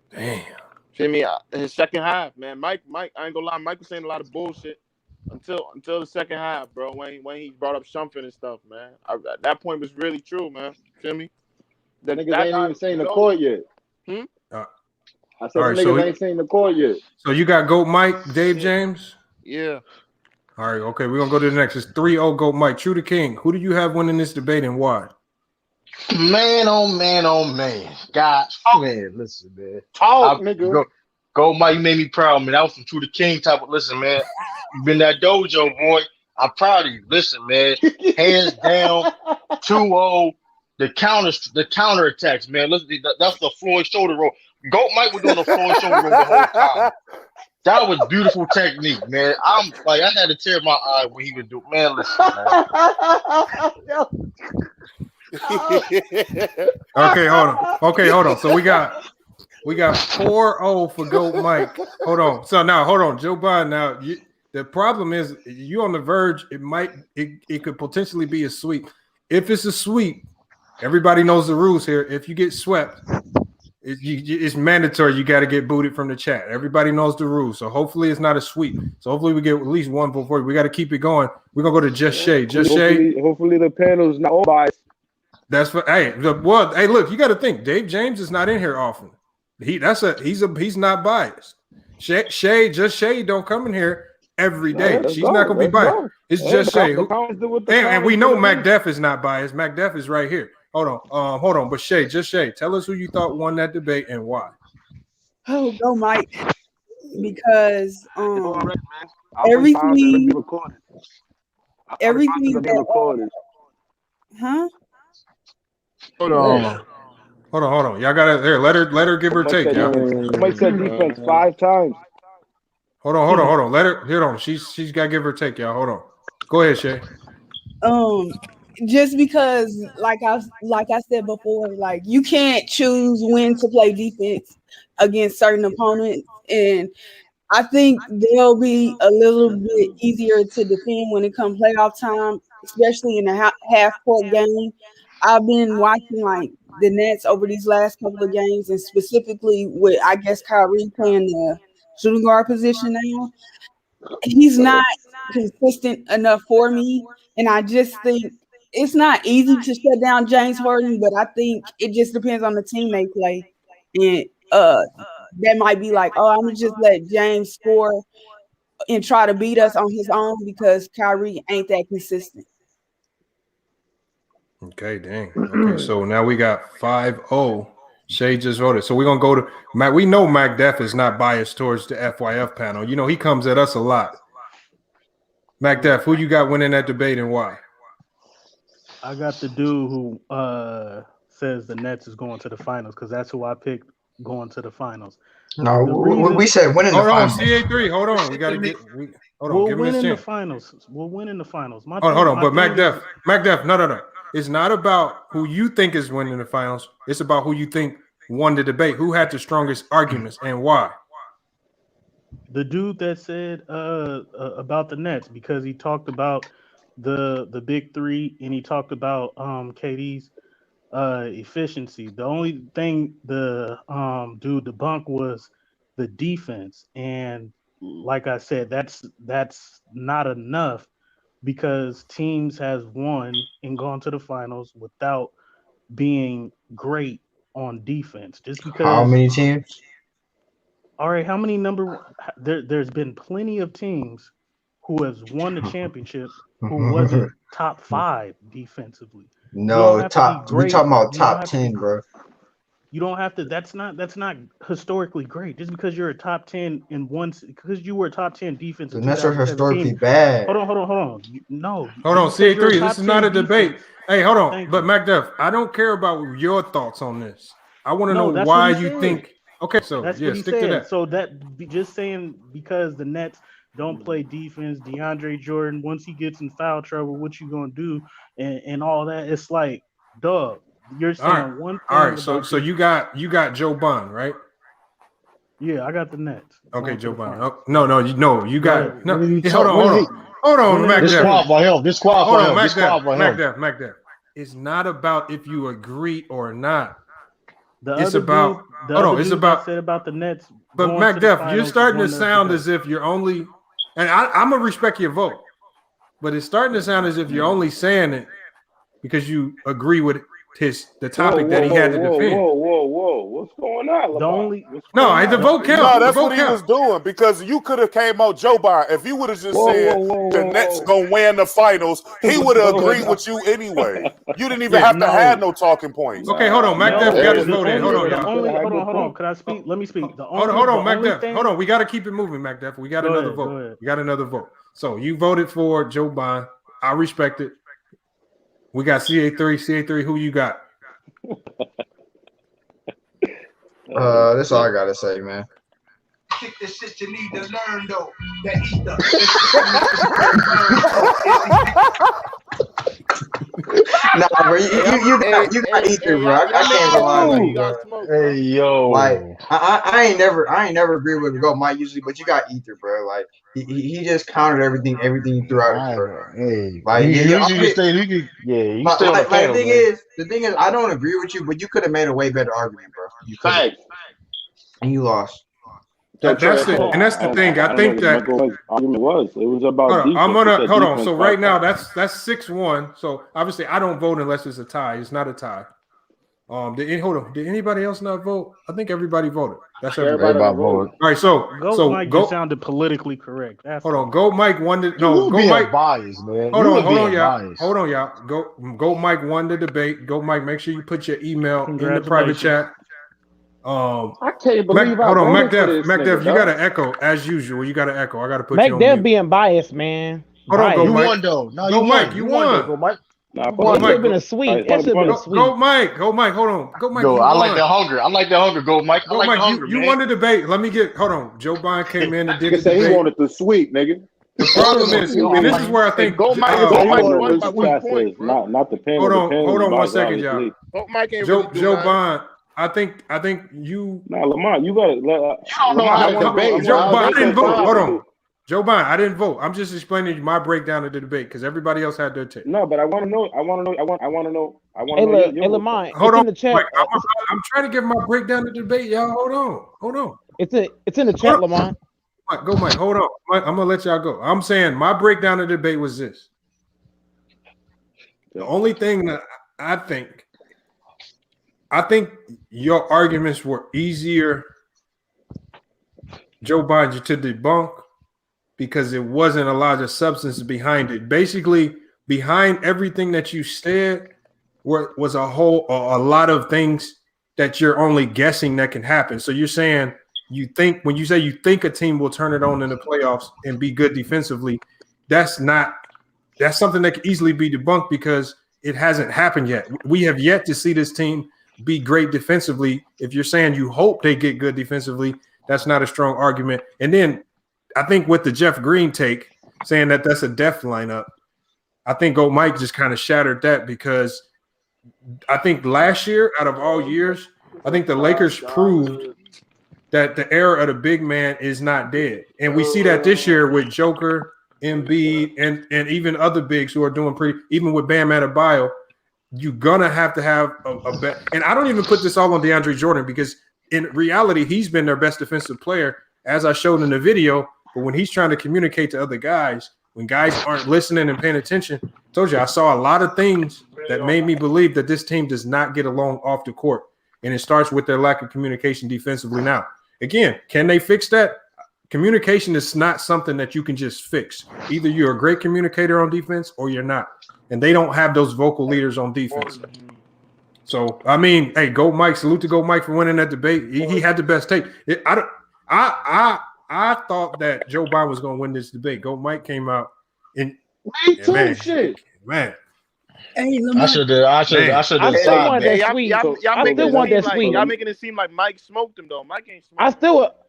Damn. Feel me? In his second half, man. Mike, I ain't gonna lie, Mike was saying a lot of bullshit until the second half, bro. When he brought up Shumpert and stuff, man. That point was really true, man. Feel me? The niggas ain't even seen the court yet. I said the niggas ain't seen the court yet. So you got Goat Mike, Dave James? Yeah. All right, okay, we're gonna go to the next. It's 3-0 Goat Mike. True to King. Who do you have winning this debate and why? Man, oh man. God, man, listen, man. Nigga. Go, Mike, you made me proud, man. That was some True to King type of listen, man. You been that dojo, boy. I'm proud of you. Listen, man. Hands down, 2-0. The counter attacks, man. Listen, that's the Floyd shoulder roll. Goat Mike was doing the Floyd shoulder roll the whole time. That was beautiful technique, man. I'm like, I had to tear my eye when he would do. Man, listen, man. Okay, hold on. So we got 4-0 for Goat Mike. Hold on. Joe Biden. Now the problem is you on the verge. It could potentially be a sweep. If it's a sweep, everybody knows the rules here. If you get swept, it's mandatory. You got to get booted from the chat. Everybody knows the rules. So hopefully it's not a sweep. So hopefully we get at least 1 vote for you. We got to keep it going. We're gonna go to Just Shay. Hopefully the panel's not all biased. That's for hey. Look, you got to think. Dave James is not in here often. He's not biased. Shay don't come in here every day. She's not gonna be biased. It's Just Shay. And we know MacDeff is not biased. MacDeff is right here. Hold on. But Shay, tell us who you thought won that debate and why. Oh, go Mike. Because everything that huh? Hold on. Y'all gotta here. Let her give her take. Somebody said defense 5 times. Hold on. Let her. Hold on. She's got to give her take, y'all. Hold on. Go ahead, Shay. Just because, like I said before, like you can't choose when to play defense against certain opponents, and I think they'll be a little bit easier to defend when it comes playoff time, especially in a half-court game. I've been watching like the Nets over these last couple of games, and specifically with I guess Kyrie playing the shooting guard position now. He's not consistent enough for me, and I just think it's not easy to shut down James Harden, but I think it just depends on the team they play, and that might be like, oh, I'm gonna just let James score and try to beat us on his own because Kyrie ain't that consistent. Okay, dang. Okay, so now we got 5-0. Shay just voted. So we're going to go to Mac. We know Mac Def is not biased towards the FYF panel. You know, he comes at us a lot. Mac Def, who you got winning that debate and why? I got the dude who says the Nets is going to the finals because that's who I picked going to the finals. No, we said winning the finals. Hold on, CA3. Hold on. We got to get hold on. We'll give win him his in the chance. finals. We'll win in the finals. Hold on. But Mac Def, no. It's not about who you think is winning the finals. It's about who you think won the debate. Who had the strongest arguments and why? The dude that said about the Nets because he talked about the big three and he talked about KD's efficiency. The only thing the dude debunked was the defense, and like I said, that's not enough because teams has won and gone to the finals without being great on defense. Just because how many teams? All right, how many there's been plenty of teams who has won the championship who wasn't top 5 defensively. No, we're talking about top 10, bro. You don't have to. That's not historically great. Just because you're a top 10 in one, because you were a top 10 defense. The Nets are historically bad. Hold on. No. Hold on, CA3. This is not a debate. Hey, hold on. But Mac Def, I don't care about your thoughts on this. I want to know why you think. Okay, so that's yeah, stick to that. So that just saying because the Nets don't play defense, DeAndre Jordan, once he gets in foul trouble, what you gonna do, and all that? It's like, dog. You're saying one thing. All right, so you got Joe Bond, right? Yeah, I got the Nets. Okay, Joe Bond. Oh, no, you got no. Hold on, Mac Def. Disqualify him. Mac Def. It's not about if you agree or not. It's about said about the Nets. But Mac Def, you're starting to sound as if you're only, and I'm gonna respect your vote, but it's starting to sound as if you're only saying it because you agree with the topic that he had to defend. Whoa! What's going on? The vote counts. No, that's what he was doing because you could have came out Joe Biden. If you would have just said the Nets gonna win the finals, he would have agreed with you anyway. You didn't even have to have no talking points. Okay, hold on. Mac Def got his vote in. Hold on, y'all. Hold on. Could I speak? Let me speak. Hold on, Mac Def. Hold on. We got to keep it moving, Mac Def. We got another vote. We got another vote. So you voted for Joe Biden. I respect it. We got CA3. CA3, who you got? That's all I gotta say, man. This shit you need to learn though. That Nah, bro, you got ether, bro. I can't rely on you, bro. Hey, yo. Like, I ain't never agree with Go Mike usually, but you got ether, bro. Like, he just countered everything you threw out, bro. Hey, like, the thing is, I don't agree with you, but you could have made a way better argument, bro. You could, and you lost. That's the thing. I think that argument was about. I'm gonna hold on. So right now, that's 6-1. So obviously, I don't vote unless it's a tie. It's not a tie. Did anybody else not vote? I think everybody voted. That's everybody voted. All right. So Mike sounded politically correct. Hold on. Go Mike won the Go Mike biased, man. Hold on, y'all. Go Mike won the debate. Go Mike. Make sure you put your email in the private chat. I can't believe hold on, Mac Def, you got to echo as usual. You got to echo. I got to put you on Mac Def being biased, man. Hold on, you won though. No, go Mike, you won. Go Mike. That should have been a sweep. Go Mike. Hold on. Go Mike. Yo, I like that hunger. Go Mike. Go Mike. You won the debate. Let me hold on. Joe Biden came in and did the debate. He wanted the sweep, nigga. The problem is, and this is where I think Go Mike not the pen. Hold on 1 second, y'all. Joe Biden. I think you. Nah, Lamont, you got it. Joe Biden, I didn't vote. Hold on, Joe Biden, I didn't vote. I'm just explaining my breakdown of the debate because everybody else had their take. No, but I want to know. Hey, Lamont, hold on. In the chat. I'm trying to give my breakdown of the debate, y'all. Hold on. It's in the chat, Lamont. Go, Mike. Hold on. Mike, I'm gonna let y'all go. I'm saying my breakdown of the debate was this. The only thing that I think your arguments were easier, Joe Biden, to debunk because it wasn't a lot of substance behind it. Basically, behind everything that you said was a lot of things that you're only guessing that can happen. So you're saying when you say you think a team will turn it on in the playoffs and be good defensively, that's something that can easily be debunked because it hasn't happened yet. We have yet to see this team be great defensively. If you're saying you hope they get good defensively, that's not a strong argument. And then I think with the Jeff Green take, saying that that's a death lineup, I think Mike just kind of shattered that because I think last year, out of all years, I think the Lakers proved that the era of the big man is not dead. And we see that this year with Joker, Embiid, and even other bigs who are doing even with Bam Adebayo, you're going to have a bet. And I don't even put this all on DeAndre Jordan because in reality, he's been their best defensive player, as I showed in the video. But when he's trying to communicate to other guys, when guys aren't listening and paying attention, I told you, I saw a lot of things that made me believe that this team does not get along off the court. And it starts with their lack of communication defensively now. Again, can they fix that? Communication is not something that you can just fix. Either you're a great communicator on defense or you're not. And they don't have those vocal leaders on defense. So, I mean, hey, go Mike. Salute to Go Mike for winning that debate. He had the best tape. I thought that Joe Biden was going to win this debate. Go Mike came out and man. Hey, I should have. I still want that sweet. Y'all making it seem like Mike smoked him though. Mike ain't smoked.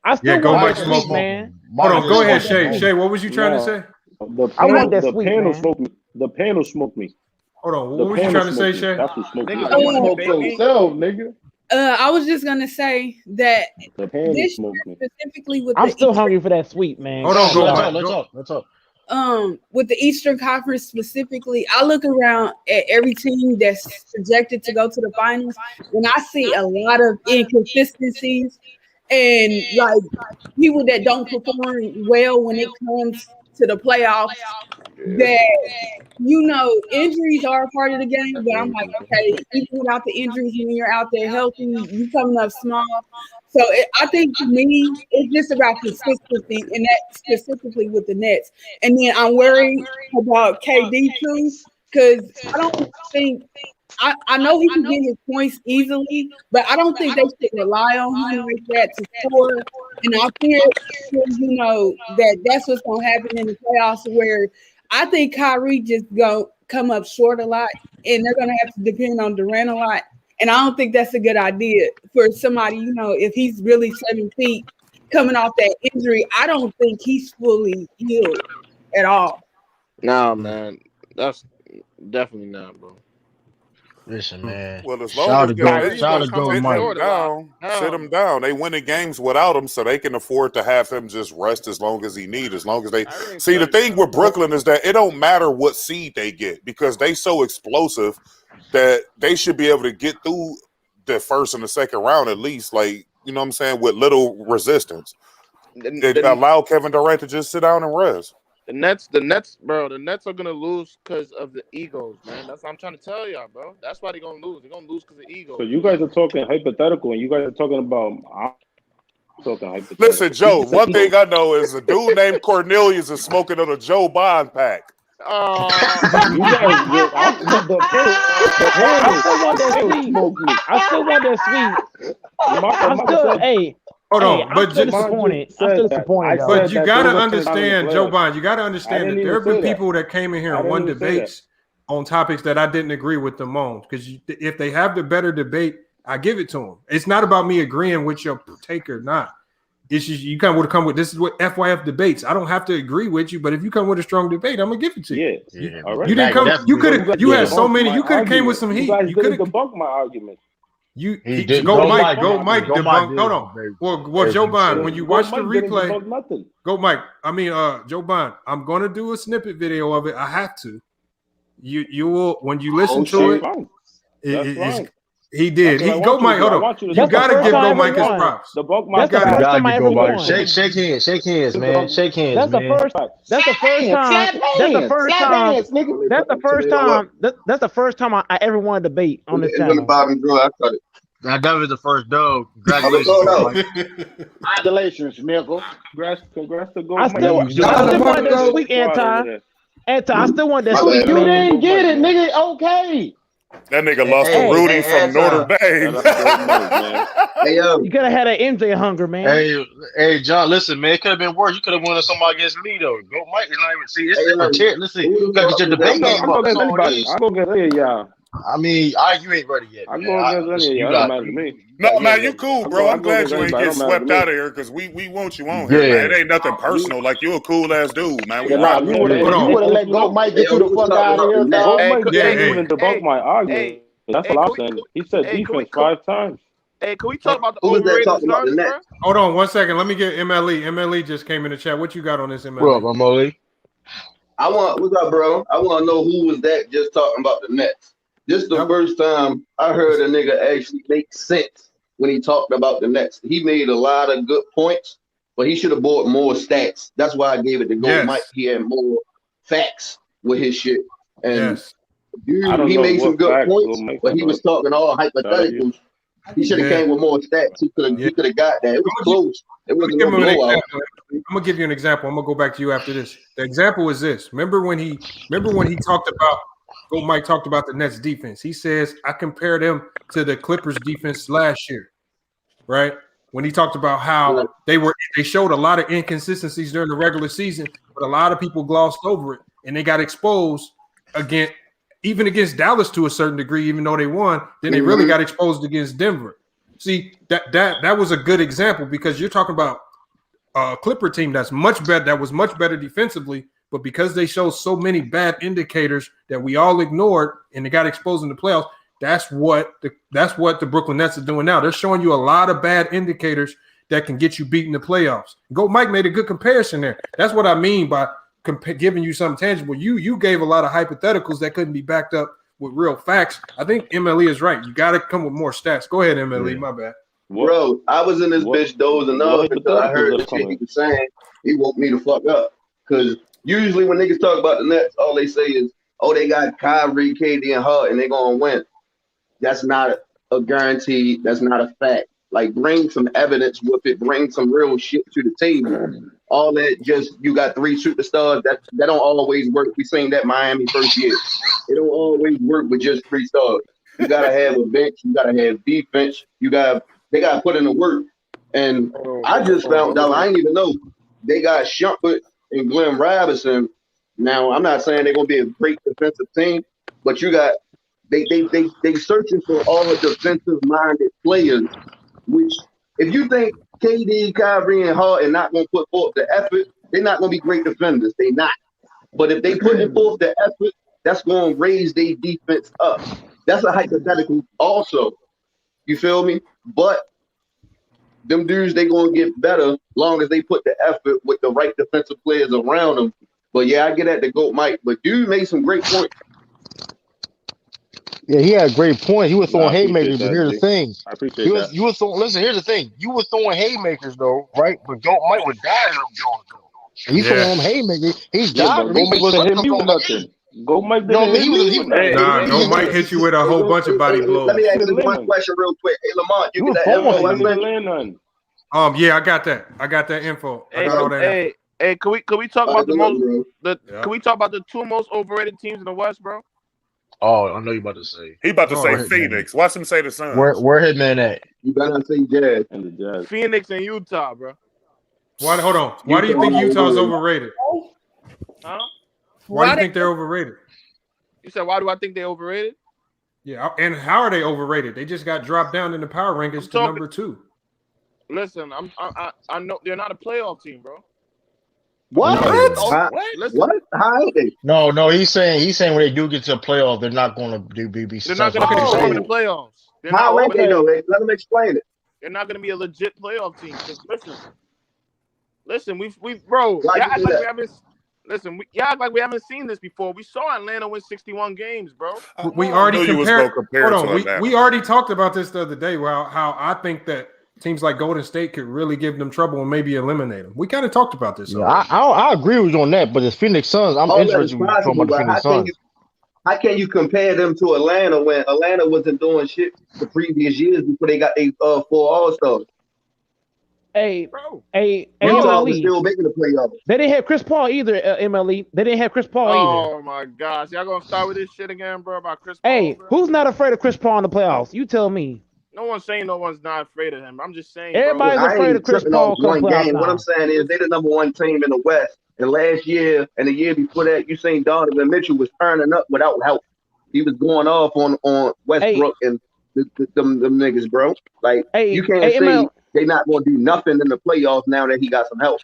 I still go want Mike that smoke sweet, man. Hold on, go ahead, Shay. Shay, what was you trying to say? I want that sweet, panel man. smoked me. The panel smoked me. Hold on, what was you trying to say, Shay? That's what smoked me. Nigga, Smoke yourself, nigga. I was just gonna say that The panel this smoked year me. specifically with I'm the still hungry for that sweet, man. Hold on, go Mike. Let's talk. with the Eastern Conference specifically, I look around at every team that's projected to go to the finals, and I see a lot of inconsistencies and like people that don't perform well when it comes to the playoffs. That injuries are a part of the game, but I'm like, okay, even without the injuries, when you're out there healthy, you coming up small. So I think for me, it's just about consistency, and that specifically with the Nets. And then I'm worried about KD too, because I don't think I know he can get his points easily, but I don't think they should rely on him like that to score. And I fear that's what's gonna happen in the playoffs, where I think Kyrie just gonna come up short a lot, and they're gonna have to depend on Durant a lot. And I don't think that's a good idea for somebody, if he's really 7 feet coming off that injury. I don't think he's fully healed at all. Nah, man. That's definitely not, bro. Listen, man. Well, as long as sit him down. They winning games without him, so they can afford to have him just rest as long as he needs. As long as they see, the thing with Brooklyn is that it don't matter what seed they get because they so explosive that they should be able to get through the first and the second round at least. Like, you know what I'm saying, with little resistance. Allow Kevin Durant to just sit down and rest. The Nets, bro. The Nets are gonna lose because of the egos, man. That's what I'm trying to tell y'all, bro. That's why they're gonna lose. They're gonna lose because of egos. So you guys are talking hypothetical, and you guys are talking about. I'm talking hypothetical. Listen, Joe. One thing I know is a dude named Cornelius is smoking on a Joe Bond pack. You guys, I still want that sweet. Hey. Hold on, I'm still disappointed. But you got to understand, Joe Biden, you got to understand that there have been people that came in here and won debates on topics that I didn't agree with them on. Because if they have the better debate, I give it to them. It's not about me agreeing with your take or not. It's just you kind of would come with, this is what FYF debates. I don't have to agree with you, but if you come with a strong debate, I'm gonna give it to you. Yeah. All right. You didn't come. You could have. You had so many. You could have came with some heat. You could have debunked my argument. Go Mike, debunk. Hold on. Well, Joe Biden, when you watch the replay, go Mike. I mean, Joe Biden, I'm gonna do a snippet video of it. I have to. You will when you listen to it. He did. That's what I Go, want you Mike. to do. Hold I on. want you to You do. gotta first give time Go I Mike his ever won. props. The Buck That's the Mike. first gotta time I get ever go by. won. Shake hands, man. Shake hands, That's the man. first. That's the first time. That's the first time. That's the first time. That's the first time I ever won a debate on this It's on the channel. bottom drawer. I cut it. That was the first dub. Oh, let's go Congratulations, now. Mike. Congratulations, Michael. Congrats to Go I Mike. still You wanted got that a sweet squad over anti. there. I still want that My sweet. bad. You Man. didn't get it, man. nigga. Okay. That nigga lost to Hey, Rudy from Notre Dame. Shout out to Go Mike, man. Hey, yo. You gotta have that MJ hunger, man. Hey, John. Listen, man. It could have been worse. You could have won somebody against me though. Go Mike is not even see. It's Hey, for tier. Listen, who you the gotta fuck get your was that? debate game I'm up. going That's against all it anybody. is. I'm going against any of y'all. I mean, you ain't ready yet. I'm Man. going against any of You y'all. It got. don't matter to me. No, man, you cool, bro. I'm glad you ain't anybody. get It don't matter to swept me. out of here because we want you on here, man. It ain't nothing personal. Like, you a cool ass dude, man. We Yeah, nah, rock you with would you. have let Go Mike get you the fuck out of here, Go dog. Mike didn't even debunk my argument. That's what I'm saying. He said defense 5 times. Hey, can we talk about the Who was that overrated talking about the starters, bro? Nets? Hold on 1 second. Let me get MLE. MLE just came in the chat. What you got on this, MLE? What up, Molly? What's up, bro? I want to know who was that just talking about the Nets. This is the first time I heard a nigga actually make sense when he talked about the Nets. He made a lot of good points, but he should have brought more stats. That's why I gave it to Go Mike. He had more facts with his shit. And dude, he made some good points, but he was talking all hypotheticals. He should have came with more stats. He could have got that. It was close. It wasn't no blowout. I'm gonna give you an example. I'm gonna go back to you after this. The example is this. Remember when he talked about Mike talked about the Nets defense. He says I compared them to the Clippers defense last year, right? When he talked about how they showed a lot of inconsistencies during the regular season, but a lot of people glossed over it and they got exposed even against Dallas to a certain degree, even though they won, then they really got exposed against Denver. See, that was a good example because you're talking about a Clipper team that was much better defensively, but because they showed so many bad indicators that we all ignored and they got exposed in the playoffs, that's what the Brooklyn Nets are doing now. They're showing you a lot of bad indicators that can get you beat in the playoffs. Mike made a good comparison there. That's what I mean by giving you something tangible. You gave a lot of hypotheticals that couldn't be backed up with real facts. I think MLE is right. You got to come with more stats. Go ahead, MLE. My bad. Bro, I was in this bitch dozing off until I heard the shit he was saying. He woke me the fuck up. Because usually when niggas talk about the Nets, all they say is, oh, they got Kyrie, KD, and Hart, and they're going to win. That's not a guarantee. That's not a fact. Like, bring some evidence with it. Bring some real shit to the table. All that just, you got 3 superstars, that don't always work. We seen that Miami first year. It don't always work with just 3 stars. You got to have a bench. You got to have defense. They got to put in the work. And I just found out, I didn't even know, they got Shumpert and Glenn Robinson. Now, I'm not saying they're going to be a great defensive team, but you got, they searching for all defensive-minded players, which if you think KD, Kyrie, and Harden not going to put forth the effort, they're not going to be great defenders. They're not. But if they put forth the effort, that's going to raise their defense up. That's a hypothetical also. You feel me? But them dudes, they going to get better long as they put the effort with the right defensive players around them. But yeah, I get at the GOAT Mike. But dude made some great points. Yeah, he had a great point. He was throwing haymakers, but here's the thing. I appreciate that. You was throwing, listen, here's the thing. You were throwing haymakers though, right? But GOAT Mike was dodging them Jones though. And he's throwing haymakers. He's dodging them. Go Mike wasn't hitting me with nothing. Go Mike didn't hit me with nothing. Go Mike hit you with a whole bunch of body blows. Let me ask you one question real quick. Hey, Lamont, you get that info I sent? Yeah, I got that. I got that info. I got all that. Hey, can we talk about can we talk about the 2 most overrated teams in the West, bro? Oh, I know you about to say. He about to say Phoenix. Watch him say the Suns. Where Hitman at? You better say Jazz. And the Jazz. Phoenix and Utah, bro. Hold on. Why do you think Utah's overrated? Huh? Why do you think they're overrated? You said, why do I think they're overrated? Yeah, and how are they overrated? They just got dropped down in the power rankings to number 2. Listen, I know they're not a playoff team, bro. What? What? How are they? No. He's saying when they do get to the playoff, they're not going to be They're not going to perform in the playoffs. How are they though? Let them explain it. They're not going to be a legit playoff team. Listen, we bro. Why Y'all act you do like that? we haven't. Listen, y'all act like we haven't seen this before. We saw Atlanta win 61 games, bro. We already compared. Hold on, Atlanta. we already talked about this the other day. How I think that teams like Golden State could really give them trouble and maybe eliminate them. We kind of talked about this. Yeah, I agree with you on that. But the Phoenix Suns, I'm interested in talking about the Phoenix Suns. How can you compare them to Atlanta when Atlanta wasn't doing shit the previous years before they got their 4 All-Stars? Hey, MLE still making the playoffs. They didn't have Chris Paul either. MLE. They didn't have Chris Paul either. Oh my gosh, y'all gonna start with this shit again, bro? About Chris Paul? Hey, bro? who's not afraid of Chris Paul in the playoffs? You tell me. No one's saying no one's not afraid of him. I'm just saying. Everybody's afraid of Chris Paul. One game. What I'm saying is they're the #1 team in the West. And last year and the year before that, you seen Donovan Mitchell was turning up without help. He was going off on Westbrook and them niggas, bro. Like you can't say they not gonna do nothing in the playoffs now that he got some help.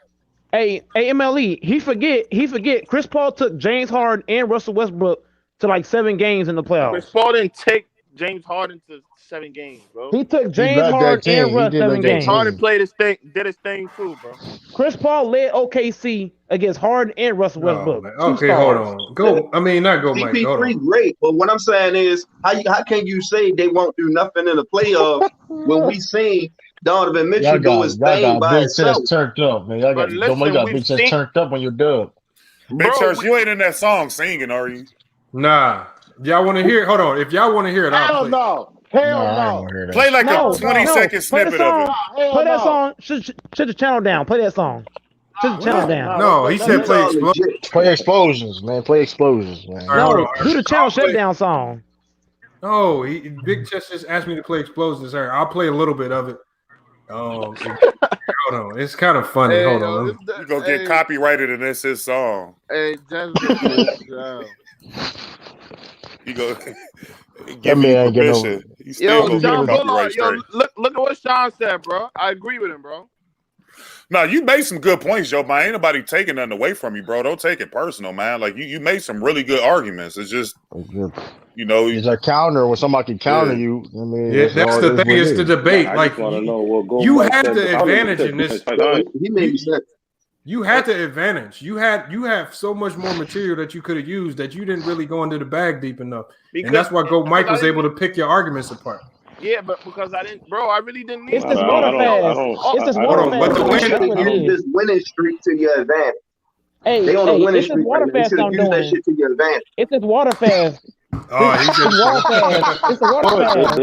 Hey, MLE, he forget. Chris Paul took James Harden and Russell Westbrook to like 7 games in the playoffs. Chris Paul didn't take James Harden to 7 games, bro. He took James Harden and Russ 7 games. Harden did his thing too, bro. Chris Paul led OKC against Harden and Russell Westbrook. Okay, hold on. Go. I mean, not go, Mike. CP3 great, but what I'm saying is, how can you say they won't do nothing in the playoffs when we see Donovan Mitchell do his thing by himself? Turned up, man. Y'all got big chest turned up when you're done. Big Church, you ain't in that song singing, are you? Nah. Y'all want to hear it? Hold on. If y'all want to hear it, I'll play. Hell no. Play like a 20-second snippet of it. Play that song. Shut the channel down. Play that song. Shut the channel down. No, he said play explosions. Play explosions, man. Play explosions, man. No, do the channel shutdown song. No, Big Chest just asked me to play explosions. I'll play a little bit of it. Hold on. It's kind of funny. Hold on. You gonna get copyrighted and it's his song. Hey, just you go give me permission. Yo, John Bullard, look at what Sean said, bro. I agree with him, bro. No, you made some good points, Joe, man. Ain't nobody taking nothing away from you, bro. Don't take it personal, man. Like you made some really good arguments. It's just it's a counter when somebody can counter you. I mean, that's the thing. It's the debate. Like you had the advantage in this. He made sense. You had the advantage. You have so much more material that you could have used that you didn't really go into the bag deep enough, and that's why Mike was able to pick your arguments apart. Yeah, but because I didn't, bro, I really didn't need it's this water fast. It's this water fast. Use this winning streak to your advantage. Hey, they on a winning it's streak. Water Right? They fast should have used that shit to your advantage. It's this water fast. It's a water fast.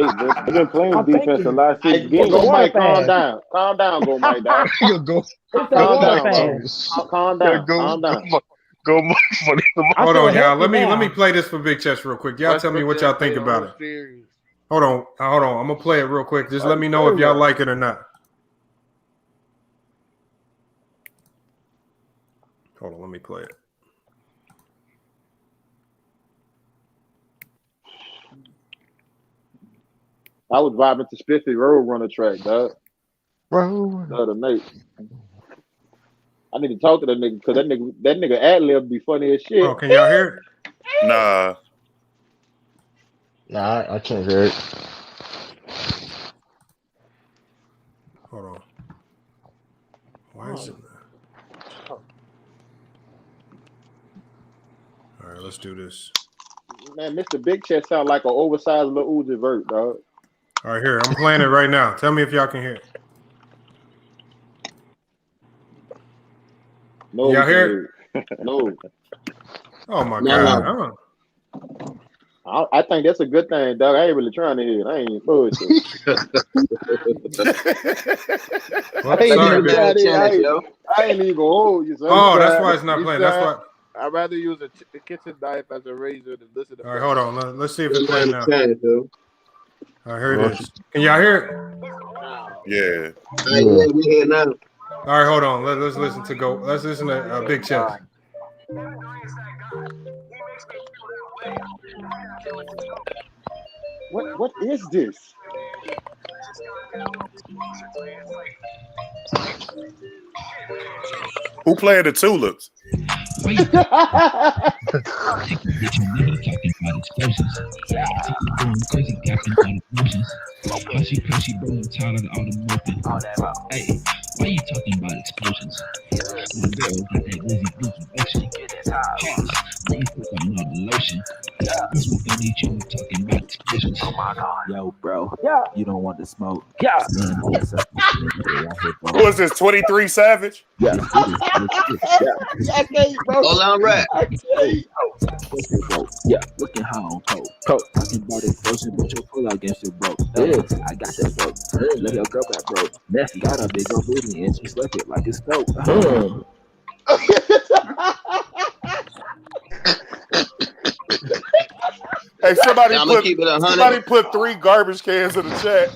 They've been playing defense the last 6 games. Go Mike, calm down. Calm down, go Mike. Calm down. Go Mike. Hold on, y'all. Let me play this for Big Chest real quick. Y'all tell me what y'all think about it. Hold on. I'm gonna play it real quick. Just let me know if y'all like it or not. Hold on, let me play it. I was vibing to Spiffy Road Runner track, dog. Bro, the other night. I need to talk to that nigga because that nigga ad lib be funny as shit. Oh, can y'all hear it? Nah. Nah, I can't hear it. Hold on. Why is it? All right, let's do this. Man, Mr. Big Chest sound like an oversized little Uzi Vert, dog. All right, here. I'm playing it right now. Tell me if y'all can hear it. No, y'all hear it? No. Oh, my God. I think that's a good thing, dog. I ain't really trying to hear it. I ain't bullshit. I ain't even gonna hold you. Oh, that's why it's not playing. That's why. I'd rather use a kitchen knife as a razor than listen to. All right, hold on. Let's see if it's playing now. All right, here it is. Can y'all hear it? Yeah. Yeah, we hear now. All right, hold on. Let's listen to Let's listen to Big Chest. What is this? Who played the Tulips? Hey, why you talking about explosions? My girl got that glizzy blinky motion. Pause. Now you put on all the lotion. This one gonna need you talking about explosions. Oh my god. Yo, bro. Yeah. You don't want to smoke. Yeah. Who is this? 23 Savage? Yeah. I can't, bro. All on rap. I can't. Yeah, looking high on coke. Talking about explosion, but your pull out against your broke. Yeah, I got that broke. Let your girl got broke. Messy got a big old booty and she slept it like it's dope. Hey, keep it 100. somebody put 3 garbage cans in the chat.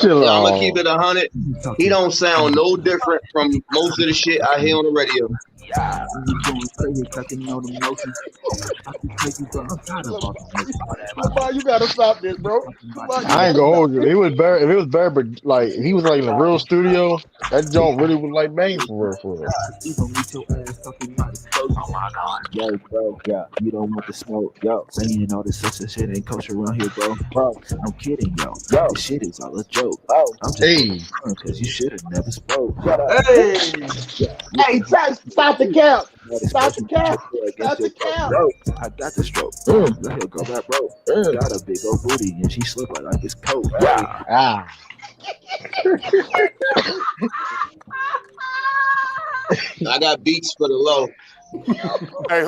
I'm gonna keep it 100. He don't sound no different from most of the shit I hear on the radio. You gotta stop this, bro. I ain't gonna hold you. It was Barry. If it was Barry, but like he was like in a real studio, that joint really was like bang for real. Oh my god. Yo, bro, yeah, you don't want to smoke. Yo, saying all this such a shit ain't kosher around here, bro. I'm kidding, yo. This shit is all a joke. I'm just because you should have never spoke. Hey, hey, stop the count. Stop the count. Stop the count. I got the stroke. Let her go back, bro. Got a big old booty and she slip like it's cold. Ah. I got beats for the low. Hey,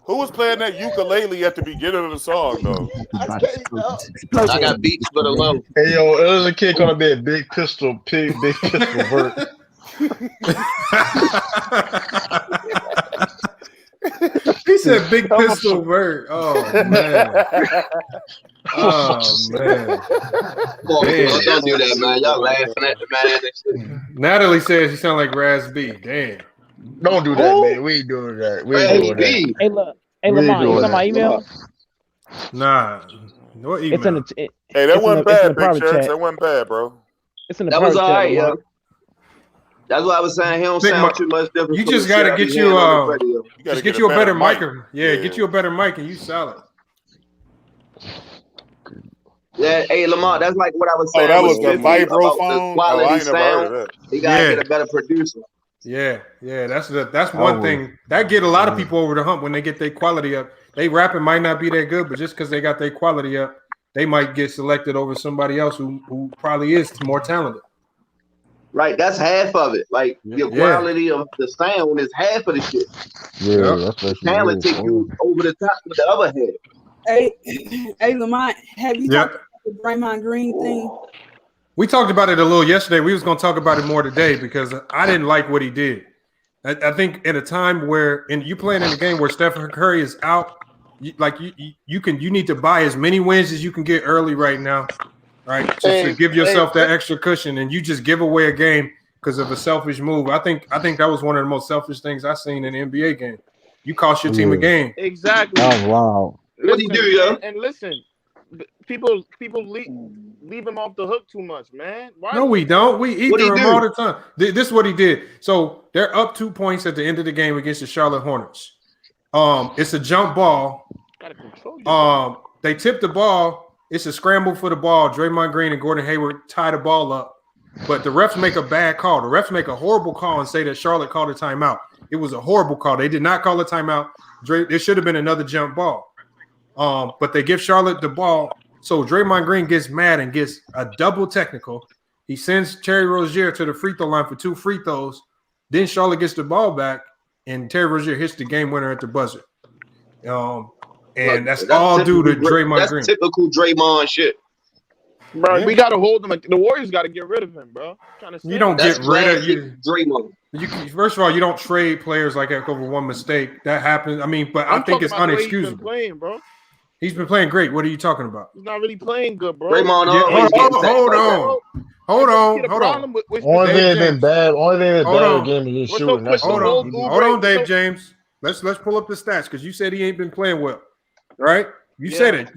who was playing that ukulele at the beginning of the song though? I got beats for the low. Hey yo, there's a kid gonna be a big pistol vert. He said big pistol vert. Oh man. Oh man. Don't do that, man. Y'all laughing at the man. Natalie says you sound like Raz B. Damn. Don't do that, man. We ain't doing that. We ain't doing that. Hey, look. Hey, Lamont, you saw my email? Nah. No email. It's in the. Hey, that wasn't bad, Big Church. That wasn't bad, bro. It's in the That was all right, chat, yo. That's why I was saying he don't sound too much different. You from just the gotta shit I get be you hearing on the radio. just get you a better mic. Yeah, get you a better mic and you solid. Yeah, hey Lamar, that's like what I was saying. that was with the 50 about vibraphone? the quality I ain't never heard of sound. that. He gotta get a better producer. Yeah, that's one thing that get a lot of people over the hump when they get their quality up. They rapping might not be that good, but just because they got their quality up, they might get selected over somebody else who probably is more talented. Right, that's half of it. Like your quality of the sound is half of the shit. Yeah, that's what talent take you over the top with the other half. Hey, Lamont, have you talked about the Draymond Green thing? We talked about it a little yesterday. We was going to talk about it more today because I didn't like what he did. I think at a time where you playing in a game where Stephen Curry is out, you need to buy as many wins as you can get early right now, right? Just to give yourself that extra cushion, and you just give away a game because of a selfish move. I think that was one of the most selfish things I've seen in an NBA game. You cost your team a game. Exactly. That was wild. What do you do, yo? And listen, people leave him off the hook too much, man. Why? No, we don't. We eat through him all the time. This is what he did. So they're up 2 points at the end of the game against the Charlotte Hornets. It's a jump ball. They tip the ball. It's a scramble for the ball. Draymond Green and Gordon Hayward tie the ball up, but the refs make a bad call. The refs make a horrible call and say that Charlotte called a timeout. It was a horrible call. They did not call a timeout. There should have been another jump ball. But they give Charlotte the ball. So Draymond Green gets mad and gets a double technical. He sends Terry Rozier to the free throw line for 2 free throws. Then Charlotte gets the ball back, and Terry Rozier hits the game winner at the buzzer. And that's all due to Draymond Green. That's typical Draymond shit. Bro, we gotta hold him. The Warriors gotta get rid of him, bro. You don't get rid of you. Draymond. First of all, you don't trade players like that over one mistake. That happens. I mean, but I think it's unexcusable. He's been playing, bro. He's been playing great. What are you talking about? He's not really playing good, bro. Draymond, hold on. Only thing that's bad. Only thing that's bad game is his shooting. Hold on, Dave James. Let's pull up the stats because you said he ain't been playing well, right? You said it.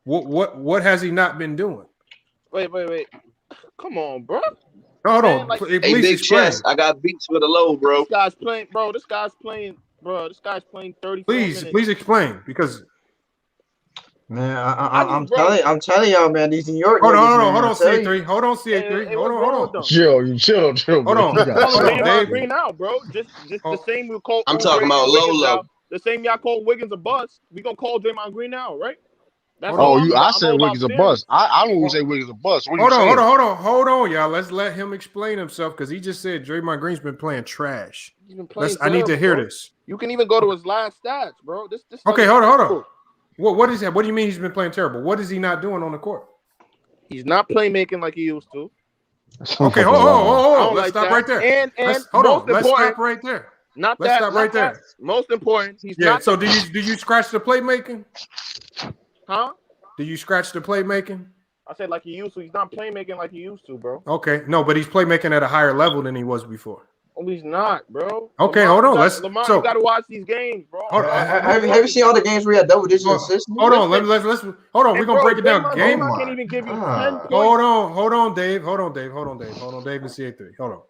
What has he not been doing? Wait. Come on, bro. Hold on. Hey, Big Chess, I got beats for the low, bro. This guy's playing bro. This guy's playing 34 Please minutes. explain because. Man, I'm telling y'all, man, these New York. Hold on, niggas, man, CA3. Hold on, CA3. Hold on. Chill, Hold on. Draymond Green out, bro. Just the same we call. I'm talking about Lolo. The same y'all call Wiggins a bust. We gonna call Draymond Green out, right? I said Wiggins a bust. I don't say Wiggins a bust. Hold on, y'all. Let's let him explain himself because he just said Draymond Green's been playing trash. He's been playing I need to hear bro. this. You can even go to his last stats, bro. This Okay, hold on. What is that? What do you mean he's been playing terrible? What is he not doing on the court? He's not playmaking like he used to. Okay, hold on. Let's stop right there. And Let's stop right there. Let's stop right there. Most important, he's not. So do you scratch the playmaking? Huh? Do you scratch the playmaking? I said like he used to. He's not playmaking like he used to, bro. Okay, no, but he's playmaking at a higher level than he was before. Oh, he's not, bro. Okay, hold on. You got to watch these games, bro. Have you seen all the games where he had double-digit assists? Hold on. Let's hold on. We're gonna break it down game. I can't even give you 10 points. Hold on, Dave. Hold on, Dave, and CA3. Hold on.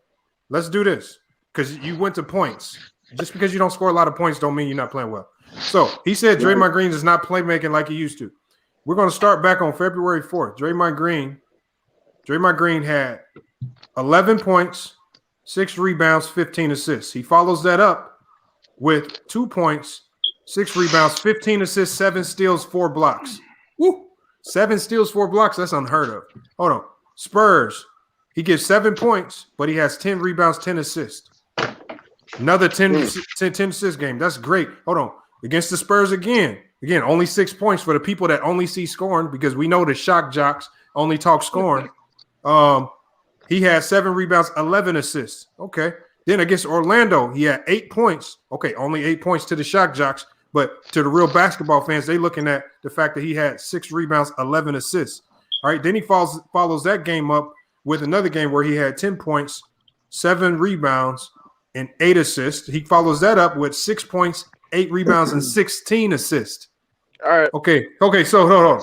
Let's do this because you went to points. Just because you don't score a lot of points don't mean you're not playing well. So he said Draymond Green is not playmaking like he used to. We're gonna start back on February 4th. Draymond Green had 11 points. 6 rebounds, 15 assists. He follows that up with 2 points, 6 rebounds, 15 assists, 7 steals, 4 blocks. Woo! 7 steals, 4 blocks. That's unheard of. Hold on. Spurs. He gets 7 points, but he has 10 rebounds, 10 assists. Another 10 assist game. That's great. Hold on. Against the Spurs again. Again, only 6 points for the people that only see scoring because we know the shock jocks only talk scoring. He had 7 rebounds, 11 assists. Okay. Then against Orlando, he had 8 points. Okay, only 8 points to the shock jocks, but to the real basketball fans, they looking at the fact that he had 6 rebounds, 11 assists. All right. Then he follows that game up with another game where he had 10 points, 7 rebounds, and 8 assists. He follows that up with 6 points, 8 rebounds, and 16 assists. All right. Okay. So hold on.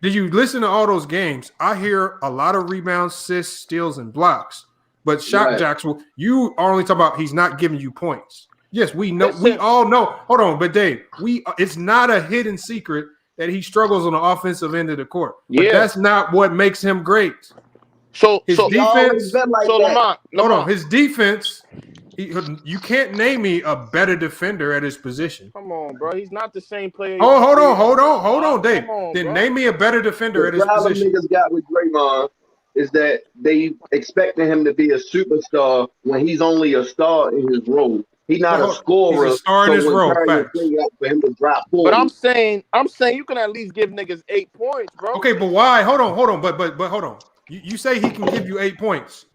Did you listen to all those games? I hear a lot of rebounds, assists, steals, and blocks. But shock jocks, you are only talking about he's not giving you points. Yes, we know. We all know. Hold on, but Dave, it's not a hidden secret that he struggles on the offensive end of the court. But that's not what makes him great. So his defense. Lamont, hold on, his defense. You can't name me a better defender at his position. Come on, bro. He's not the same player. Hold on, Dave. Then name me a better defender at his position. The problem niggas got with Draymond is that they expecting him to be a superstar when he's only a star in his role. He's not a scorer. He's a star in his role. For him to drop 40. But I'm saying you can at least give niggas 8 points, bro. Okay, but why? Hold on. But hold on. You say he can give you 8 points.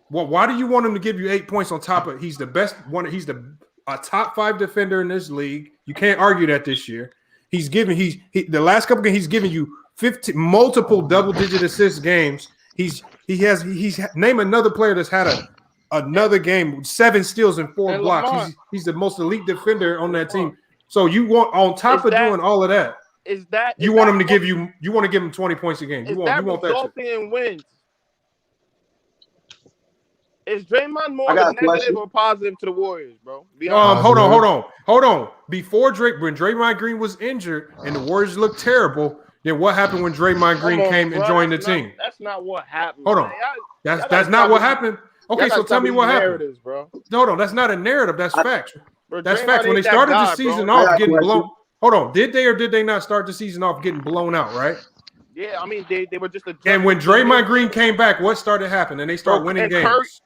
Well, why do you want him to give you 8 points on top of? He's the best one. He's a top 5 defender in this league. You can't argue that this year. The last couple games he's given you 15 multiple double-digit assist games. He's name another player that's had another game with 7 steals and 4 blocks. He's the most elite defender on that team. So you want on top of doing all of that. You want him to give you? You want to give him 20 points a game? You want that resulting in wins? Is Draymond more negative or positive to the Warriors, bro? Hold on. When Draymond Green was injured and the Warriors looked terrible, then what happened when Draymond Green came and joined the team? That's not what happened. Hold on. That's not what happened. Okay, so tell me what happened. Bro. No, that's not a narrative. That's facts. That's facts. When they started the season off getting blown. Hold on. Did they or did they not start the season off getting blown out, right? Yeah, I mean, they were just and when Draymond Green came back, what started happening? And they started winning games.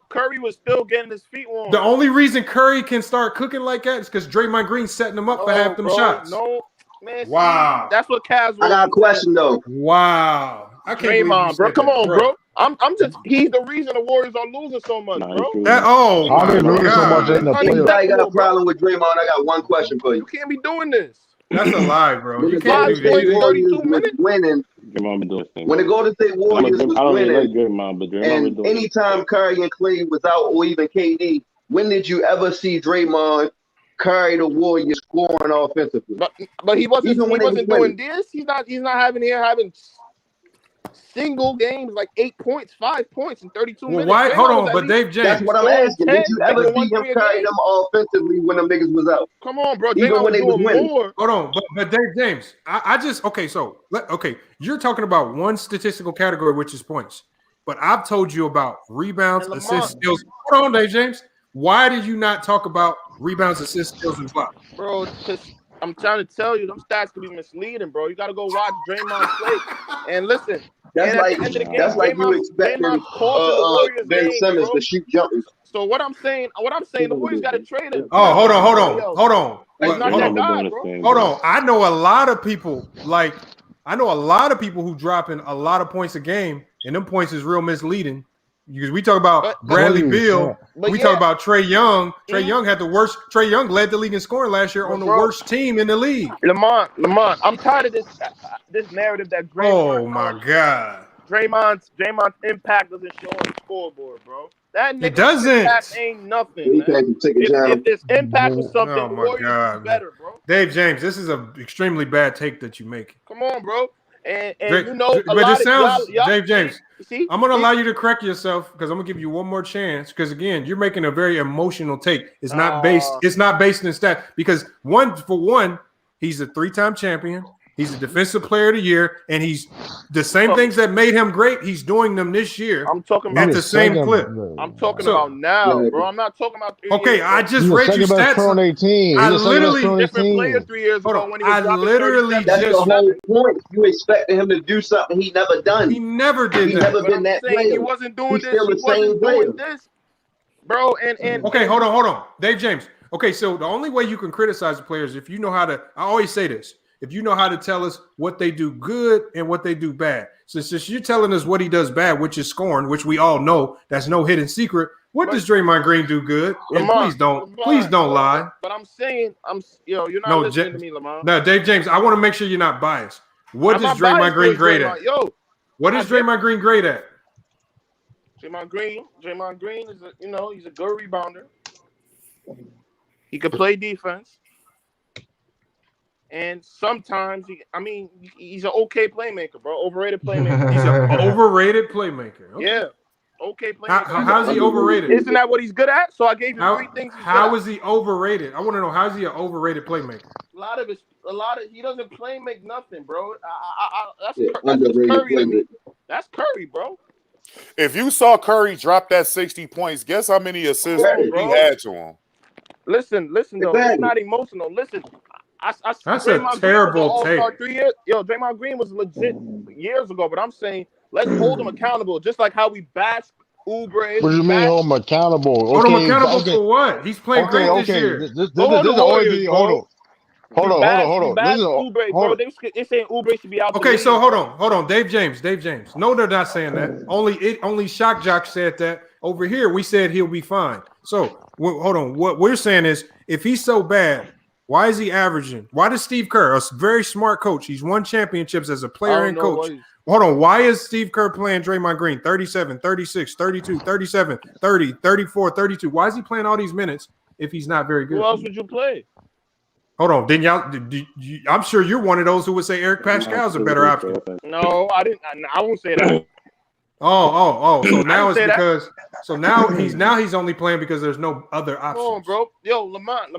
Curry was still getting his feet warm. The only reason Curry can start cooking like that is because Draymond Green's setting him up for half them shots. No, man. Wow. See, that's what Cavs. I got a question though. Wow. I can't Draymond, bro. Come on, bro. I'm just. He's the reason the Warriors are losing so much, bro. I didn't lose so much in the playoffs. I got a problem with Draymond. I got one question for you. You can't be doing this. That's a lie, bro. You can't do this. 32 minutes winning. When the Golden State Warriors was winning, and anytime Curry and Clay was out, or even KD, when did you ever see Draymond carry the Warriors scoring offensively? But he wasn't doing this. He's not having. single games like 8 points, 5 points in 32 minutes. Why? Hold Draymond on, was but at Dave least James. That's what I'm scoring asking. 10, Did you ever making see him 1-3 a carry game. them offensively when them niggas was out? Come on, bro. Even Draymond when was they was doing winning. more. Hold on, but Dave James, I just okay. You're talking about one statistical category, which is points. But I've told you about rebounds, And assists, steals. Hold on, Dave James. Why did you not talk about rebounds, assists, steals, and blocks? Bro, because I'm trying to tell you, them stats could be misleading, bro. You got to go watch Draymond play. And listen, That's and like at the end of the game, that's like you Draymond expecting costing the Warriors Ben games, Simmons bro. to shoot jumpers. So what I'm saying, the Warriors got to trade him. Oh, hold on. He's not that guy, bro. Hold on. I know a lot of people who dropping a lot of points a game, and them points is real misleading. Because we talk about Bradley Beal, we talk about Trae Young. Trae Young had the worst. Trae Young led the league in scoring last year on the worst team in the league. Lamont, I'm tired of this narrative that Draymond. Oh my God. Draymond's impact doesn't show on the scoreboard, bro. That nigga's doesn't. impact ain't nothing, man. If this impact was something, Oh the my Warriors God, would be better, bro. Dave James, this is an extremely bad take that you make. Come on, bro. And Dave, you know, but it sounds, y'all, Dave James. See, I'm gonna allow you to correct yourself because I'm gonna give you one more chance. Because again, you're making a very emotional take. It's not based. It's not based in stat. Because for one, he's a 3-time champion. He's a defensive player of the year, and he's the same things that made him great. He's doing them this year. I'm talking about at the same clip. I'm talking about now, bro. I'm not talking about 3 years Okay, I ago. just read you stats. I literally different player 3 years ago when he was dropping literally 37. That's the whole point. You expected him to do something he never done. He never did He that. never But been I'm that saying player. he wasn't doing He's this. still He the same wasn't doing player. this, bro. And okay, hold on, Dave James. Okay, so the only way you can criticize the players if you know how to. I always say this: if you know how to tell us what they do good and what they do bad. So since you're telling us what he does bad, which is scoring, which we all know, that's no hidden secret. What does Draymond Green do good? And please don't lie. But I'm saying, you're not listening to me, Lamont. No, Dave James, I want to make sure you're not biased. What I'm does not Draymond biased Green towards great Draymond. at? Yo, What is Draymond Green great at? Draymond Green is he's a good rebounder. He can play defense. And sometimes he's an okay playmaker, bro. Overrated playmaker. He's an overrated playmaker. Okay. Yeah. Okay playmaker. How's he overrated? Isn't that what he's good at? So I gave you 3 things he's good at. How is he overrated? I want to know, how is he an overrated playmaker? A lot of he doesn't play make nothing, bro. That's Underrated Curry to me. playmaker. That's Curry, bro. If you saw Curry drop that 60 points, guess how many assists he had to him? Listen, though. It's not emotional. Listen, That's a terrible take. Draymond Green was legit years ago, but I'm saying let's hold him accountable, just like how we bash Oubre. What do you mean hold him accountable? Hold him accountable for what? He's playing great this year. This is hold on. They saying Oubre should be out. Okay, so hold on. Dave James. No, they're not saying that. Only Shock Jock said that. Over here, we said he'll be fine. So hold on. What we're saying is, if he's so bad, why is he averaging? Why does Steve Kerr, a very smart coach, he's won championships as a player and coach. Hold on. Why is Steve Kerr playing Draymond Green 37, 36, 32, 37, 30, 34, 32? Why is he playing all these minutes if he's not very good? Who else would you play? Hold on. Then I'm sure you're one of those who would say Eric Pascal's a better option. No, I didn't. I won't say that. Oh. So now it's because now he's only playing because there's no other option. Come on, bro. Yo, Lamont,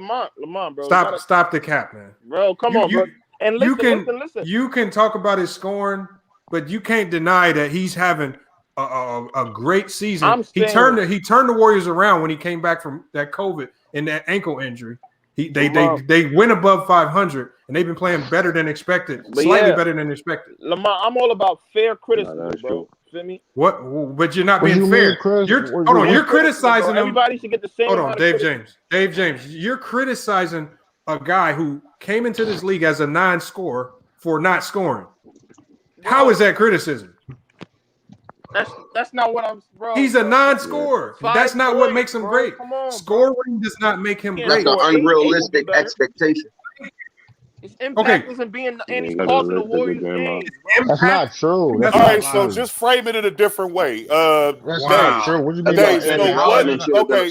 bro. Stop the cap, man. Bro, come on, bro. And listen. You can talk about his scoring, but you can't deny that he's having a great season. He turned the Warriors around when he came back from that COVID and that ankle injury. They went above 500 and they've been playing better than expected, slightly better than expected. Lamont, I'm all about fair criticism, bro. Feel me? What? But you're not being fair. You're criticizing him. Everybody should get the same. Hold on, Dave James. You're criticizing a guy who came into this league as a non-scorer for not scoring. How is that criticism? That's not what I'm. Bro, he's a non-scorer. That's not what makes him great. Scoring does not make him great. That's an unrealistic expectation. His impact isn't being, and he's causing the Warriors games. That's not true. All right, so just frame it in a different way. That's not true. What do you mean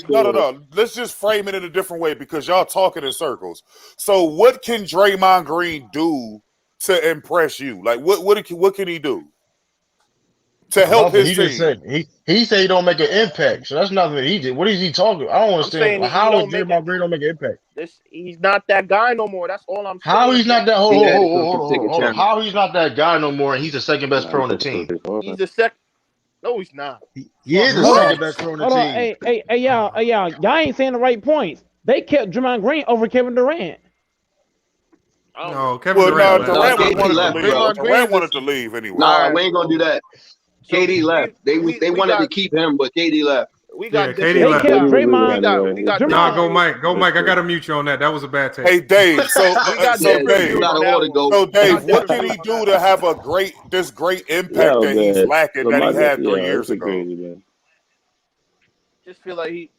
no. Let's just frame it in a different way because y'all talking in circles. So what can Draymond Green do to impress you? Like what can he do? to help his He team. just said he said he don't make an impact. So that's nothing that he did. What is he talking? I don't understand. How is Draymond Green don't make an impact? He's not that guy no more. That's all I'm saying. How he's not that? He had to Hold on. How he's not that guy no more? And he's the second best pro on the team. He's the second. No, he's not. He is the second best pro on the Hold on, team. hey, y'all ain't saying the right points. They kept Draymond Green over Kevin Durant. No, Kevin Durant. Durant KD wanted left, to leave. bro. Durant wanted to leave anyway. Nah, we ain't gonna do that. KD left. They wanted to keep him, but KD left. We got KD left. kept Draymond. Nah, go Mike. Go Mike. I gotta mute you on that. That was a bad take. Hey Dave, Dave, what can he do to have this great impact that he's lacking that he had 3 years ago? Just feel like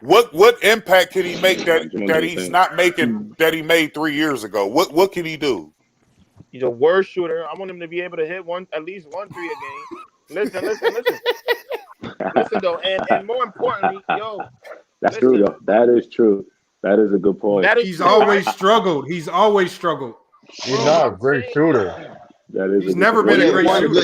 What impact can he make that he's not making that he made 3 years ago? What can he do? He's a worse shooter. I want him to be able to hit at least 1 3 a game. Listen. Listen though, and more importantly, that's true though. That is true. That is a good point. He's always struggled. He's not a great shooter. He's never been a great shooter.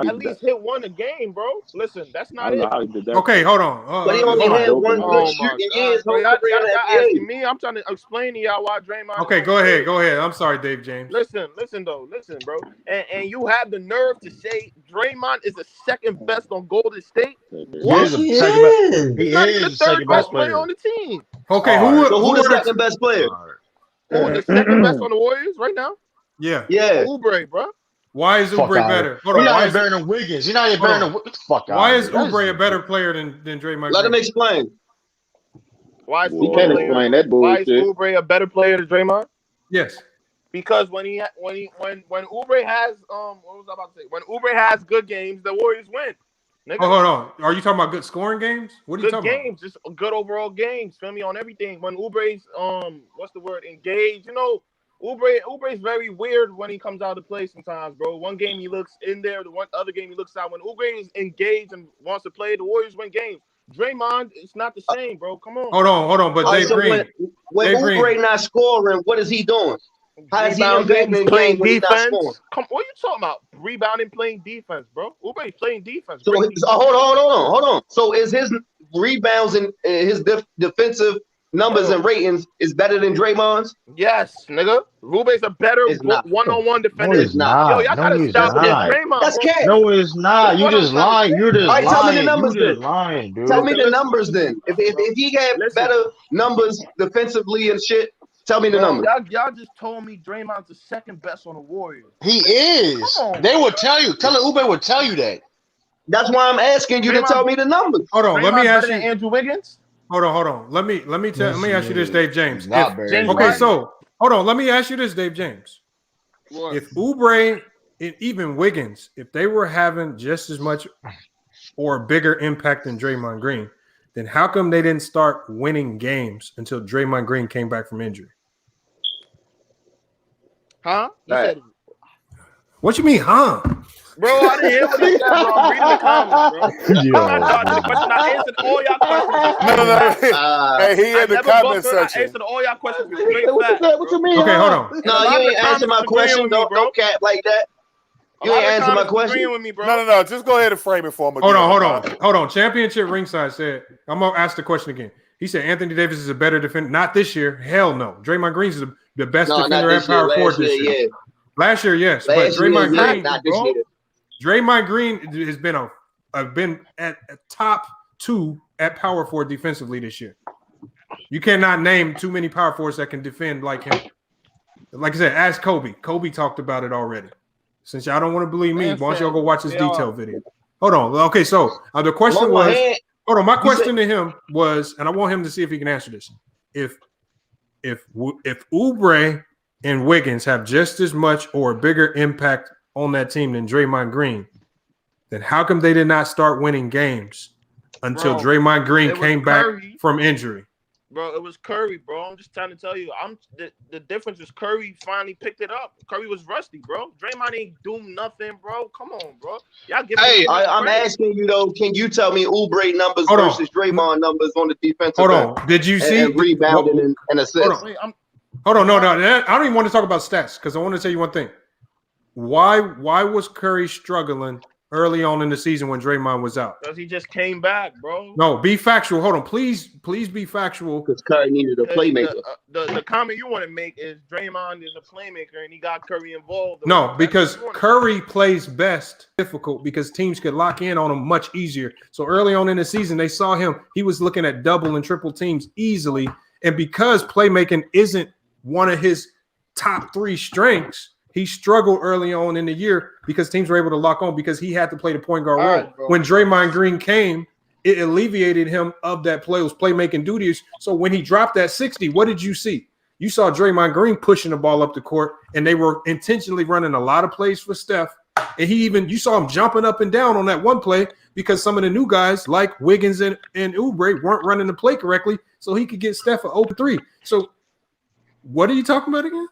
At least hit 1 a game, bro. Listen, that's not it. Okay, hold on. But he only had 1 good shooting years. Y'all asking me. I'm trying to explain to y'all why Draymond. Okay, go ahead. I'm sorry, Dave James. Listen, bro. And you have the nerve to say Draymond is the second best on Golden State? What? He is the second best player on the team. Okay, who the second best player? Who is the second best on the Warriors right now? Yeah. Oubre, bro. Why is Oubre better? Hold on. He's not better than Wiggins. He's not even better than what the fuck. Why is Oubre a better player than Draymond? Let him explain. Why is He can't explain that bullshit. Why is Oubre a better player than Draymond? Yes. Because when Oubre has what was I about to say? When Oubre has good games, the Warriors win. Nigga. Oh, hold on. Are you talking about good scoring games? What are you talking about? Just good overall games. Feel me on everything. When Oubre's what's the word? Engaged. Oubre's very weird when he comes out to play sometimes, bro. One game he looks in there, the other game he looks out. When Oubre is engaged and wants to play, the Warriors win games. Draymond, it's not the same, bro. Come on. Hold on. But Dave Green. When Oubre not scoring, what is he doing? How is he impacting playing defense? Come, what are you talking about? Rebounding, playing defense, bro. Oubre playing defense. So hold on. So is his rebounds and his defensive numbers and ratings is better than Draymond's? Yes, nigga. Oubre's a better one-on-one defender. No, it's not. Yo, y'all gotta stop this Draymond. That's cat. No, it's not. You just lying. You're just lying. Tell me the numbers then. Lying, dude. Tell me the numbers then. If he had better numbers defensively and shit, tell me the numbers. Y'all just told me Draymond's the second best on the Warriors. He is. They would tell you. Oubre would tell you that. That's why I'm asking you to tell me the numbers. Hold on. Let me ask you. Andrew Wiggins. Hold on. Let me ask you this, Dave James. So hold on. Let me ask you this, Dave James. What? If Oubre and even Wiggins, if they were having just as much or a bigger impact than Draymond Green, then how come they didn't start winning games until Draymond Green came back from injury? Huh? What you mean, huh? Bro, I didn't hear what you said, bro. I'm reading the comments, bro. I answered all y'all questions. No. Hey, he in the comment section. I answered all y'all questions with straight facts. What you mean? Okay, hold on. No, you ain't answer my question. Don't cap like that. You ain't answer my question. With me, bro. No. Just go ahead and frame it for him. Hold on. Championship Ringside said, I'm going to ask the question again. He said Anthony Davis is a better defender. Not this year. Hell no. Draymond Green is the best defender at power forward this year. Last year, yes. But Draymond Green, not this year. Draymond Green has been at top 2 at power forward defensively this year. You cannot name too many power forwards that can defend like him. Like I said, ask Kobe. Kobe talked about it already. Since y'all don't want to believe me, why don't y'all go watch this detailed video? Hold on. Okay, so the question was, hold on. My question to him was, and I want him to see if he can answer this. If Oubre and Wiggins have just as much or a bigger impact on that team than Draymond Green, then how come they did not start winning games until Draymond Green came back from injury? Bro, it was Curry, bro. I'm just trying to tell you. The difference is Curry finally picked it up. Curry was rusty, bro. Draymond ain't doing nothing, bro. Come on, bro. Y'all give me I'm asking you though. Can you tell me Oubre numbers versus Draymond numbers on the defensive Hold end? on. Did you see rebounding and assists? Hold on. No. I don't even want to talk about stats because I want to tell you one thing. Why was Curry struggling early on in the season when Draymond was out? Because he just came back, bro. No, be factual. Hold on, please be factual. Because Curry needed a playmaker. The comment you want to make is Draymond is a playmaker and he got Curry involved. No, because Curry plays best difficult because teams could lock in on him much easier. So early on in the season, they saw him. He was looking at double and triple teams easily. And because playmaking isn't one of his top 3 strengths, he struggled early on in the year because teams were able to lock on because he had to play the point guard role. When Draymond Green came, it alleviated him of that playmaking duties. So when he dropped that 60, what did you see? You saw Draymond Green pushing the ball up the court, and they were intentionally running a lot of plays for Steph. And you saw him jumping up and down on that one play because some of the new guys like Wiggins and Oubre weren't running the play correctly, so he could get Steph an open 3. So what are you talking about again?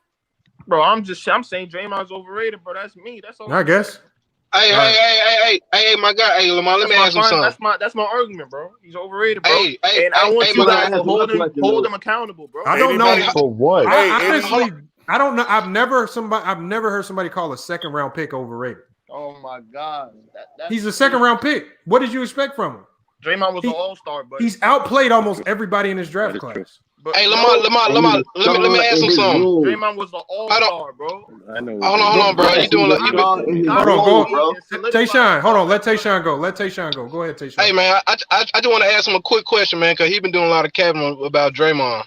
Bro, I'm saying Draymond's overrated, bro. That's me. That's all. I guess. Hey, my guy. Hey, Lamar, let me ask you something. That's my argument, bro. He's overrated, bro. And I want you guys to hold him accountable, bro. I don't know for what. Honestly, I don't know. I've never heard somebody call a second round pick overrated. Oh my God, he's a second round pick. What did you expect from him? Draymond was an all-star, but he's outplayed almost everybody in his draft class. But hey, Lamar, let me ask him something. Draymond was an all-star, bro. I know. Hold on, bro. You doing like hold on, go. Tayshaun, hold on. Let Tayshaun go. Go ahead, Tayshaun. Hey, man, I just want to ask him a quick question, man, because he's been doing a lot of capping about Draymond.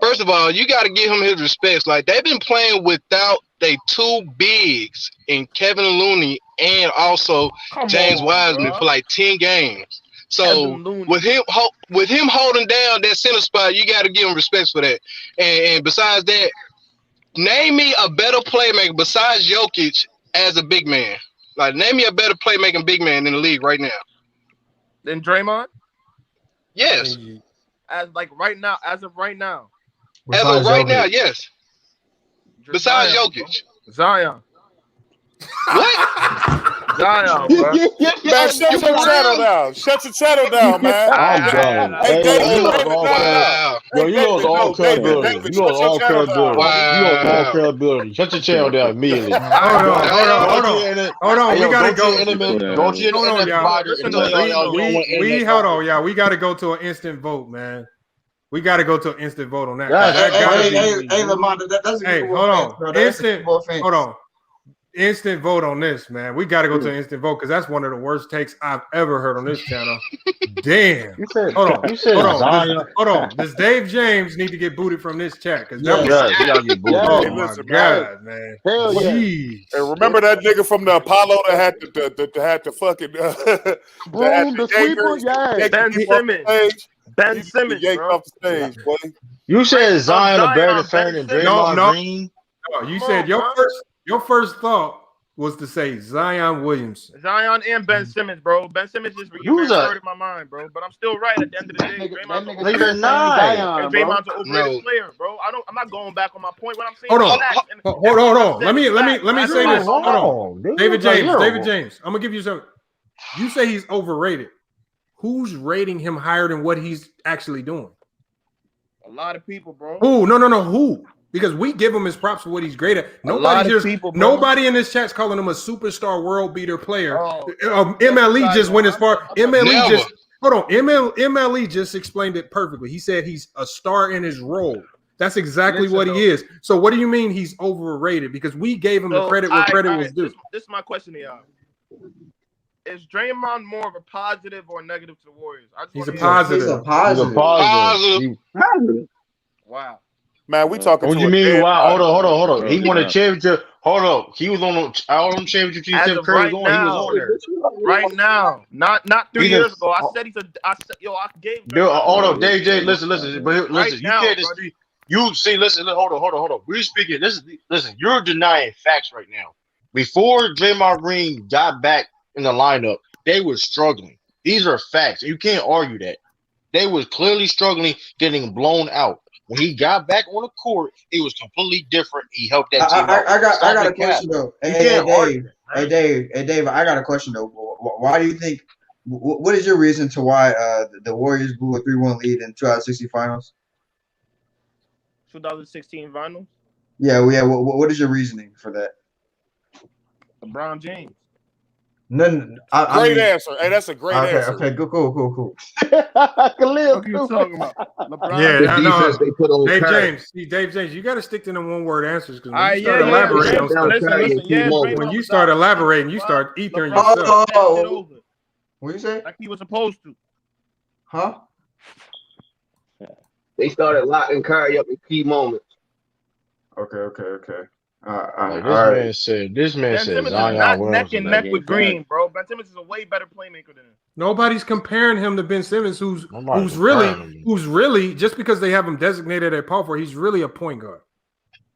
First of all, you got to give him his respects. Like, they've been playing without they 2 bigs in Kevin Looney and also James Wiseman for like 10 games. So with him holding down that center spot, you got to give him respect for that. And besides that, name me a better playmaker besides Jokic as a big man. Like, name me a better playmaking big man in the league right now. Than Draymond? Yes. As of right now. As of right now, yes. Besides Jokic. Zion. What? Zion, bro. Man, shut your channel down. Shut your channel down, man. I'm done. Hey, Hey, you lost all credibility. You lost all credibility. You lost all credibility. Shut your channel down immediately. Hold on. We gotta go. Don't you Hold on, y'all. We gotta go to an instant vote, man. We got to go to an instant vote on that. Hey, Lamar, that's a good hold on. Instant vote on this, man. We got to go to an instant vote because that's one of the worst takes I've ever heard on this channel. Damn. Hold on. Does Dave James need to get booted from this chat? Because that was God, man. Hell yeah. And remember that nigga from the Apollo that had to fucking boom, the sweeper, yeah. Ben Simmons. Ben Simmons, yanked off the stage, boy. You said Zion a better defender than Draymond Green? No, you said your first thought was to say Zion Williamson. Zion and Ben Simmons, bro. Ben Simmons just hurted my mind, bro. But I'm still right at the end of the day. Draymond's an overrated player, bro. I'm not going back on my point. What I'm saying. Hold on. Let me say this. Hold on. David James. I'm gonna give you something. You say he's overrated. Who's rating him higher than what he's actually doing? A lot of people, bro. Who? No. Who? Because we give him his props for what he's great at. Nobody in this chat's calling him a superstar world beater player. MLE just went as far. MLE just explained it perfectly. He said he's a star in his role. That's exactly what he is. So what do you mean he's overrated? Because we gave him the credit where credit was due. This is my question to y'all. Is Draymond more of a positive or negative to the Warriors? He's a positive. He's a positive. Wow. Man, we talking. What do you mean? Wow. Hold on. He won a championship. Hold up. He was on all them championships. He was on there. Right now, not 3 years ago. I said I gave. Hold up, Dave J. Listen. But listen, you can't just. You see, listen. Hold on. We're speaking. Listen. You're denying facts right now. Before Draymond Green got back in the lineup, they were struggling. These are facts. You can't argue that. They was clearly struggling, getting blown out. When he got back on the court, it was completely different. He helped that team. I got a question though. Hey Dave, I got a question though. Why do you think? What is your reason to why the Warriors blew a 3-1 lead in 2016 finals? 2016 finals? Yeah. What is your reasoning for that? LeBron James. None. Great answer. Hey, that's a great answer. Okay. Cool. Khalil, what you talking about? LeBron. Yeah, defense they put on Dave Curry. James. See, Dave James, you got to stick to the one-word answers because when All right, you start elaborating on stuff, listen, when you start elaborating, you start ethering yourself. What you say? Like he was supposed to. Huh? They started locking Curry up in key moments. Okay. This man said Simmons is Zion not Williamson. neck and neck with Green, bro. Ben Simmons is a way better playmaker than him. Nobody's comparing him to Ben Simmons, who's really just because they have him designated at power forward, he's really a point guard.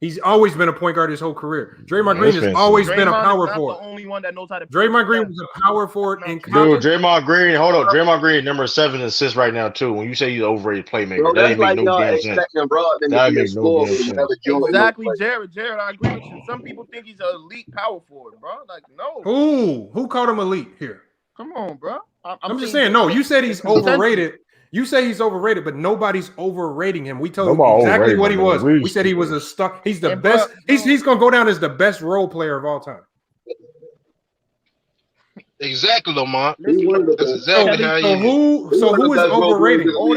He's always been a point guard his whole career. Draymond Green has always been a power forward. The only one that knows how to. Draymond Green was a power forward in college. Dude, Draymond Green, hold on. Draymond Green, number 7 assists right now, too. When you say he's an overrated playmaker, Bro, that ain't that's make like no y'all damn sense. expecting Brogdon That to be a makes no scorer damn when sense. never Jordan Exactly, was playing. Jared, I agree with you. Some people think he's an elite power forward, bro. Like, no. Who called him elite here? Come on, bro. I'm just saying, no, you said he's overrated. You say he's overrated, but nobody's overrating him. We told you exactly what he was. We said he was a star. He's the best. He's going to go down as the best role player of all time. Exactly, Lamont. That's exactly how who is overrating? All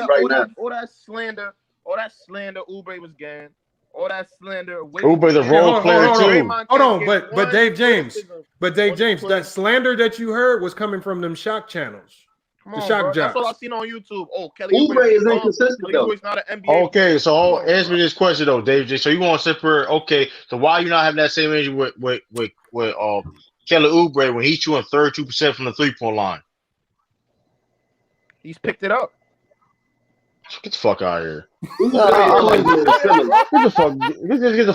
that slander Oubre was getting. All that slander. Oubre the role player too. Hold on, but Dave James, that slander that you heard was coming from them shock channels. Come on, the shock bro. jocks. That's all I've seen on YouTube. Oh, Kelly Oubre is inconsistent though. Oubre's not an NBA. Okay, so answer me this question though, Dave J. So you want to separate? Okay, so why you not having that same energy with Kelly Oubre when he's shooting 32% from the 3-point line? He's picked it up. Get the fuck out of here. Get the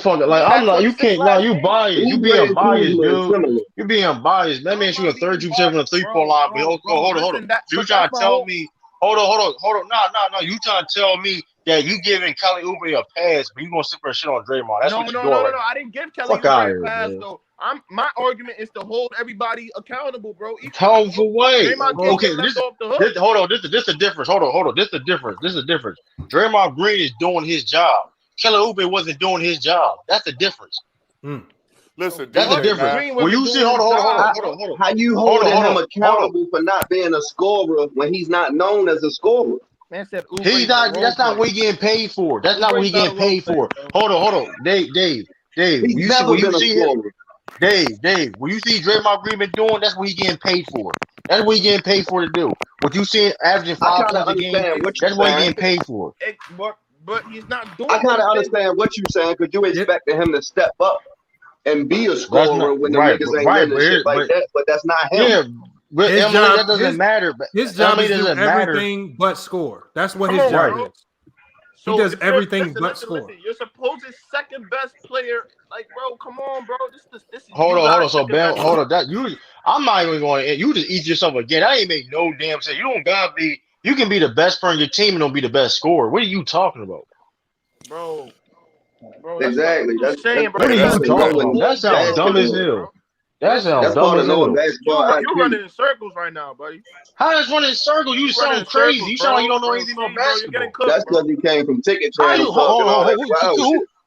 fuck. Like I'm not. You can't. No, you biased. You being biased, dude. You being biased. That man shooting 32% from the 3-point line. But hold on. So you trying to tell me? Hold on. No. You trying to tell me that you giving Kelly Oubre a pass, but you gonna sit there and shit on Draymond? That's what you're doing. No. I didn't give Kelly Oubre a pass though. My argument is to hold everybody accountable, bro. Accountable for what? Okay, hold on. This is the difference. Hold on. This is the difference. Draymond Green is doing his job. Kelly Oubre wasn't doing his job. That's the difference. Listen, that's the difference. When you see, hold on. How you holding him accountable for not being a scorer when he's not known as a scorer? Man said he's not. That's not what he's getting paid for. That's not what he's getting paid for. Hold on. Dave. He's never been a scorer. Dave, when you see Draymond Green been doing, that's what he's getting paid for. That's what he's getting paid for to do. What you see averaging 5 times a game, that's what he's getting paid for. But he's not doing. I kind of understand what you're saying because you expecting him to step up and be a scorer when the niggas ain't doing shit like that. But that's not him. Yeah, but that doesn't matter. His job is to do everything but score. That's what his job is. He does everything but score. Listen, you're supposed second best player. Like, bro, come on, bro. This Hold on. So, Ben, hold on. I'm not even going to. You just eat yourself again. That ain't make no damn sense. You don't gotta be. You can be the best player on your team and don't be the best scorer. What are you talking about, bro? Exactly. That's saying, bro. What are you talking about? That sounds dumb as hell. That sounds dumb as hell. You're running in circles right now, buddy. How that's running in circles? You sound crazy. You sound like you don't know anything about basketball. That's because he came from ticket channel.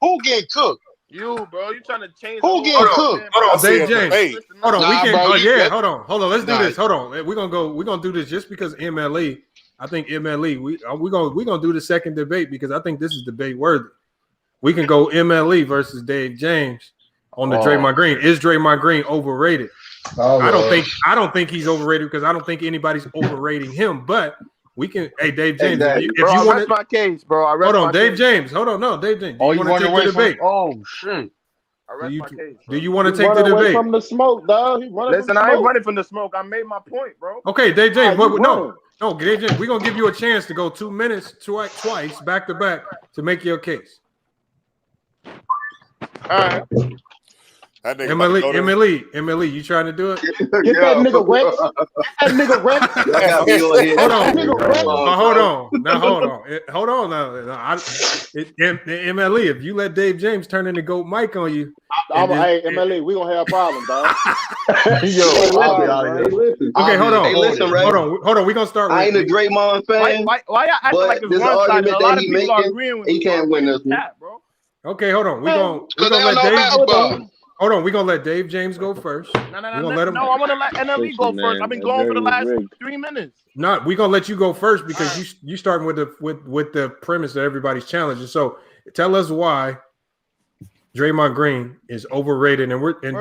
Who getting cooked? You, bro. You trying to change? Who getting cooked? Hold on, Dave James. Hold on, we can. Hold on. Let's do this. Hold on. We're gonna do this just because MLE. I think MLE. We're gonna do the second debate because I think this is debate worthy. We can go MLE versus Dave James on the Draymond Green. Is Draymond Green overrated? I don't think he's overrated because I don't think anybody's overrating him. But we can. Hey, Dave James, if you want my case, bro. Hold on, Dave James. Hold on, no, Dave James. Do you want to take the debate? Oh shit. Do you want to take the debate? From the smoke, dog. Listen, I ain't running from the smoke. I made my point, bro. Okay, Dave James. No, Dave James. We're gonna give you a chance to go 2 minutes twice back to back to make your case. All right. Emily, you trying to do it? Get that nigga Rex. That nigga Rex. Hold on. Emily, if you let Dave James turn into Goat Mike on you, hey, Emily, we gonna have a problem, dog. Okay, hold on. We gonna start. I ain't a Draymond fan. Why y'all acting like it's one side? A lot of people are agreeing with he can't win this one. Okay, hold on. We're gonna let Dave. Hold on. We're gonna let Dave James go first. No, I want to let NLE go first. I've been going for the last 3 minutes. No, we're gonna let you go first because you starting with the premise that everybody's challenging. So tell us why Draymond Green is overrated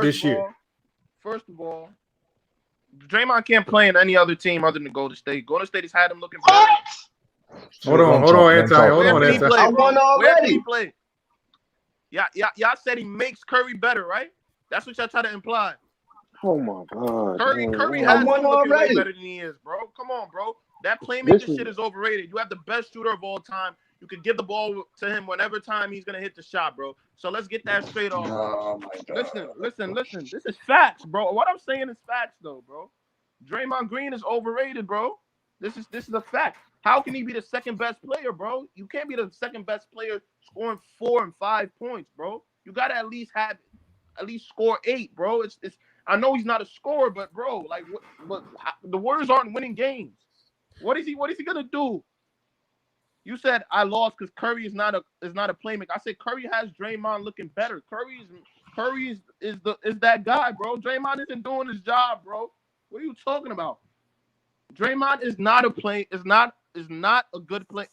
this year. First of all, Draymond can't play in any other team other than Golden State. Golden State has had him looking better. Hold on, Anti. Hold on, Anti. I won already. Where can he play? Y'all said he makes Curry better, right? That's what y'all try to imply. Oh my God. Curry has him looking way better than he is, bro. Come on, bro. That playmaker shit is overrated. You have the best shooter of all time. You can give the ball to him whenever time he's gonna hit the shot, bro. So let's get that straight off. Oh my God. Listen. This is facts, bro. What I'm saying is facts, though, bro. Draymond Green is overrated, bro. This is a fact. How can he be the second best player, bro? You can't be the second best player scoring 4 and 5 points, bro. You gotta at least score 8, bro. It's. I know he's not a scorer, but bro, like, what the Warriors aren't winning games. What is he gonna do? You said I lost because Curry is not a playmaker. I said Curry has Draymond looking better. Curry is that guy, bro. Draymond isn't doing his job, bro. What are you talking about? Draymond is not a good play.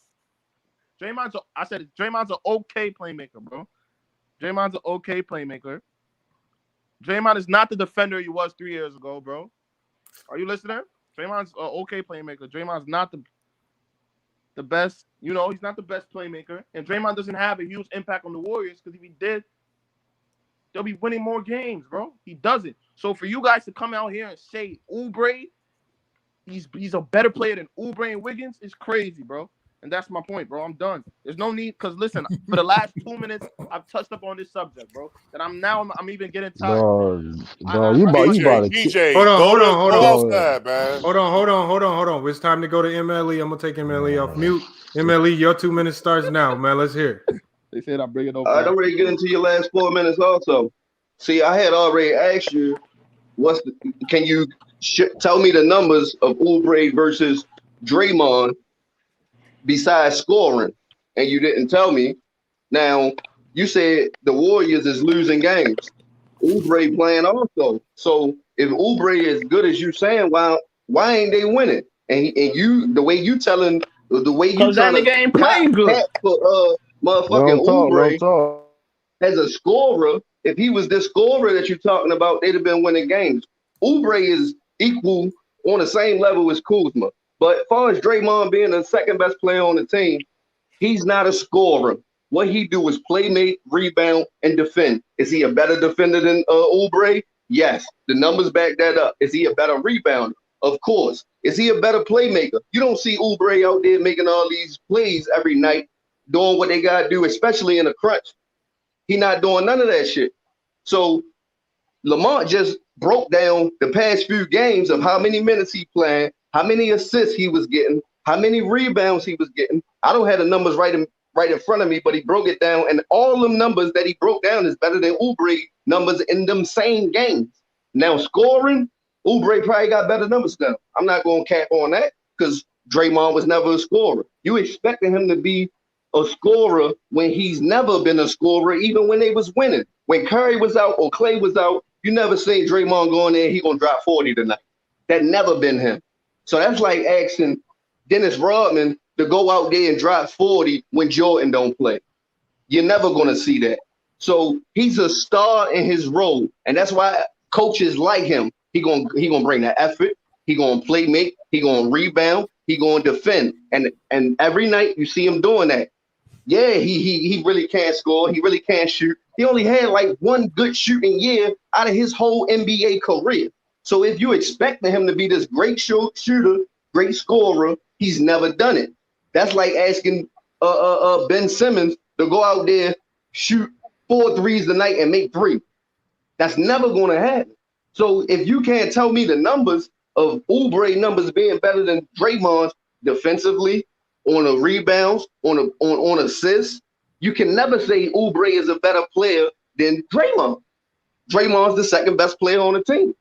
Draymond's an okay playmaker, bro. Draymond's an okay playmaker. Draymond is not the defender he was 3 years ago, bro. Are you listening? Draymond's an okay playmaker. Draymond's not the best. You know, he's not the best playmaker. And Draymond doesn't have a huge impact on the Warriors because if he did, they'll be winning more games, bro. He doesn't. So for you guys to come out here and say Oubre, he's a better player than Oubre and Wiggins is crazy, bro. And that's my point, bro. I'm done. There's no need because listen, for the last 2 minutes, I've touched up on this subject, bro. And I'm even getting tired. No, you about to DJ, hold on. Man. Hold on. It's time to go to MLE. I'm gonna take MLE off mute. MLE, your 2 minutes starts now, man. Let's hear it. They said I'm bringing over. I don't really get into your last 4 minutes also. See, I had already asked you, can you tell me the numbers of Oubre versus Draymond besides scoring? And you didn't tell me. Now, you said the Warriors is losing games. Oubre playing also. So if Oubre is good as you saying, why ain't they winning? And you, the way you telling, the way you that nigga ain't playing good. For motherfucking Oubre as a scorer, if he was this scorer that you're talking about, they'd have been winning games. Oubre is equal on the same level as Kuzma. But as far as Draymond being the second best player on the team, he's not a scorer. What he do is play, make, rebound, and defend. Is he a better defender than Oubre? Yes. The numbers back that up. Is he a better rebounder? Of course. Is he a better playmaker? You don't see Oubre out there making all these plays every night, doing what they got to do, especially in a crunch. He not doing none of that shit. So Lamont just broke down the past few games of how many minutes he playing, how many assists he was getting, how many rebounds he was getting. I don't have the numbers right in front of me, but he broke it down, and all them numbers that he broke down is better than Oubre numbers in them same games. Now scoring, Oubre probably got better numbers now. I'm not going to cap on that because Draymond was never a scorer. You expecting him to be a scorer when he's never been a scorer, even when they was winning. When Curry was out or Clay was out, you never seen Draymond going there, he going to drop 40 tonight. That never been him. So that's like asking Dennis Rodman to go out there and drop 40 when Jordan don't play. You're never going to see that. So he's a star in his role, and that's why coaches like him. He gonna bring that effort. He gonna play make. He gonna rebound. He gonna defend. And every night you see him doing that. Yeah, he really can't score. He really can't shoot. He only had like one good shooting year out of his whole NBA career. So if you expect him to be this great shooter, great scorer, he's never done it. That's like asking Ben Simmons to go out there, shoot 4 threes tonight and make 3. That's never going to happen. So if you can't tell me the numbers of Oubre numbers being better than Draymond's defensively, on the rebounds, on assists, you can never say Oubre is a better player than Draymond. Draymond's the second best player on the team.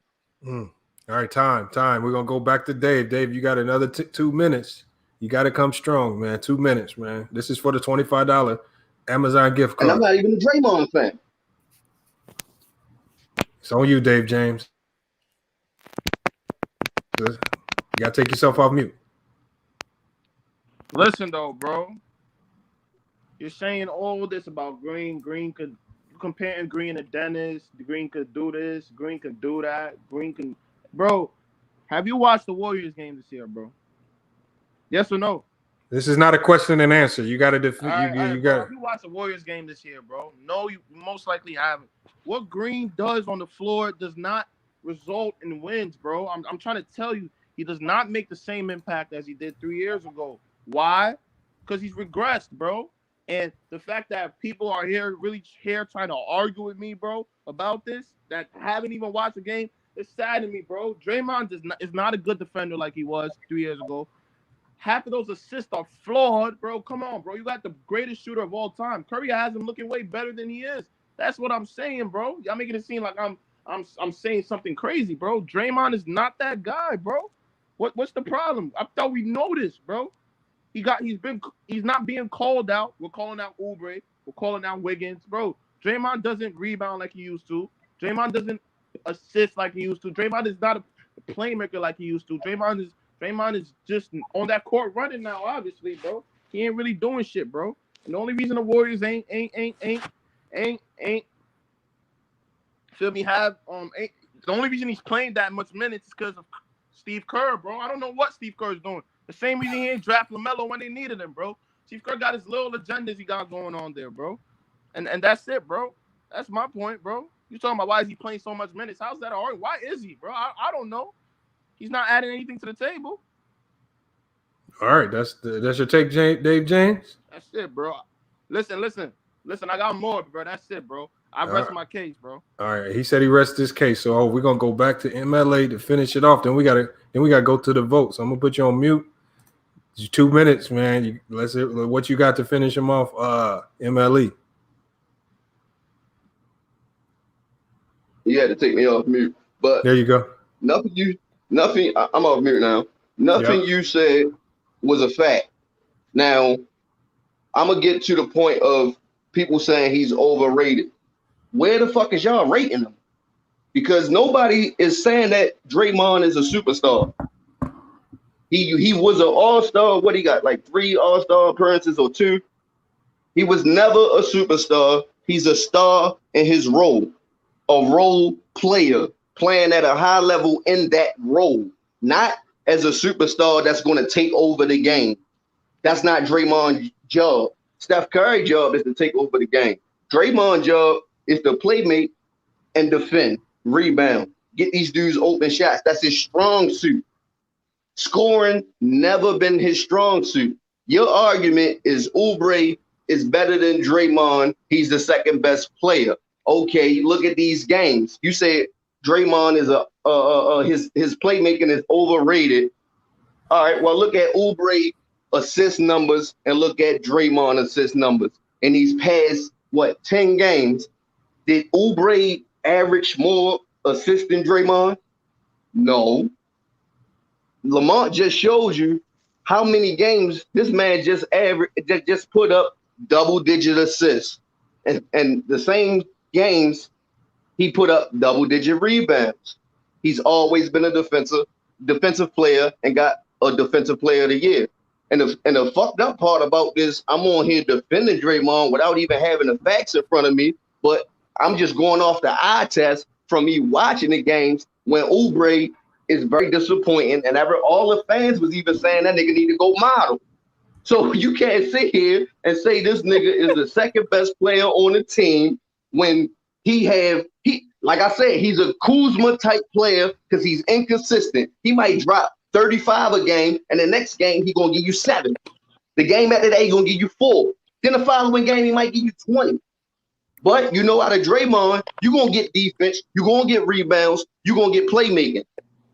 All right, time. We're going to go back to Dave. Dave, you got another 2 minutes. You got to come strong, man. 2 minutes, man. This is for the $25 Amazon gift card. And I'm not even a Draymond fan. It's on you, Dave James. You gotta take yourself off mute. Listen though, bro. You're saying all this about Green. Green could comparing Green to Dennis. Green could do this. Green could do that. Green can, bro. Have you watched the Warriors game this year, bro? Yes or no? This is not a question and answer. You got to You got. Have you watched the Warriors game this year, bro? No, you most likely haven't. What Green does on the floor does not result in wins, bro. I'm trying to tell you, he does not make the same impact as he did 3 years ago. Why? Because he's regressed, bro. And the fact that people are really trying to argue with me, bro, about this, that haven't even watched the game, it's sad to me, bro. Draymond is not a good defender like he was 3 years ago. Half of those assists are flawed, bro. Come on, bro. You got the greatest shooter of all time. Curry has him looking way better than he is. That's what I'm saying, bro. Y'all making it seem like I'm saying something crazy, bro. Draymond is not that guy, bro. What's the problem? I thought we know this, bro. He's not being called out. We're calling out Oubre. We're calling out Wiggins, bro. Draymond doesn't rebound like he used to. Draymond doesn't assist like he used to. Draymond is not a playmaker like he used to. Draymond is just on that court running now, obviously, bro. He ain't really doing shit, bro. And the only reason the Warriors ain't feel me the only reason he's playing that much minutes is because of Steve Kerr, bro. I don't know what Steve Kerr is doing. The same reason he ain't draft LaMelo when they needed him, bro. Steve Kerr got his little agendas he got going on there, bro. And that's it, bro. That's my point, bro. You talking about why is he playing so much minutes? How's that hard? Why is he, bro? I don't know. He's not adding anything to the table. All right, that's your take, Dave James. That's it, bro. Listen. I got more, bro. That's it, bro. I rest my case, bro. All right, he said he rests his case, so we're gonna go back to MLA to finish it off. Then we gotta go to the vote. So I'm gonna put you on mute. It's 2 minutes, man. Let's see what you got to finish him off. MLE. You had to take me off mute, but there you go. Nothing. I'm off mute now. Nothing you said was a fact. Now, I'm gonna get to the point of people saying he's overrated. Where the fuck is y'all rating him? Because nobody is saying that Draymond is a superstar. He was an all-star. What he got? Like 3 all-star appearances or 2. He was never a superstar. He's a star in his role, a role player playing at a high level in that role, not as a superstar that's going to take over the game. That's not Draymond's job. Steph Curry's job is to take over the game. Draymond's job is to playmate and defend, rebound, get these dudes open shots. That's his strong suit. Scoring never been his strong suit. Your argument is Oubre is better than Draymond. He's the second best player. Okay, look at these games. You say Draymond is his playmaking is overrated. All right, well, look at Oubre assist numbers and look at Draymond assist numbers. In these past, 10 games, did Oubre average more assists than Draymond? No. Lamont just shows you how many games this man just put up double-digit assists. And the same games, he put up double-digit rebounds. He's always been a defensive player and got a defensive player of the year. And the fucked up part about this, I'm on here defending Draymond without even having the facts in front of me, but I'm just going off the eye test from me watching the games when Oubre is very disappointing, and all the fans was even saying that nigga need to go model. So you can't sit here and say this nigga is the second best player on the team when like I said, he's a Kuzma type player because he's inconsistent. He might drop 35 a game, and the next game he gonna give you 7. The game after that he gonna give you 4. Then the following game he might give you 20. But you know, out of Draymond, you're gonna get defense, you're gonna get rebounds, you're gonna get playmaking.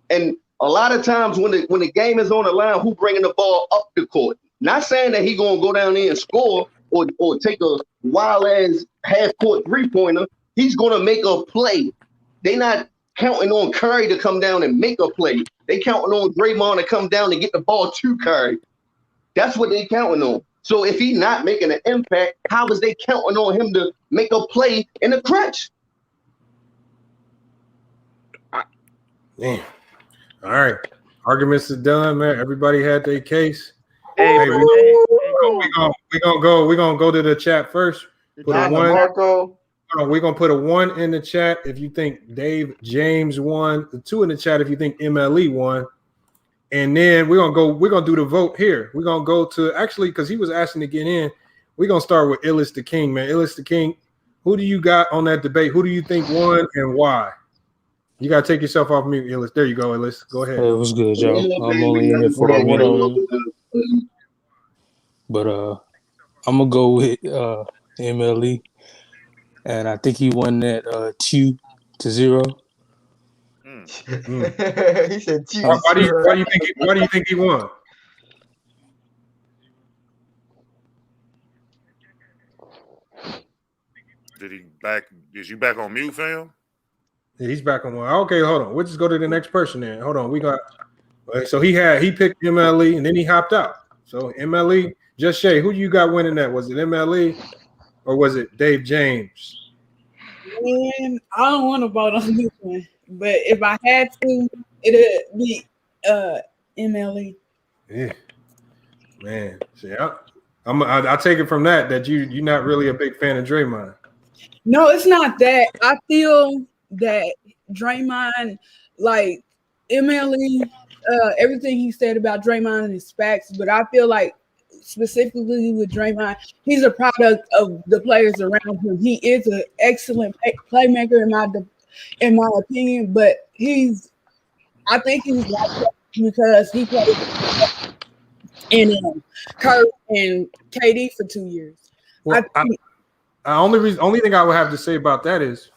And a lot of times when the game is on the line, who bringing the ball up the court? Not saying that he gonna go down there and score or take a wild ass half court 3-pointer. He's gonna make a play. They not counting on Curry to come down and make a play. They counting on Draymond to come down and get the ball to Curry. That's what they counting on. So if he's not making an impact, how is they counting on him to make a play in the crunch? Damn. All right. Arguments are done, man. Everybody had their case. Hey, Hey, bro, we're gonna go to the chat first. Put a one. Marco. We're gonna put a 1 in the chat if you think Dave James won. The 2 in the chat if you think MLE won. And then we're gonna do the vote here. We're gonna go to actually because he was asking to get in. We're gonna start with Illis the King, man. Illis the King, who do you got on that debate? Who do you think won and why? You gotta take yourself off mute, Illis. There you go, Illis. Go ahead. Hey, what's good, y'all? I'm only in here for a minute. But I'm gonna go with MLE. And I think he won that 2-0. He said 2. Why do you think he won? Is you back on mute, fam? Yeah, he's back on one. Okay, hold on. We'll just go to the next person then. Hold on. We got so he picked MLE and then he hopped out. So MLE, just Shay, who you got winning that? Was it MLE or was it Dave James? Man, I don't want to vote on this one, but if I had to, it'd be MLE. Yeah, man. See, I take it from that you're not really a big fan of Draymond. No, it's not that. I feel that Draymond, like MLE, everything he said about Draymond is facts, but I feel like specifically with Draymond, he's a product of the players around him. He is an excellent playmaker in my opinion, but I think he's like that because he played in Curry and KD for 2 years. Well, only thing I would have to say about that is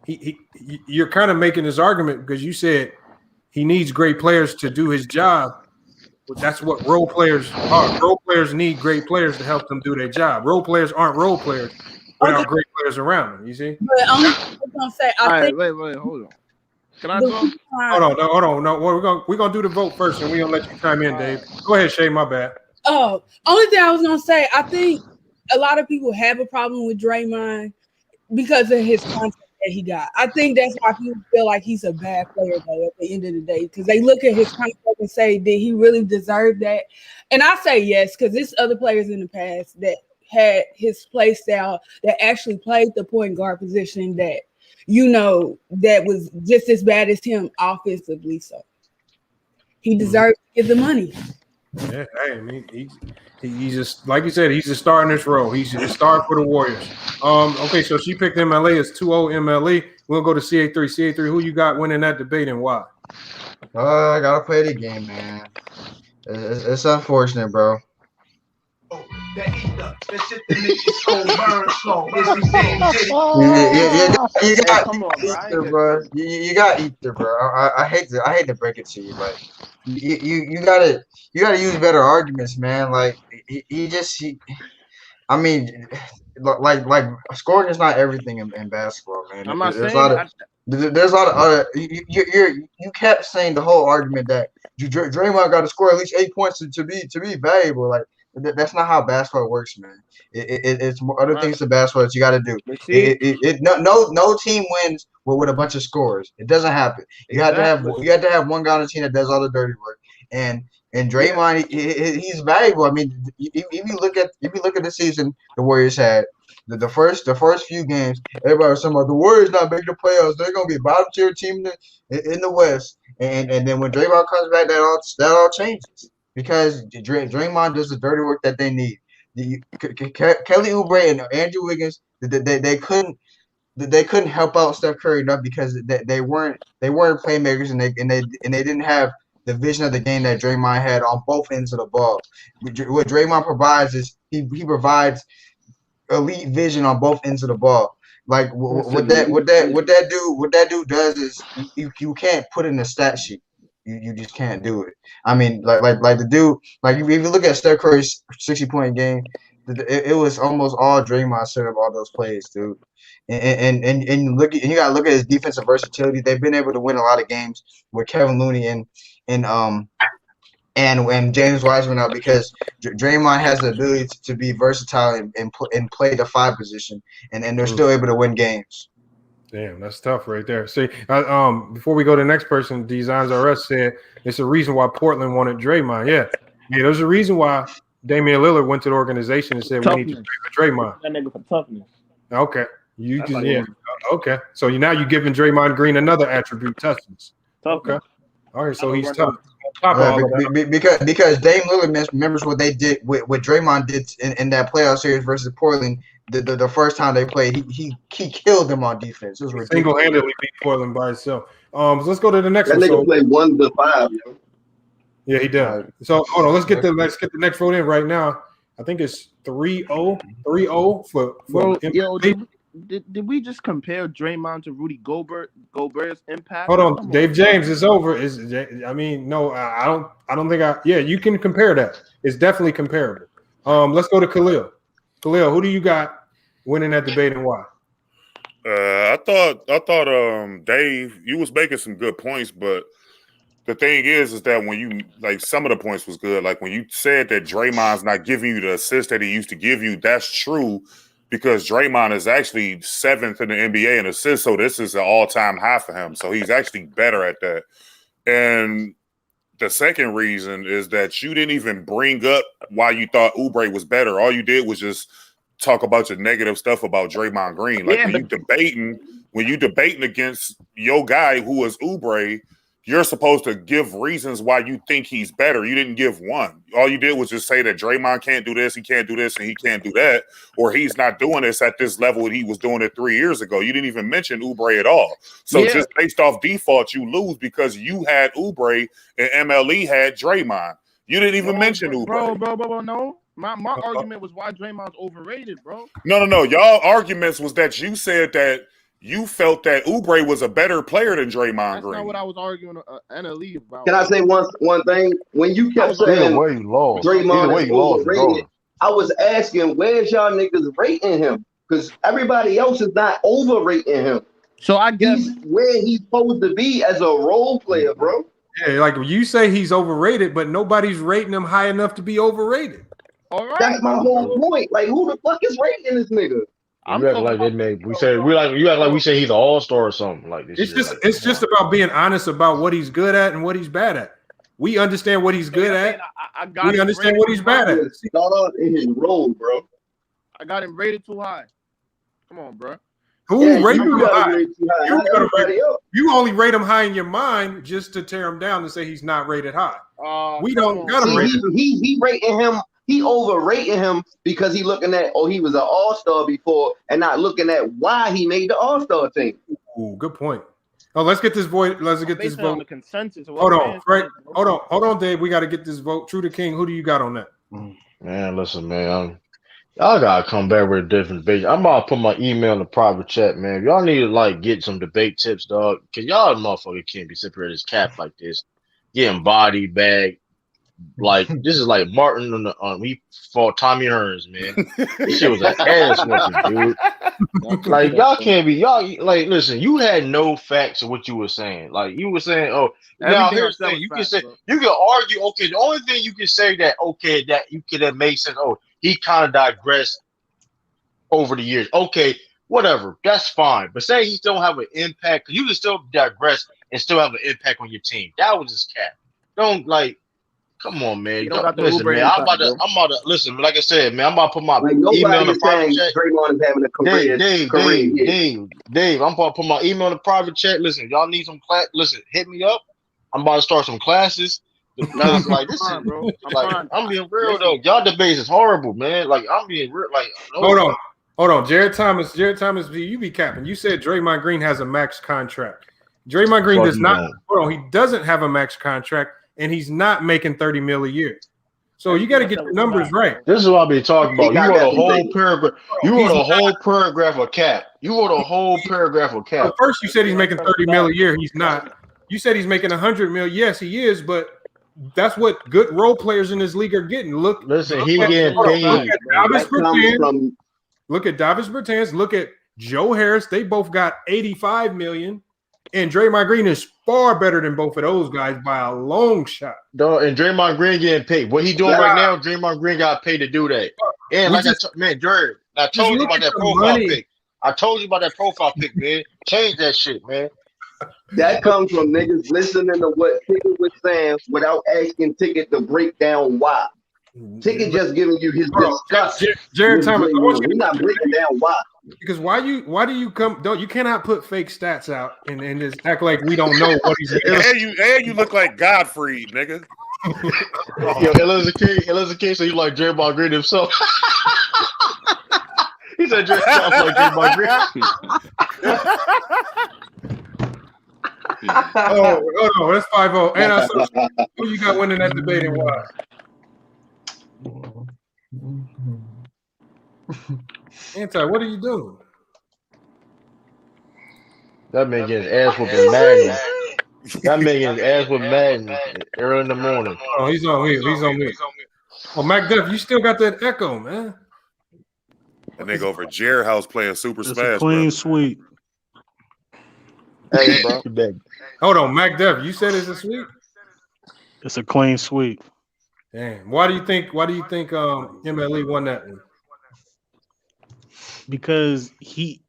you're kind of making this argument because you said he needs great players to do his job. That's what role players are. Role players need great players to help them do their job. Role players aren't role players without great players around them. You see? But I was gonna say, wait, hold on. Can I talk? Hold on. No, we're gonna do the vote first, and we're gonna let you chime in, Dave. Go ahead, Shay. My bad. Oh, only thing I was gonna say, I think a lot of people have a problem with Draymond because of his contract that he got. I think that's why people feel like he's a bad player though at the end of the day, because they look at his contract and say, did he really deserve that? And I say yes, because there's other players in the past that had his play style that actually played the point guard position that that was just as bad as him offensively. So he deserves to get the money. Yeah, I mean, he's just like you said, he's a star in this role. He's a star for the Warriors. Okay, so she picked MLE as 2-0 MLE. We'll go to CA3. CA3, who you got winning that debate and why? I gotta play the game, man. It's unfortunate, bro. You got ether, bro. I hate to break it to you, but you gotta use better arguments, man. Like I mean, like scoring is not everything in basketball, man. I'm not There's saying a lot of other. You kept saying the whole argument that Draymond got to score at least 8 points to be valuable. Like that's not how basketball works, man. It's more other things to basketball that you got to do. No team wins with a bunch of scores. It doesn't happen. You have to have one guy on the team that does all the dirty work. And Draymond, he's valuable. I mean, if you look at the season the Warriors had, the first few games, everybody was talking about the Warriors not making the playoffs. They're gonna be a bottom tier team in the West. And then when Draymond comes back, that all changes because Draymond does the dirty work that they need. Kelly Oubre and Andrew Wiggins, they couldn't help out Steph Curry enough because they weren't playmakers and they didn't have the vision of the game that Draymond had on both ends of the ball. What Draymond provides is he provides elite vision on both ends of the ball. Like what that dude does is you can't put in a stat sheet. You just can't do it. I mean, like the dude, like if you look at Steph Curry's 60-point game, it was almost all Draymond set up all those plays, dude. And you gotta look at his defensive versatility. They've been able to win a lot of games with Kevin Looney and James Wiseman out because Draymond has the ability to be versatile and play the 5 position, and they're still able to win games. Damn, that's tough right there. See, before we go to the next person, Designs RS said it's a reason why Portland wanted Draymond. Yeah, there's a reason why Damian Lillard went to the organization and said we need to trade Draymond. That nigga for toughness. Okay, okay. So now you're giving Draymond Green another attribute, toughness. Okay, all right. So he's tough. Because Dame Lillard remembers what they did, what Draymond did in that playoff series versus Portland. The first time they played, he killed them on defense. It was ridiculous. Single-handedly beat Portland by itself. So let's go to the next that one. That nigga played 1-5. Yo. Yeah, he did. So hold on, let's get the next vote in right now. I think it's 3-0 for Bro, did we just compare Draymond to Rudy Gobert's impact? Hold on, Dave James is over. No, I don't think you can compare that. It's definitely comparable. Let's go to Khalil. Khalil, who do you got winning that debate and why? I thought Dave, you was making some good points, but the thing is that when you some of the points was good. Like when you said that Draymond's not giving you the assist that he used to give you, that's true because Draymond is actually 7th in the NBA in assists, so this is an all-time high for him. So he's actually better at that. And the second reason is that you didn't even bring up why you thought Oubre was better. All you did was just talk about your negative stuff about Draymond Green. When you debating against your guy who is Oubre, you're supposed to give reasons why you think he's better. You didn't give one. All you did was just say that Draymond can't do this, he can't do this, and he can't do that, or he's not doing this at this level that he was doing it 3 years ago. You didn't even mention Oubre at all. So just based off default, you lose because you had Oubre and MLE had Draymond. You didn't even mention Oubre. Bro, no. My argument was why Draymond's overrated, bro. No. Y'all arguments was that you said that you felt that Oubre was a better player than Draymond Green. That's not what I was arguing NLE about. Can I say one thing? When you kept saying Draymond is overrated, I was asking, where's y'all niggas rating him? Because everybody else is not overrating him. So I guess he's where he's supposed to be as a role player, bro. Yeah, like you say he's overrated, but nobody's rating him high enough to be overrated. All right. That's my whole point. Like, who the fuck is rating this nigga? You act like they made. We say he's an all-star or something like this. It's just about being honest about what he's good at and what he's bad at. We understand what he's good at. We understand what he's bad at. Start off in his role, bro. I got him rated too high. Come on, bro. Who rated him high? You only rate him high in your mind just to tear him down and say he's not rated high. We don't got to rate him. He rating him. He overrating him because he looking at he was an all-star before and not looking at why he made the all-star team. Ooh, good point. Oh, let's get this vote. Let's get this vote. The consensus. Hold on, Frank. Hold on, Dave. We got to get this vote. True to King. Who do you got on that? Man, listen, man. Y'all gotta come back with a different debate. I'm about to put my email in the private chat, man. Y'all need to get some debate tips, dog. Cause y'all motherfucker can't be sitting here this cap like this, getting body bag. Like this is like Martin we fought Tommy Hearns, man. This shit was an ass whooping, dude. Like y'all can't be listen, you had no facts of what you were saying. Like you were saying, now here's the thing, you can say you can argue, okay, the only thing you can say that you could have made sense, he kind of digressed over the years. Okay, whatever, that's fine. But say he don't have an impact, because you can still digress and still have an impact on your team. That was his cap. Don't come on, man. Listen, man. I'm about to listen. Like I said, man, I'm about to put my email in the private chat. Draymond is having a career. Dave, I'm about to put my email in the private chat. Listen, y'all need some class. Listen, hit me up. I'm about to start some classes. Like this is, bro. I'm being real though. Y'all debates is horrible, man. Like I'm being real. Hold on. Jared Thomas, you be capping. You said Draymond Green has a max contract. Draymond Green does not. Hold on, he doesn't have a max contract. And he's not making $30 million a year. So you got to get the numbers right. This is what I've been talking about. You wrote a whole paragraph. You wrote a whole paragraph of cap. Well, first, you said he's making $30 million a year. He's not. You said he's making $100 million. Yes, he is. But that's what good role players in this league are getting. Listen, he getting paid. Look at Davis Bertans. Look at Joe Harris. They both got $85 million. And Draymond Green is far better than both of those guys by a long shot. And Draymond Green getting paid. What he doing right now, Draymond Green got paid to do that. And Jared, I told you about that profile pic. I told you about that profile pic, man. Change that shit, man. That comes from niggas listening to what Ticket was saying without asking Ticket to break down why. Ticket just giving you his disgust. Jared Thomas, I want you He's not breaking down why. Because why do you come? You cannot put fake stats out and just act like we don't know what he's doing. And you look like Godfrey, nigga. Yo, Eliza King, so you like Draymond Green himself. He said Draymond like Draymond Green. Oh, that's 5-0. And I saw who you got winning that debate and why? Anti, what are you doing? That man getting his ass whooped in Madden. That man getting his ass whooped Madden early in the morning. Oh, he's on me. He's on me. Oh, MacDuff, you still got that echo, man. And they go over Jared House playing Super It's Smash. a clean sweep. Hey, bro. Hold on, MacDuff, you said it's a sweep? It's a clean sweep. Damn. Why do you think MLE won that one? Because the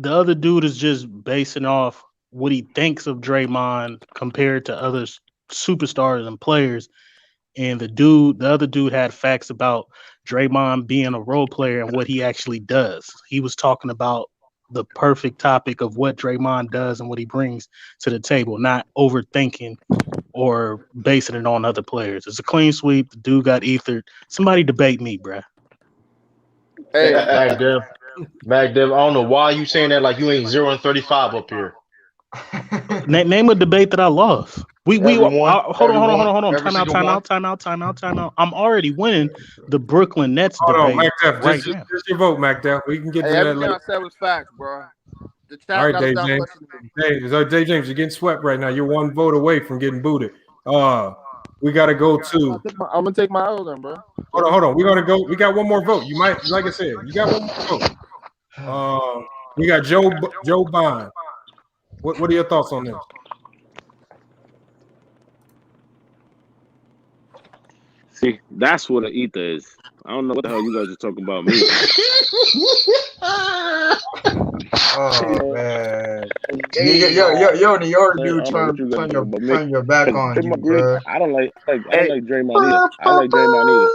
other dude is just basing off what he thinks of Draymond compared to other superstars and players. And the other dude had facts about Draymond being a role player and what he actually does. He was talking about the perfect topic of what Draymond does and what he brings to the table, not overthinking or basing it on other players. It's a clean sweep. The dude got ethered. Somebody debate me, bruh. Hey, Magdev, I don't know why you saying that like you ain't 0-35 up here. Name a debate that I lost. Hold on. Time out. I'm already winning the Brooklyn Nets debate. MacDuff, right just your vote, MacDuff. We can get to that everything later. I said was facts, bro. The chat All right, gotta Dave stop James. questioning me. Dave James, you're getting swept right now. You're one vote away from getting booted. We got to go to. I'm gonna take my L then, bro. Hold on. We're gonna go. We got one more vote. You might, like I said, you got one more vote. We got Joe Bond. What are your thoughts on this? See, that's what an ether is. I don't know what the hell you guys are talking about me. Oh man, yo, New York dude, turn your back on you, bro. I don't like Draymond either. I like Draymond either.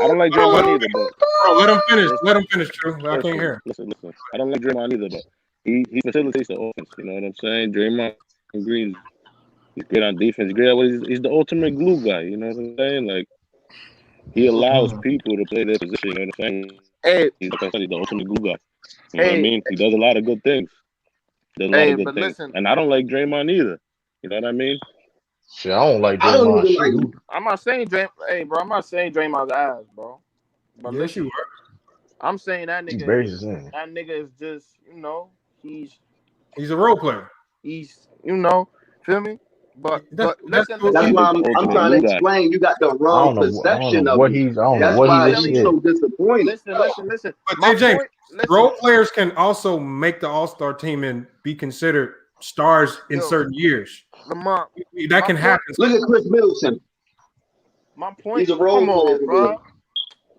I don't like Draymond either, but bro, let him finish. Let him finish, True. I can't hear. Listen. I don't like Draymond either, but he facilitates the offense. You know what I'm saying? Draymond Green, he's great on defense. He's the ultimate glue guy. You know what I'm saying? Like he allows people to play their position. You know what I'm saying? Hey, he's the ultimate glue guy. You know what I mean? He does a lot of good things. And I don't like Draymond either. You know what I mean? Shit, I don't like Draymond. I'm not saying I'm not saying Draymond's ass, bro. But yes, you were. I'm saying that nigga. That nigga is just, he's a role player. He's, feel me? But listen, that's why I'm trying to explain. You got the wrong perception of it. That's why he's so disappointed. Listen. But James, role players can also make the All-Star team and be considered stars in certain years. That can happen. Look at Chris Middleton. My point. He's a role player, bro.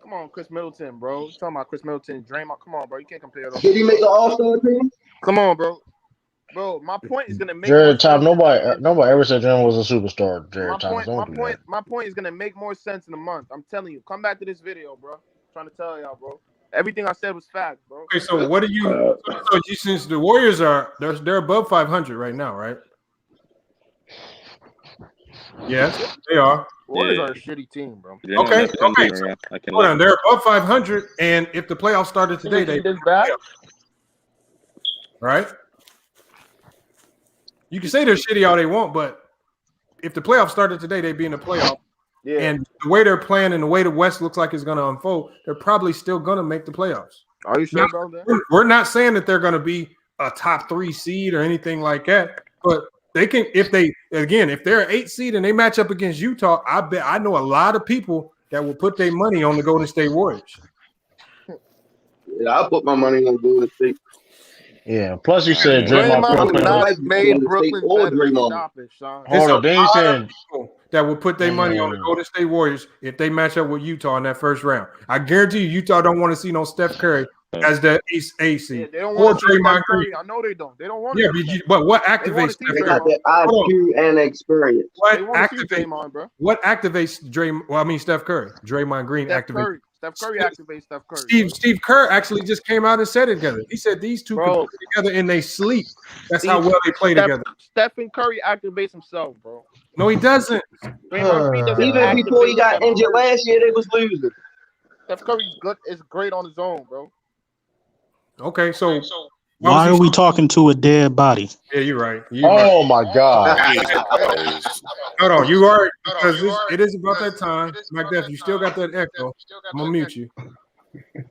Come on, Chris Middleton, bro. You're talking about Chris Middleton, Draymond. Come on, bro. You can't compare those. Did he make an All-Star team? Come on, bro. Bro, my point is gonna make. Jared Tom, nobody ever said Draymond was a superstar. Jared Thomas, my point is gonna make more sense in a month. I'm telling you. Come back to this video, bro. I'm trying to tell y'all, bro. Everything I said was fact, bro. Okay, so what do you? Since the Warriors they're above 500 right now, right? Yes, they are. Warriors are a shitty team, bro. Okay. So, hold on, they're above 500, and if the playoffs started today, they right. You can say they're shitty all they want, but if the playoffs started today, they'd be in the playoff. Yeah. And the way they're playing and the way the West looks like it's going to unfold, they're probably still going to make the playoffs. Are you sure about that? We're not saying that they're going to be a top 3 seed or anything like that, but they can, if they're an 8 seed and they match up against Utah, I know a lot of people that will put their money on the Golden State Warriors. Yeah, I'll put my money on Golden State. Yeah. Plus, you said Draymond made Brooklyn better. Stop it, Sean. Hold on, then you said that will put their money on the Golden State Warriors if they match up with Utah in that first round. I guarantee you, Utah don't want to see no Steph Curry as the ace. Yeah, they don't Or want to see Draymond Steph Curry. Green. I know they don't. They don't want Yeah, to. but what They want activates to see Steph They Curry? got that IQ and experience. What They want to see activates Draymond, bro. What activates Steph Curry. Draymond Green activates. Steph Curry activates Steph Curry. Steve Kerr actually just came out and said it together. He said these two could play together in they sleep. That's how well they play together. Stephen Curry activates himself, bro. No, he doesn't. Even before he got injured last year, they was losing. Steph Curry's good is great on his own, bro. Okay, so why are we talking to a dead body? Yeah, you're right. Oh my God! Hold on, you are because it is about that time. McDuff, you still got that echo. I'm gonna mute you.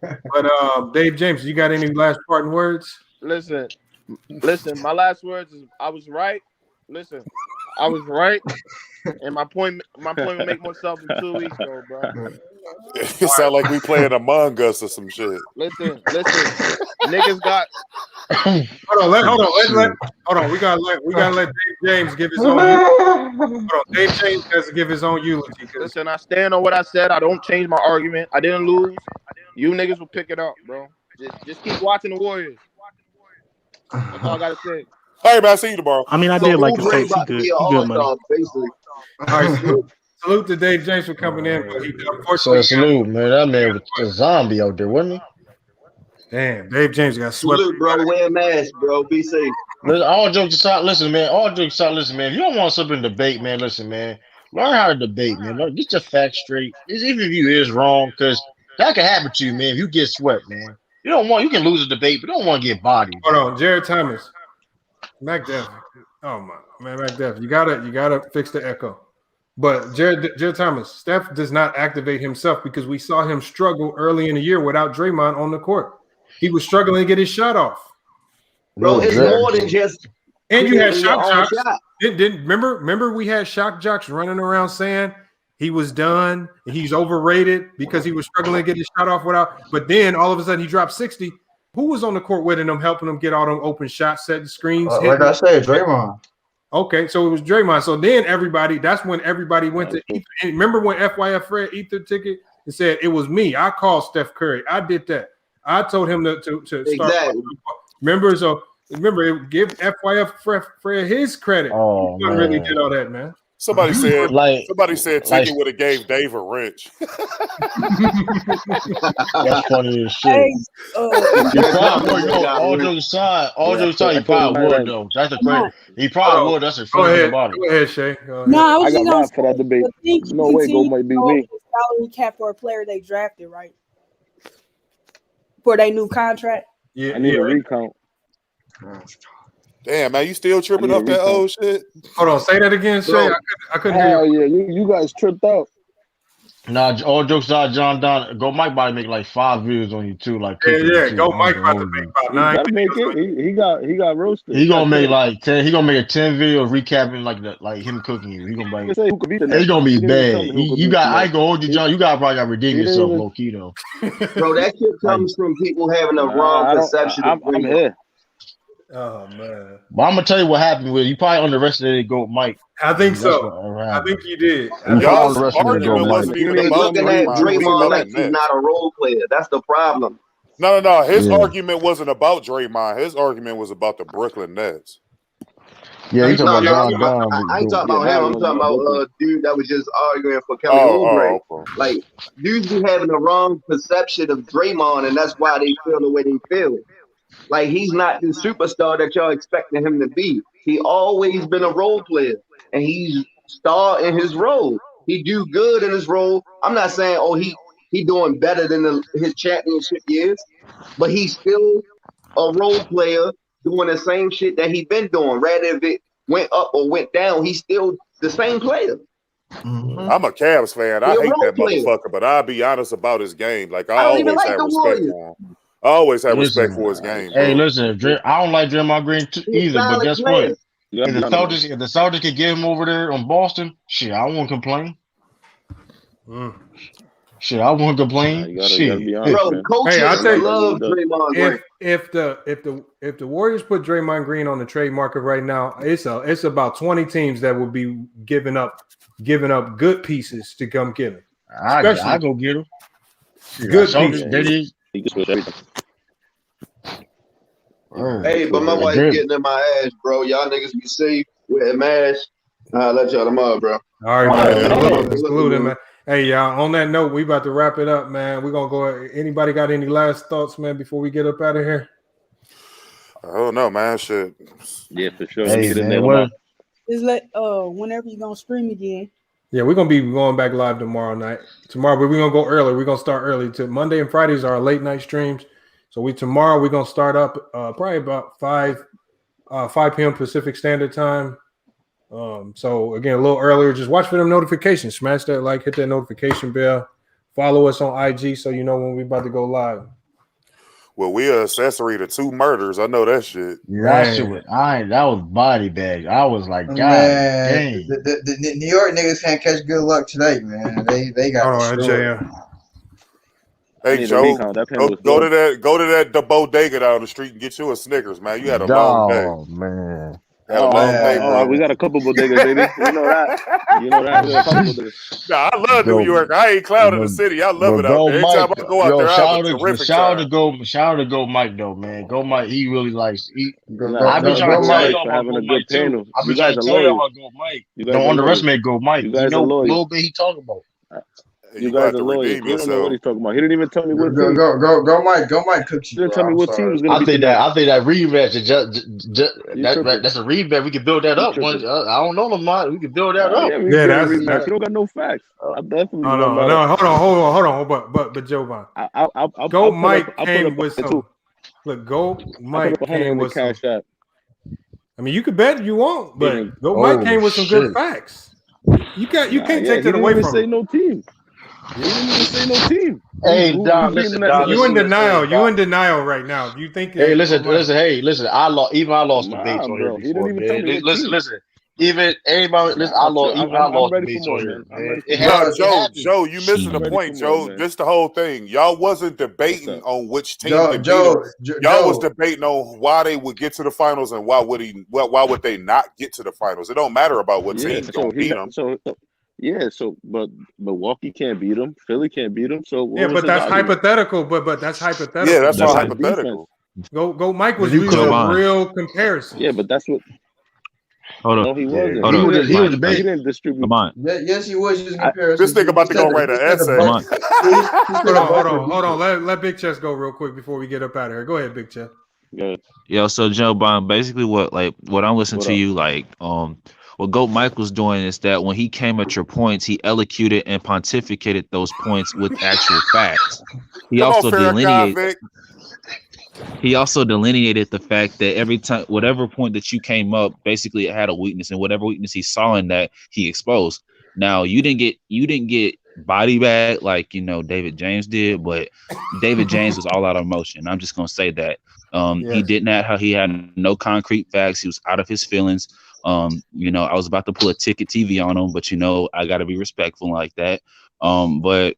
But Dave James, you got any last parting words? Listen. My last words is I was right. Listen, I was right, and my point will make more sense in 2 weeks, though, bro. It sound like we playing Among Us or some shit. Listen, niggas got. Hold on. We gotta let Dave James give his own. Hold on, Dave James has to give his own eulogy. Listen, I stand on what I said. I don't change my argument. I didn't lose. You niggas will pick it up, bro. Just keep watching the Warriors. That's all I gotta say. All right, man. See you tomorrow. I mean, I did like the States. He good. He good money. All right, salute to Dave James for coming in. But he So salute, man. That man was a zombie out there, wasn't he? Damn, Dave James got swept. Salute, bro. Wear a mask, bro. Be safe. All jokes aside, listen, man. If you don't want something to debate, man, listen, man. Learn how to debate, man. Get your facts straight. Even if you is wrong, because that can happen to you, man. If you get swept, man. You can lose a debate, but don't want to get bodied. Hold on, Jared Thomas. McDuff. Oh my man, McDuff. You gotta fix the echo. But Jared Thomas, Steph does not activate himself because we saw him struggle early in the year without Draymond on the court. He was struggling to get his shot off. Bro, it's more than just. And you had shock jocks. Remember we had shock jocks running around saying he was done and he's overrated because he was struggling to get his shot off without. But then all of a sudden he dropped 60. Who was on the court with him, helping him get all them open shots, setting screens? Like I said, Draymond. Okay, so it was Draymond. So then that's when everybody went to Ether. Remember when FYF Fred Ether ticket and said it was me. I called Steph Curry. I did that. I told him to start. Exactly. Remember, give FYF Fred his credit. Oh, he really did all that, man. Somebody said Ticket would have gave Dave a wrench. That's funny as shit. All jokes aside, he probably would though. That's the credit. He probably would. That's the credit about it. Go ahead, Shay. No, I got mine for that debate. No way, Go might be me. Salary cap for a player they drafted, right? For their new contract. Yeah, I need a recount. Damn, man, you still tripping off that old shit? Hold on, say that again, Shay. I couldn't hear you. Yeah, you guys tripped out. Nah, all jokes aside, John Don, Go Mike about to make like 5 videos on you too. Like Go Mike about to make about 9 videos. He got roasted. He gonna make like 10. He gonna make a 10 video recapping like him cooking you. He gonna make. It's gonna be bad. I ain't gonna hold you, John. You probably got to redeem yourself, low key though. Bro, that shit comes from people having a wrong perception. I'm here. Oh man! But I'm gonna tell you what happened with you. Probably underestimated Go Mike. I think so. I think you did. Y'all's argument wasn't even about looking at Draymond like he's not a role player. That's the problem. No. His argument wasn't about Draymond. His argument was about the Brooklyn Nets. Yeah, he's talking about John Don. I ain't talking about him. I'm talking about dude that was just arguing for Kelly Oubre. Like dudes be having a wrong perception of Draymond, and that's why they feel the way they feel. Like he's not the superstar that y'all expecting him to be. He always been a role player, and he's star in his role. He do good in his role. I'm not saying he doing better than his championship years, but he's still a role player doing the same shit that he been doing. Rather if it went up or went down, he's still the same player. Mm-hmm. I'm a Cavs fan. I hate that motherfucker, but I'll be honest about his game. Like I always have respect for him. I always have respect for his game. Hey, listen, I don't like Draymond Green either, but guess what? If the Celtics could get him over there on Boston, shit, I won't complain. Shit, I won't complain. Bro, coaches love Draymond Green. If the Warriors put Draymond Green on the trade market right now, it's about 20 teams that would be giving up good pieces to come get him. I go get him. Good pieces. He can switch everything. Hey, but my wife getting in my ass, bro. Y'all niggas be safe with a mask. I'll let y'all tomorrow, bro. All right, man. Salute him, man. Hey, y'all. On that note, we about to wrap it up, man. We're gonna go. Anybody got any last thoughts, man, before we get up out of here? I don't know, man. Shit. Yeah, for sure. Hey, man, Just let whenever you gonna stream again. Yeah, we're gonna be going back live tomorrow night. Tomorrow, but we're gonna go early. We're gonna start early. To Monday and Fridays are our late night streams. So tomorrow we're gonna start up probably about 5 p.m. Pacific Standard Time. So again, a little earlier. Just watch for them notifications. Smash that like, hit that notification bell. Follow us on IG so you know when we're about to go live. Well, we are accessory to 2 murders. I know that shit. Yeah, that shit was that was body bag. I was like, God dang. The New York niggas can't catch good luck today, man. They got destroyed. Hey Joe, go to that the bodega down the street and get you a Snickers, man. You had a long day. Oh man. Had a long day, bro. We got a couple bodegas, baby. You know that. You know that. We got a couple bodegas. Nah, I love New York. I ain't clouding the city. I love it out there. Every time I go out there, I have a terrific time. Shout out to Go Mike though, man. Go Mike, he really likes. I've been trying to tell y'all having a good panel. I've been trying to tell y'all about Go Mike. Don't underestimate Go Mike. You know a little bit he talking about. You guys are loyal. He don't know what he's talking about. He didn't even tell me what team. Go Mike cooks you. He didn't tell me what team was going to be. I think that rematch that's a rematch. We can build that up. I don't know Lamont. We can build that up. Yeah, that's you don't got no facts. I definitely no. Hold on. But Joe Bond. Go Mike came with some. Look, Go Mike came with some. I mean, you could bet if you want, but Go Mike came with some good facts. You can't take that away from him. Say no team. You didn't even say no team. Hey, Don, listen. You in denial. You in denial right now. You think? Hey, listen. I lost debates on here. He didn't even tell me. Listen. Even anybody, listen. I lost debates on Joe, here. Joe, you missing the point, Joe. Just the whole thing. Y'all wasn't debating on which team. Y'all was debating on why they would get to the finals and why would they not get to the finals. It don't matter about what team's gonna beat them. But Milwaukee can't beat them. Philly can't beat them. So but that's hypothetical. But that's hypothetical. Yeah, that's all hypothetical. Go. Mike was using a real comparison. Yeah, but that's what. Hold on. No, he wasn't. He was debating. He didn't distribute. Come on. Yes, he was using comparison. This nigga about to go write an essay. Hold on. Let Big Chest go real quick before we get up out of here. Go ahead, Big Chest. Yo, so Joe Bond, basically what I'm listening to you what Goat Mike was doing is that when he came at your points, he elocuted and pontificated those points with actual facts. He also delineated the fact that every time, whatever point that you came up, basically it had a weakness, and whatever weakness he saw in that, he exposed. Now you didn't get body bag like David James did, but David James was all out of emotion. I'm just gonna say that. He didn't have how he had no concrete facts. He was out of his feelings. I was about to pull a ticket TV on him, but I got to be respectful like that. But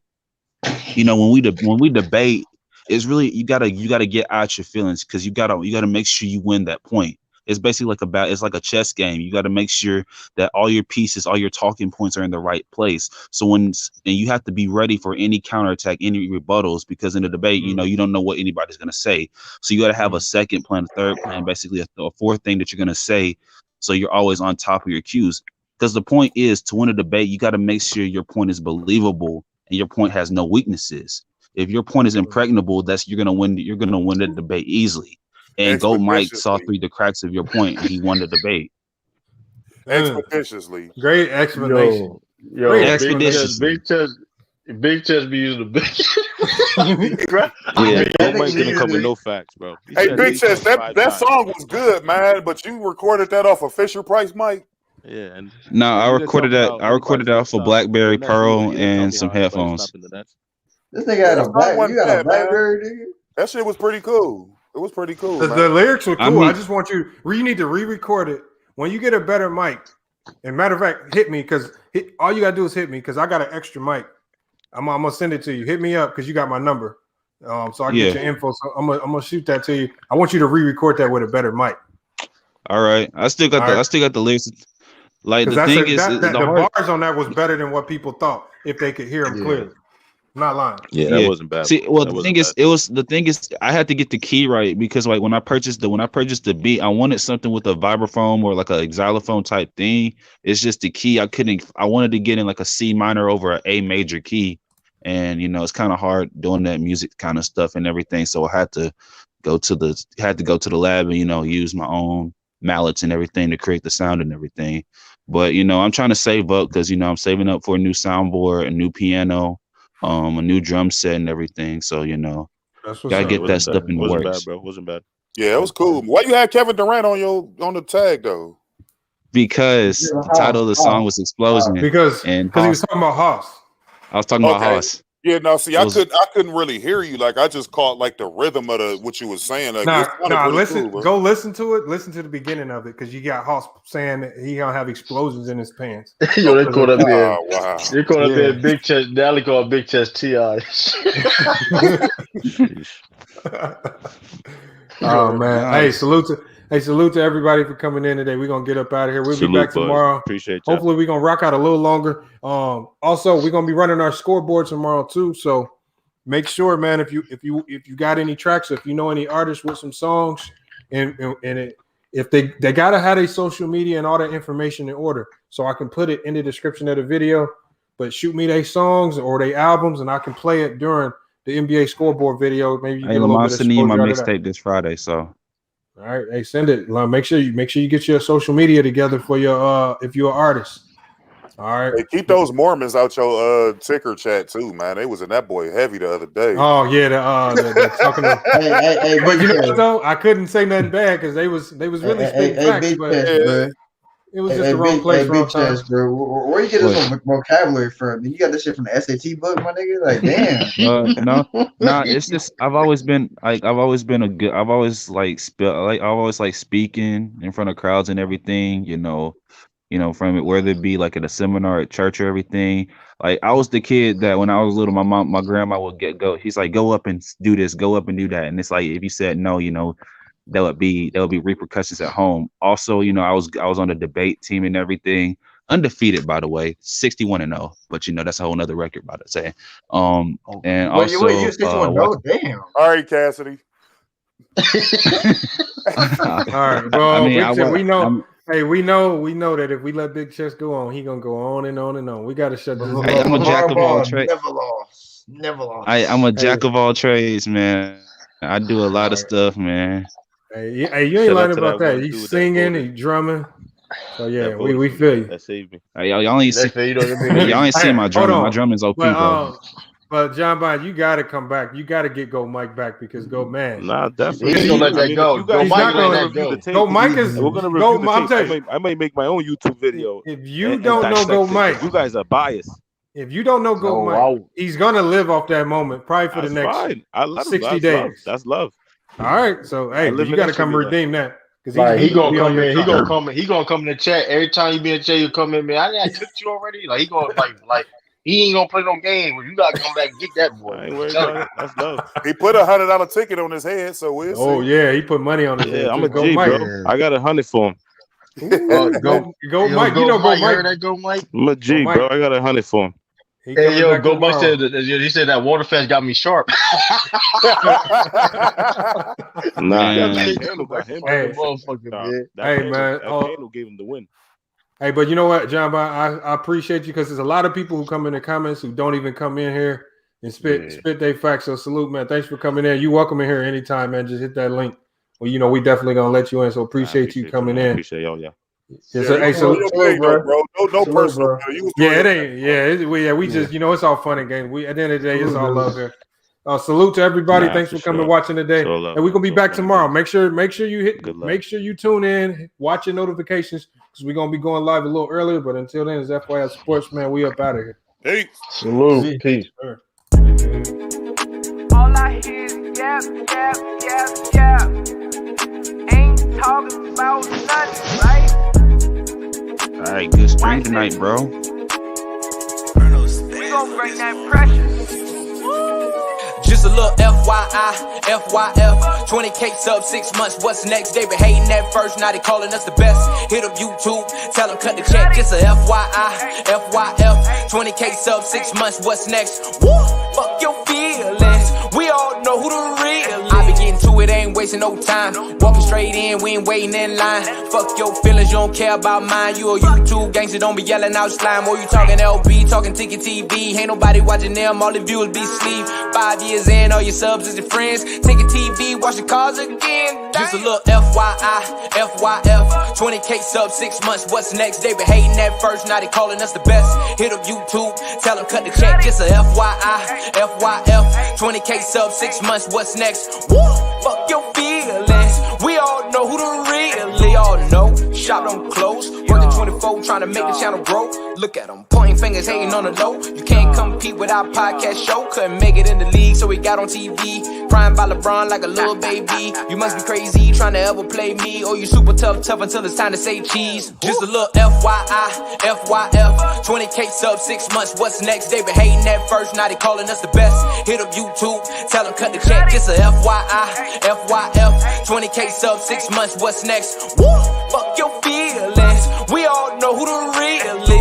when we debate, it's really you gotta get out your feelings, because you gotta make sure you win that point. It's basically it's like a chess game. You got to make sure that all your pieces, all your talking points are in the right place. So and you have to be ready for any counterattack, any rebuttals, because in a debate, you don't know what anybody's going to say. So you got to have a second plan, a third plan, basically a fourth thing that you're going to say. So you're always on top of your cues, because the point is, to win a debate, you got to make sure your point is believable and your point has no weaknesses. If your point is impregnable, you're going to win. You're going to win the debate easily. And Gold Mike saw through the cracks of your point, and he won the debate. Expeditiously. Great explanation. Great explanation. Big Chest be using the big. Gold Mike didn't come with no facts, bro. Hey, Big Chest, that song was good, man. But you recorded that off of Fisher Price, Mike. Yeah. No, I recorded that. I recorded that off of BlackBerry Pearl and some headphones. This nigga had a BlackBerry, nigga. That shit was pretty cool. It was pretty cool. The lyrics were cool. I just want you need to re-record it when you get a better mic. And matter of fact, hit me, because all you gotta do is hit me, because I got an extra mic. I'm gonna send it to you. Hit me up, because you got my number, so I can get your info. So I'm gonna shoot that to you. I want you to re-record that with a better mic. All right, I still got the lyrics. Like the thing is, the bars on that was better than what people thought, if they could hear them clearly. I'm not lying. Yeah, that wasn't bad. See, well, the thing is, I had to get the key right because like when I purchased the beat, I wanted something with a vibraphone or like a xylophone type thing. It's just the key. I wanted to get in like a C minor over an A major key, and it's kind of hard doing that music kind of stuff and everything. So I had to go to the lab and use my own mallets and everything to create the sound and everything. But I'm trying to save up because I'm saving up for a new soundboard, a new piano, a new drum set and everything. So gotta get that stuff in the works. Wasn't bad, bro. Wasn't bad. Yeah, it was cool. Why you had Kevin Durant on the tag though? Because the title of the song was Explosion. Because he was talking about Haas. I was talking about Haas. Yeah, no, see, I couldn't really hear you. Like, I just caught like the rhythm of what you was saying. Like, listen, go listen to it. Listen to the beginning of it because you got Haas saying that he gonna have explosions in his pants. Yo, they called up there. Wow. They called up there Big Chest. Now they call Big Chest T.I. Oh man! Hey, salute to everybody for coming in today. We're gonna get up out of here. We'll be back tomorrow. Appreciate you. Hopefully, we're gonna rock out a little longer. Also, we're gonna be running our scoreboard tomorrow too. So make sure, man, if you got any tracks, if you know any artists with some songs, if they gotta have a social media and all that information in order, so I can put it in the description of the video. But shoot me their songs or their albums, and I can play it during the NBA scoreboard video. Maybe you get a little bit of sending you my exposure mixtape this Friday. So. All right, hey, send it. Make sure you get your social media together for your if you're an artist. All right. Hey, keep those Mormons out your ticker chat too, man. They was in that boy heavy the other day. Oh yeah, they're talking about, hey, but you know what though? I couldn't say nothing bad because they was really speaking facts, but it was just the wrong place, wrong time. Bro. Where you get this vocabulary from? You got this shit from the SAT book, my nigga? Like, damn. No, it's just I've always like speaking in front of crowds and everything, from it, whether it be like at a seminar at church or everything. Like I was the kid that when I was little, my grandma would he's like, go up and do this, go up and do that. And it's like, if you said no, there would be repercussions at home. Also, I was on the debate team and everything, undefeated by the way, 61-0. But that's a whole nother record, by the say. And also, you 61-0? Damn. All right, Cassidy. All right, bro. We know that if we let Big Chest go on, he gonna go on and on and on. We gotta shut this down. I'm a jack of all trades. Never lost. I'm a jack of all trades, man. I do a lot of stuff, man. Hey, you ain't lying about that. You singing, you drumming. So yeah, we feel you. That saved me. Hey, y'all ain't seen my drumming. My drumming's OP, bro. But John Bond, you gotta come back. You gotta get Go Mike back because Go Man. Nah, definitely. He's gonna let that go. Go Mike let that go. Go Mike is. We're gonna review the tape. I might make my own YouTube video. If you don't know Go Mike, you guys are biased. If you don't know Go Mike, he's gonna live off that moment probably for the next 60 days. That's love. All right, so hey, you got to come redeem that because he gonna come in. He gonna come in the chat every time you be in the chat. You come in, man. I took you already. Like he gonna like he ain't gonna play no game. You gotta come back and get that boy. I ain't worried about it. That's love. He put $100 ticket on his head, so we'll see. Oh yeah, he put money on his head. I'm a G, bro. I got 100 for him. Go Mike. You know Go Mike. Heard that Go Mike. I'm a G, bro. I got 100 for him. Hey yo, Go Mike said he said that water fast got me sharp. Nah, hey man, Handle gave him the win. Hey, but you know what, John? I appreciate you because there's a lot of people who come in the comments who don't even come in here and spit their facts. So salute, man. Thanks for coming in. You welcome in here anytime, man. Just hit that link. Well, we definitely gonna let you in. So appreciate you coming in. Appreciate y'all, yeah. Hey, so bro. No personal. It ain't. Yeah, we just it's all fun and games. We at the end of the day, it's all love here. Salute to everybody. Thanks for coming watching today. And we're gonna be back tomorrow. Make sure you tune in, watch your notifications because we're gonna be going live a little earlier. But until then, it's FYI Sports, man. We up out of here. Peace. Salute. Peace. All I hear is yeah. Ain't talking about nothing, right? All right, good stream tonight, bro. We gon' bring that pressure. Just a little FYI, FYF. 20K sub 6 months, what's next? They been hating at first, now they calling us the best. Hit up YouTube, tell them cut the check. Just a FYI, FYF. 20K sub 6 months, what's next? Woo! Fuck your feelings, we all know who the real is. I be getting to it, ain't wasting no time. Walking straight in, we ain't waiting in line. Fuck your feelings, you don't care about mine. You a YouTube gangster, don't be yelling out slime. Or you talking LB, talking Ticket TV. Ain't nobody watching them, all the viewers be sleep. 5 years in, all your subs is your friends. Ticket TV, watch the cars again. Just a little FYI, FYF. 20K sub 6 months, what's next? They been hating at first, now they calling us the best. Hit up YouTube, tell them cut the check. Just a FYI, FYF. 20K sub 6 months, what's next? Woo! Fuck your feelings, we all know who the real. They all know, shop don't close. Working 24, trying to make the channel grow. Look at them, pointing fingers, hating on the low. You can't compete with our podcast show. Couldn't make it in the league, so we got on TV. Crying by LeBron like a little baby. You must be crazy, trying to ever play me. Or you super tough until it's time to say cheese. Just a little FYI, FYF. 20K sub 6 months, what's next? They been hating at first, now they calling us the best. Hit up YouTube, tell them cut the check. Just a FYI, FYF. 20K sub 6 months, what's next? Woo! Fuck your feelings, we all know who the real is.